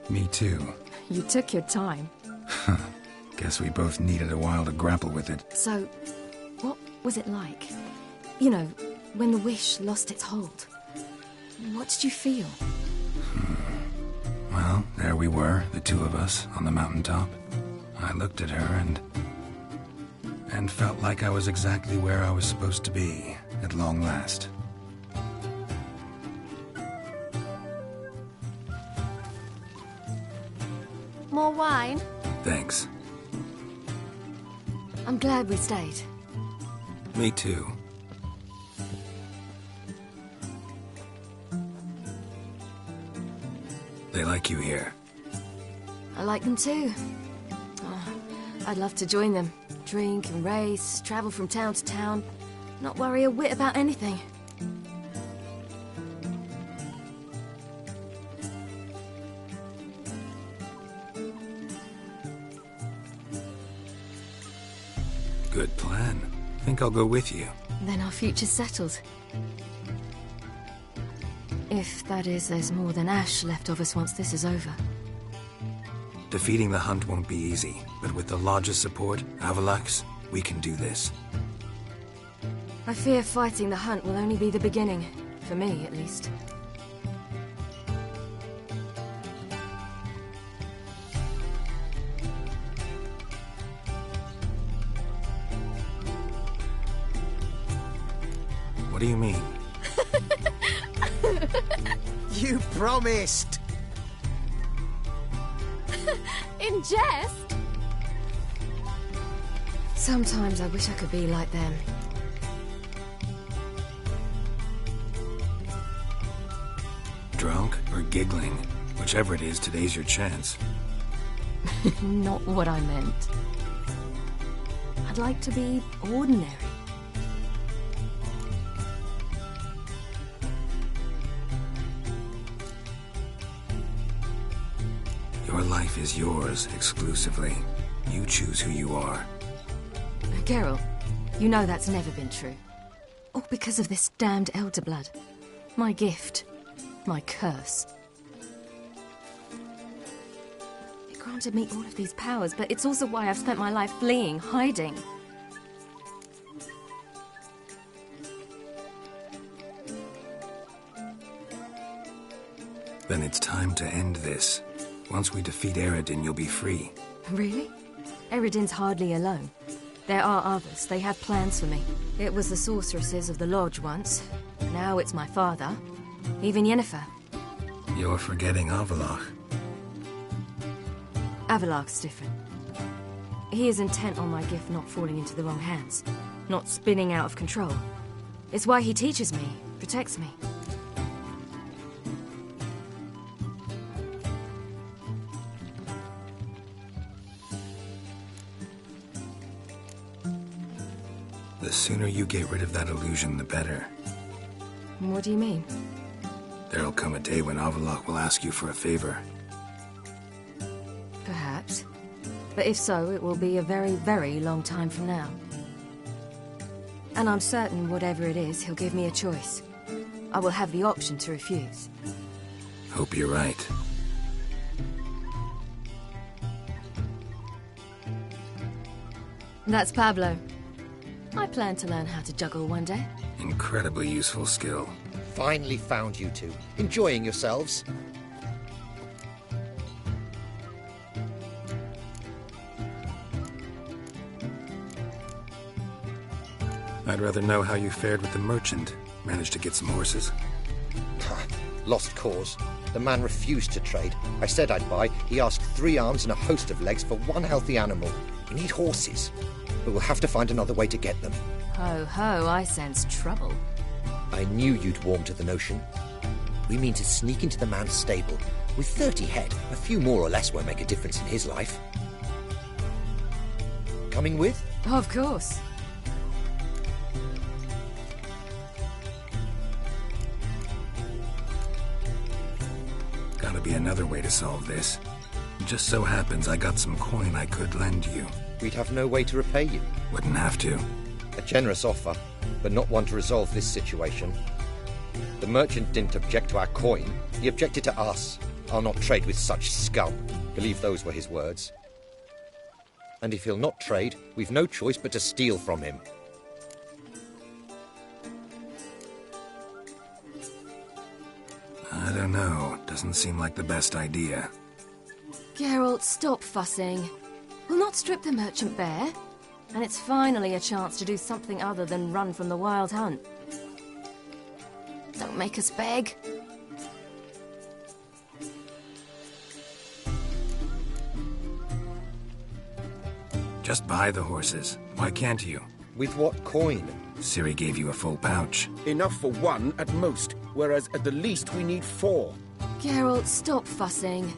Me too. You took your time. Guess we both needed a while to grapple with it. So, what was it like? You know, when the wish lost its hold. What did you feel? Well, there we were, the two of us, on the mountaintop. I looked at her and felt like I was exactly where I was supposed to be, at long last. More wine? Thanks. I'm glad we stayed. Me too. They like you here. I like them too. Oh, I'd love to join them. Drink and race, travel from town to town, not worry a whit about anything. Good plan. Think I'll go with you. Then our future's settled. If, that is, there's more than ash left of us once this is over. Defeating the hunt won't be easy, but with the Lodge's support, Avalax, we can do this. I fear fighting the hunt will only be the beginning. For me, at least. What do you mean? You promised! In jest? Sometimes I wish I could be like them. Drunk or giggling? Whichever it is, today's your chance. Not what I meant. I'd like to be ordinary. Your life is yours, exclusively. You choose who you are. Geralt, you know that's never been true. All because of this damned elder blood. My gift. My curse. It granted me all of these powers, but it's also why I've spent my life fleeing, hiding. Then it's time to end this. Once we defeat Eredin, you'll be free. Really? Eredin's hardly alone. There are others. They have plans for me. It was the sorceresses of the Lodge once. Now it's my father. Even Yennefer. You're forgetting Avallac'h. Avallac'h's different. He is intent on my gift not falling into the wrong hands. Not spinning out of control. It's why he teaches me, protects me. The sooner you get rid of that illusion, the better. What do you mean? There'll come a day when Avallac'h will ask you for a favor. Perhaps. But if so, it will be a very, very long time from now. And I'm certain whatever it is, he'll give me a choice. I will have the option to refuse. Hope you're right. That's Pablo. I plan to learn how to juggle one day. Incredibly useful skill. Finally found you two. Enjoying yourselves? I'd rather know how you fared with the merchant. Managed to get some horses? Lost cause. The man refused to trade. I said I'd buy. He asked 3 arms and a host of legs for 1 healthy animal. We need horses. But we'll have to find another way to get them. Ho ho, I sense trouble. I knew you'd warm to the notion. We mean to sneak into the man's stable. With 30 head, a few more or less won't make a difference in his life. Coming with? Of course. Gotta be another way to solve this. It just so happens I got some coin I could lend you. We'd have no way to repay you. Wouldn't have to. A generous offer, but not one to resolve this situation. The merchant didn't object to our coin. He objected to us. I'll not trade with such scum. Believe those were his words. And if he'll not trade, we've no choice but to steal from him. I don't know. Doesn't seem like the best idea. Geralt, stop fussing. We'll not strip the merchant bare. And it's finally a chance to do something other than run from the Wild Hunt. Don't make us beg. Just buy the horses. Why can't you? With what coin? Ciri gave you a full pouch. Enough for one at most, whereas at the least we need 4. Geralt, stop fussing.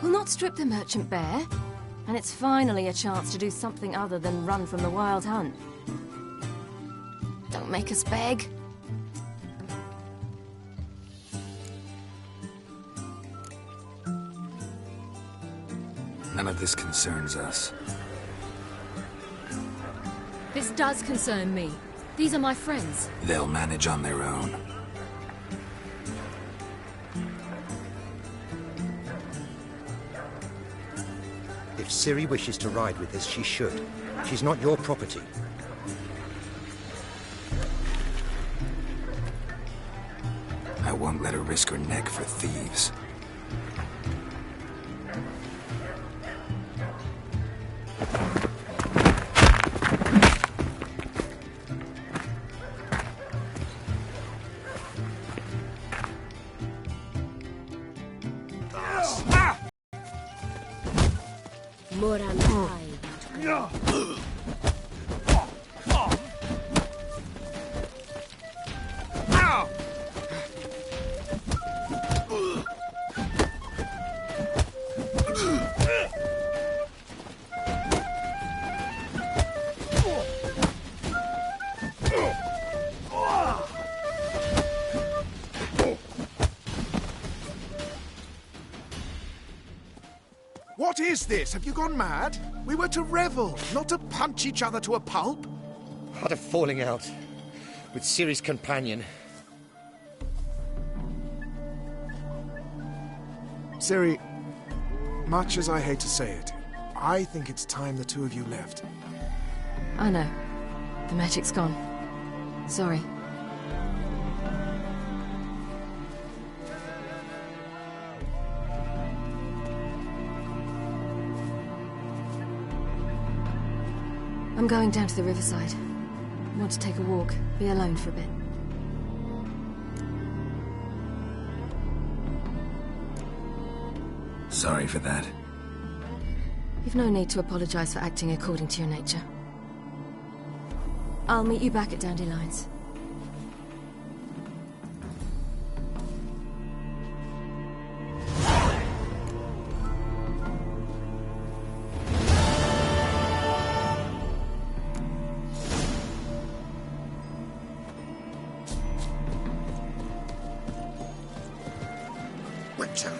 We'll not strip the merchant bare. And it's finally a chance to do something other than run from the Wild Hunt. Don't make us beg. None of this concerns us. This does concern me. These are my friends. They'll manage on their own. If Ciri wishes to ride with us, she should. She's not your property. I won't let her risk her neck for thieves. What is this? Have you gone mad? We were to revel, not to punch each other to a pulp. Had a falling out with Ciri's companion. Ciri, much as I hate to say it, I think it's time the two of you left. I know. The magic's gone. Sorry. I'm going down to the riverside. I want to take a walk, be alone for a bit. Sorry for that. You've no need to apologize for acting according to your nature. I'll meet you back at Dandelions. Winter.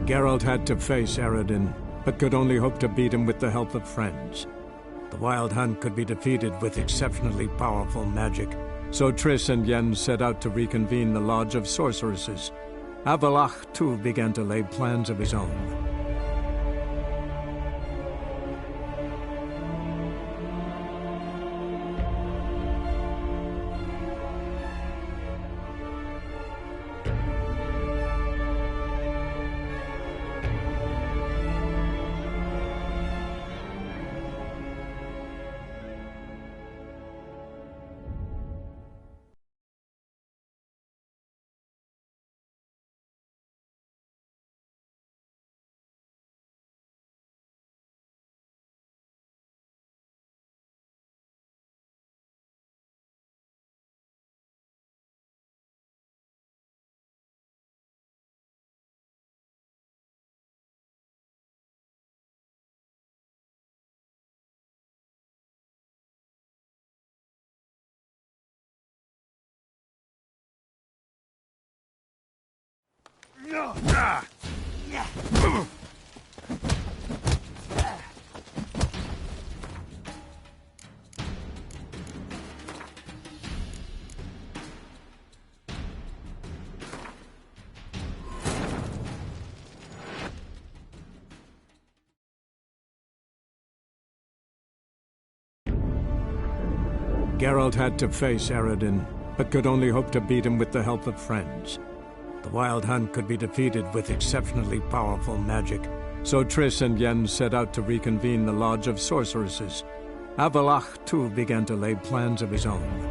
Geralt had to face Eredin, but could only hope to beat him with the help of friends. The Wild Hunt could be defeated with exceptionally powerful magic, so Triss and Yen set out to reconvene the Lodge of Sorceresses. Avalach, too, began to lay plans of his own. Geralt had to face Eredin, but could only hope to beat him with the help of friends. The Wild Hunt could be defeated with exceptionally powerful magic, so Triss and Yen set out to reconvene the Lodge of Sorceresses. Avalach, too, began to lay plans of his own.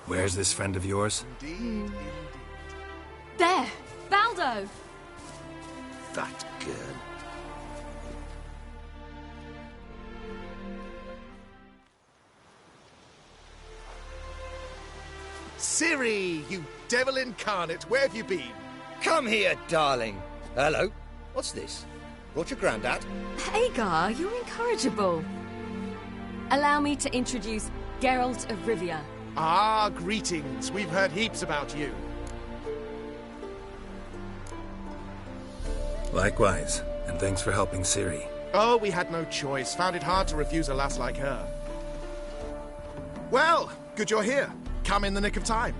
Where's this friend of yours? There! Baldo! That girl. Ciri, you devil incarnate, where have you been? Come here, darling. Hello. What's this? Brought your granddad? Hagar, you're incorrigible. Allow me to introduce Geralt of Rivia. Ah, greetings. We've heard heaps about you. Likewise, and thanks for helping Ciri. Oh, we had no choice. Found it hard to refuse a lass like her. Well, good you're here. Come in the nick of time.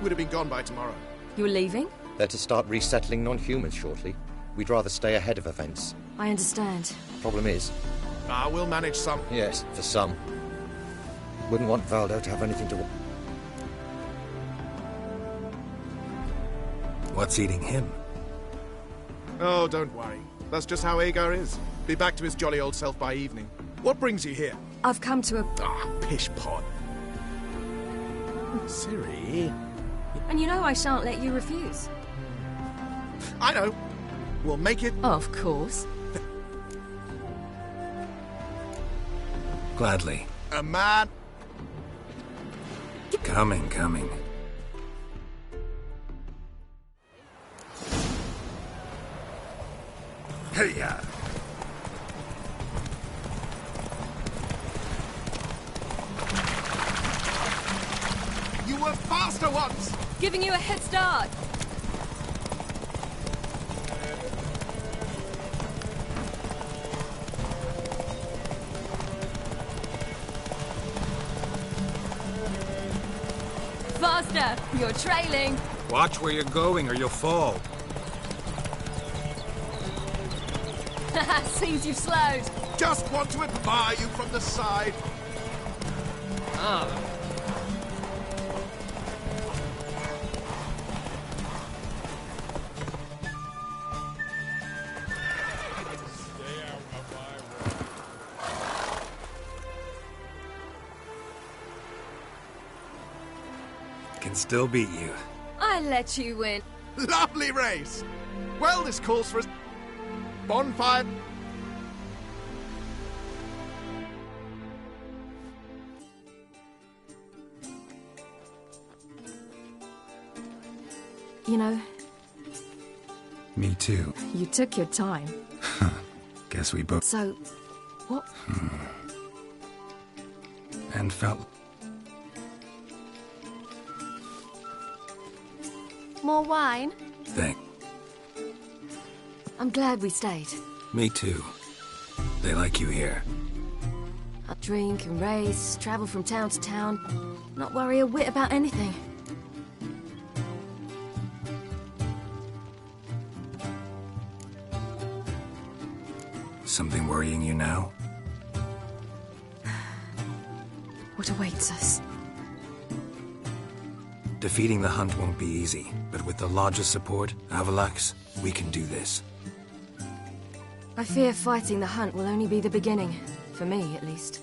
Would have been gone by tomorrow. You're leaving? They're to start resettling non-humans shortly. We'd rather stay ahead of events. I understand. Problem is... We'll manage some. Yes, for some. Wouldn't want Valdo to have anything to... What's eating him? Oh, don't worry. That's just how Agar is. Be back to his jolly old self by evening. What brings you here? I've come to a... pish-pod. Ciri... And you know I shan't let you refuse. I know. We'll make it... Of course. Gladly. A man... Coming. Hey-ya! You were faster once! Giving you a head start. Faster! You're trailing. Watch where you're going or you'll fall. Seems you've slowed. Just want to admire you from the side. Can still beat you. I let you win. Lovely race! Well, this calls for a bonfire. You know, Me too. you took your time. Guess we both... So, what? And felt... More wine? Thank... I'm glad we stayed. Me too. They like you here. I'll drink and race, travel from town to town, not worry a whit about anything. Something worrying you now? What awaits us? Defeating the Hunt won't be easy, but with the Lodge's support, Avalax, we can do this. I fear fighting the Hunt will only be the beginning. For me, at least.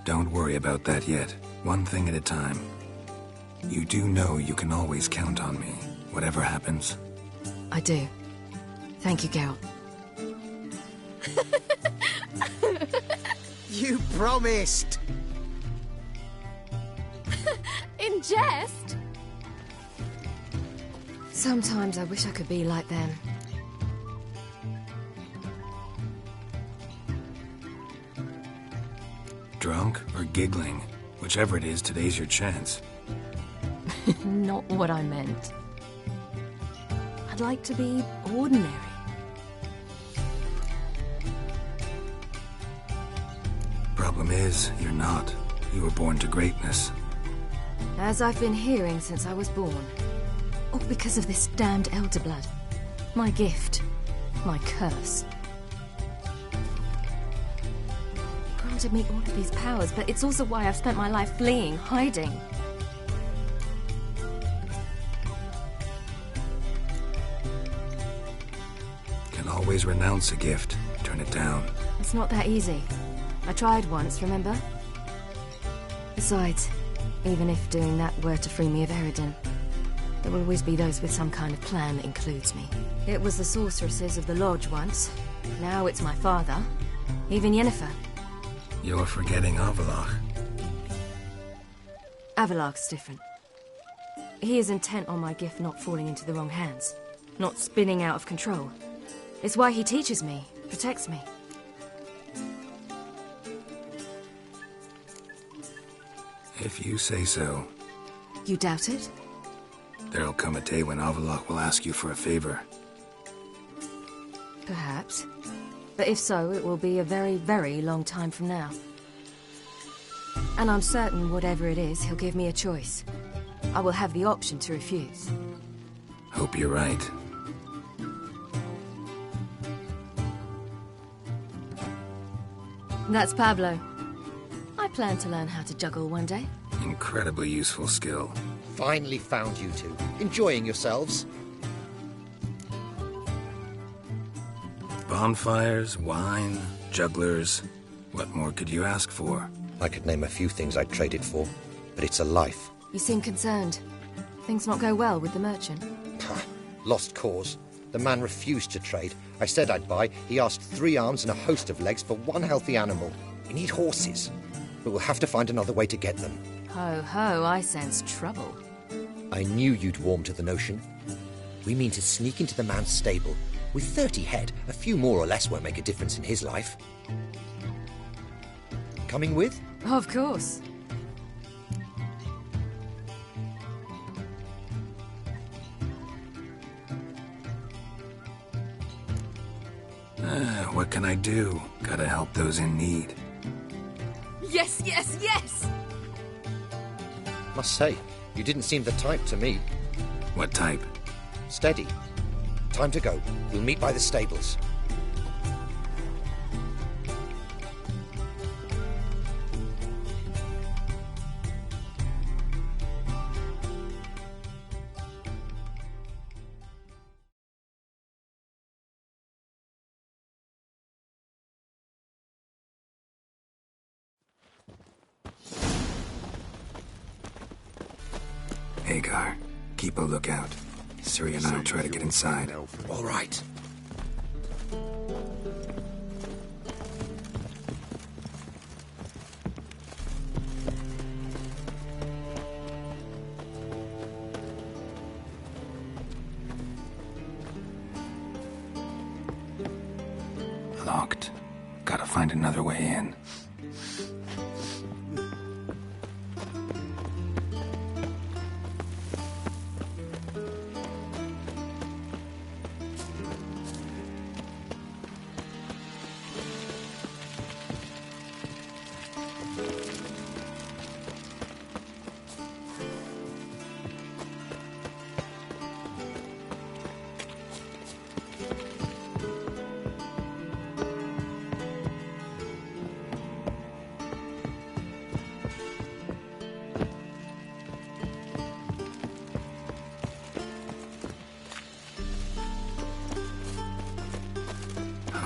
Don't worry about that yet. One thing at a time. You do know you can always count on me, whatever happens. I do. Thank you, Geralt. You promised! In jest? Sometimes I wish I could be like them. Drunk or giggling? Whichever it is, today's your chance. Not what I meant. I'd like to be ordinary. Problem is, you're not. You were born to greatness. As I've been hearing since I was born. All because of this damned elder blood. My gift. My curse. Granted me all of these powers, but it's also why I've spent my life fleeing, hiding. Can always renounce a gift. Turn it down. It's not that easy. I tried once, remember? Besides, even if doing that were to free me of Eredin, there will always be those with some kind of plan that includes me. It was the sorceresses of the Lodge once. Now it's my father. Even Yennefer. You're forgetting Avalach. Avalach's different. He is intent on my gift not falling into the wrong hands. Not spinning out of control. It's why he teaches me, protects me. If you say so. You doubt it? There'll come a day when Avalach will ask you for a favor. Perhaps. But if so, it will be a very, very long time from now. And I'm certain whatever it is, he'll give me a choice. I will have the option to refuse. Hope you're right. That's Pablo. I plan to learn how to juggle one day. Incredibly useful skill. Finally found you two. Enjoying yourselves? Bonfires, wine, jugglers. What more could you ask for? I could name a few things I'd trade it for, but it's a life. You seem concerned. Things not go well with the merchant? Lost cause. The man refused to trade. I said I'd buy. He asked 3 arms and a host of legs for one healthy animal. We need horses, but we'll have to find another way to get them. Ho ho, I sense trouble. I knew you'd warm to the notion. We mean to sneak into the man's stable. With 30 head, a few more or less won't make a difference in his life. Coming with? Of course. What can I do? Gotta help those in need. Yes, yes, yes! Must say, you didn't seem the type to me. What type? Steady. Time to go. We'll meet by the stables. Hagar, keep a lookout. Ciri and I'll try to get inside. All right. Locked. Gotta find another way in.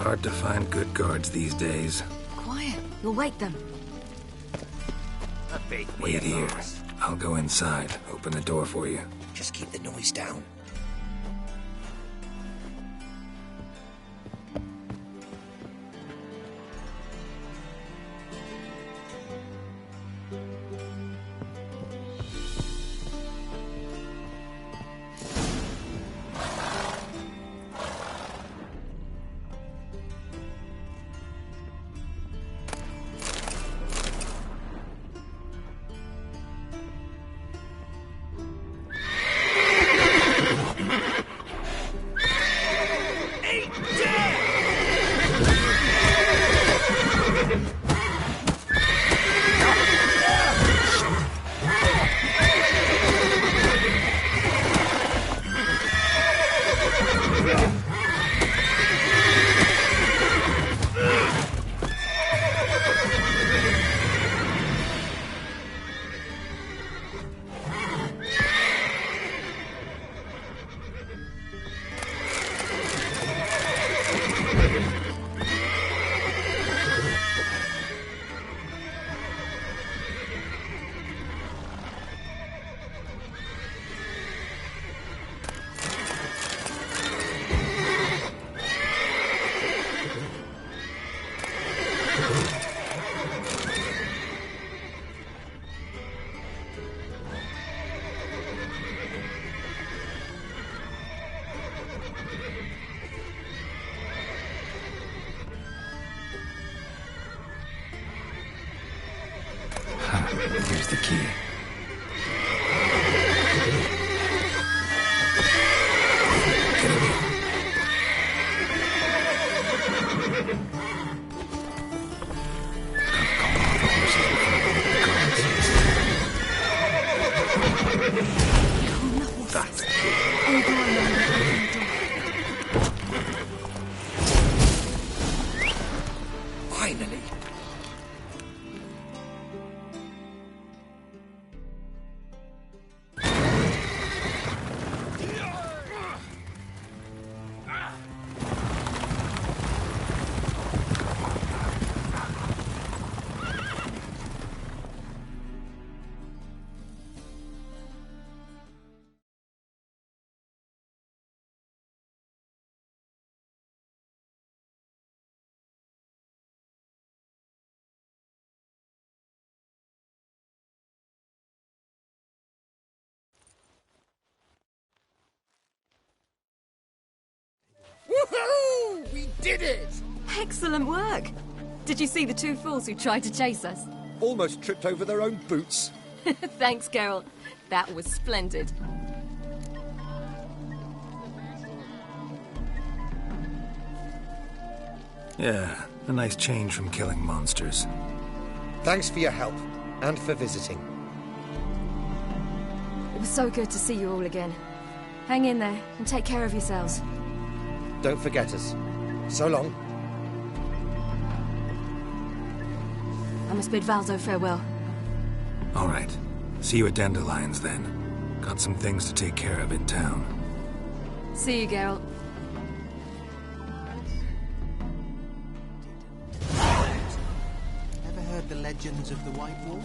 hard to find good guards these days. Quiet. You'll wake them. Wait here. I'll go inside. Open the door for you. Just keep the noise down. Here's the key. Finally. Woohoo! We did it! Excellent work. Did you see the two fools who tried to chase us? Almost tripped over their own boots. Thanks, Geralt. That was splendid. Yeah, a nice change from killing monsters. Thanks for your help, and for visiting. It was so good to see you all again. Hang in there, and take care of yourselves. Don't forget us. So long. I must bid Valzo farewell. All right. See you at Dandelions, then. Got some things to take care of in town. See you, Geralt. Ever heard the legends of the White Wolf?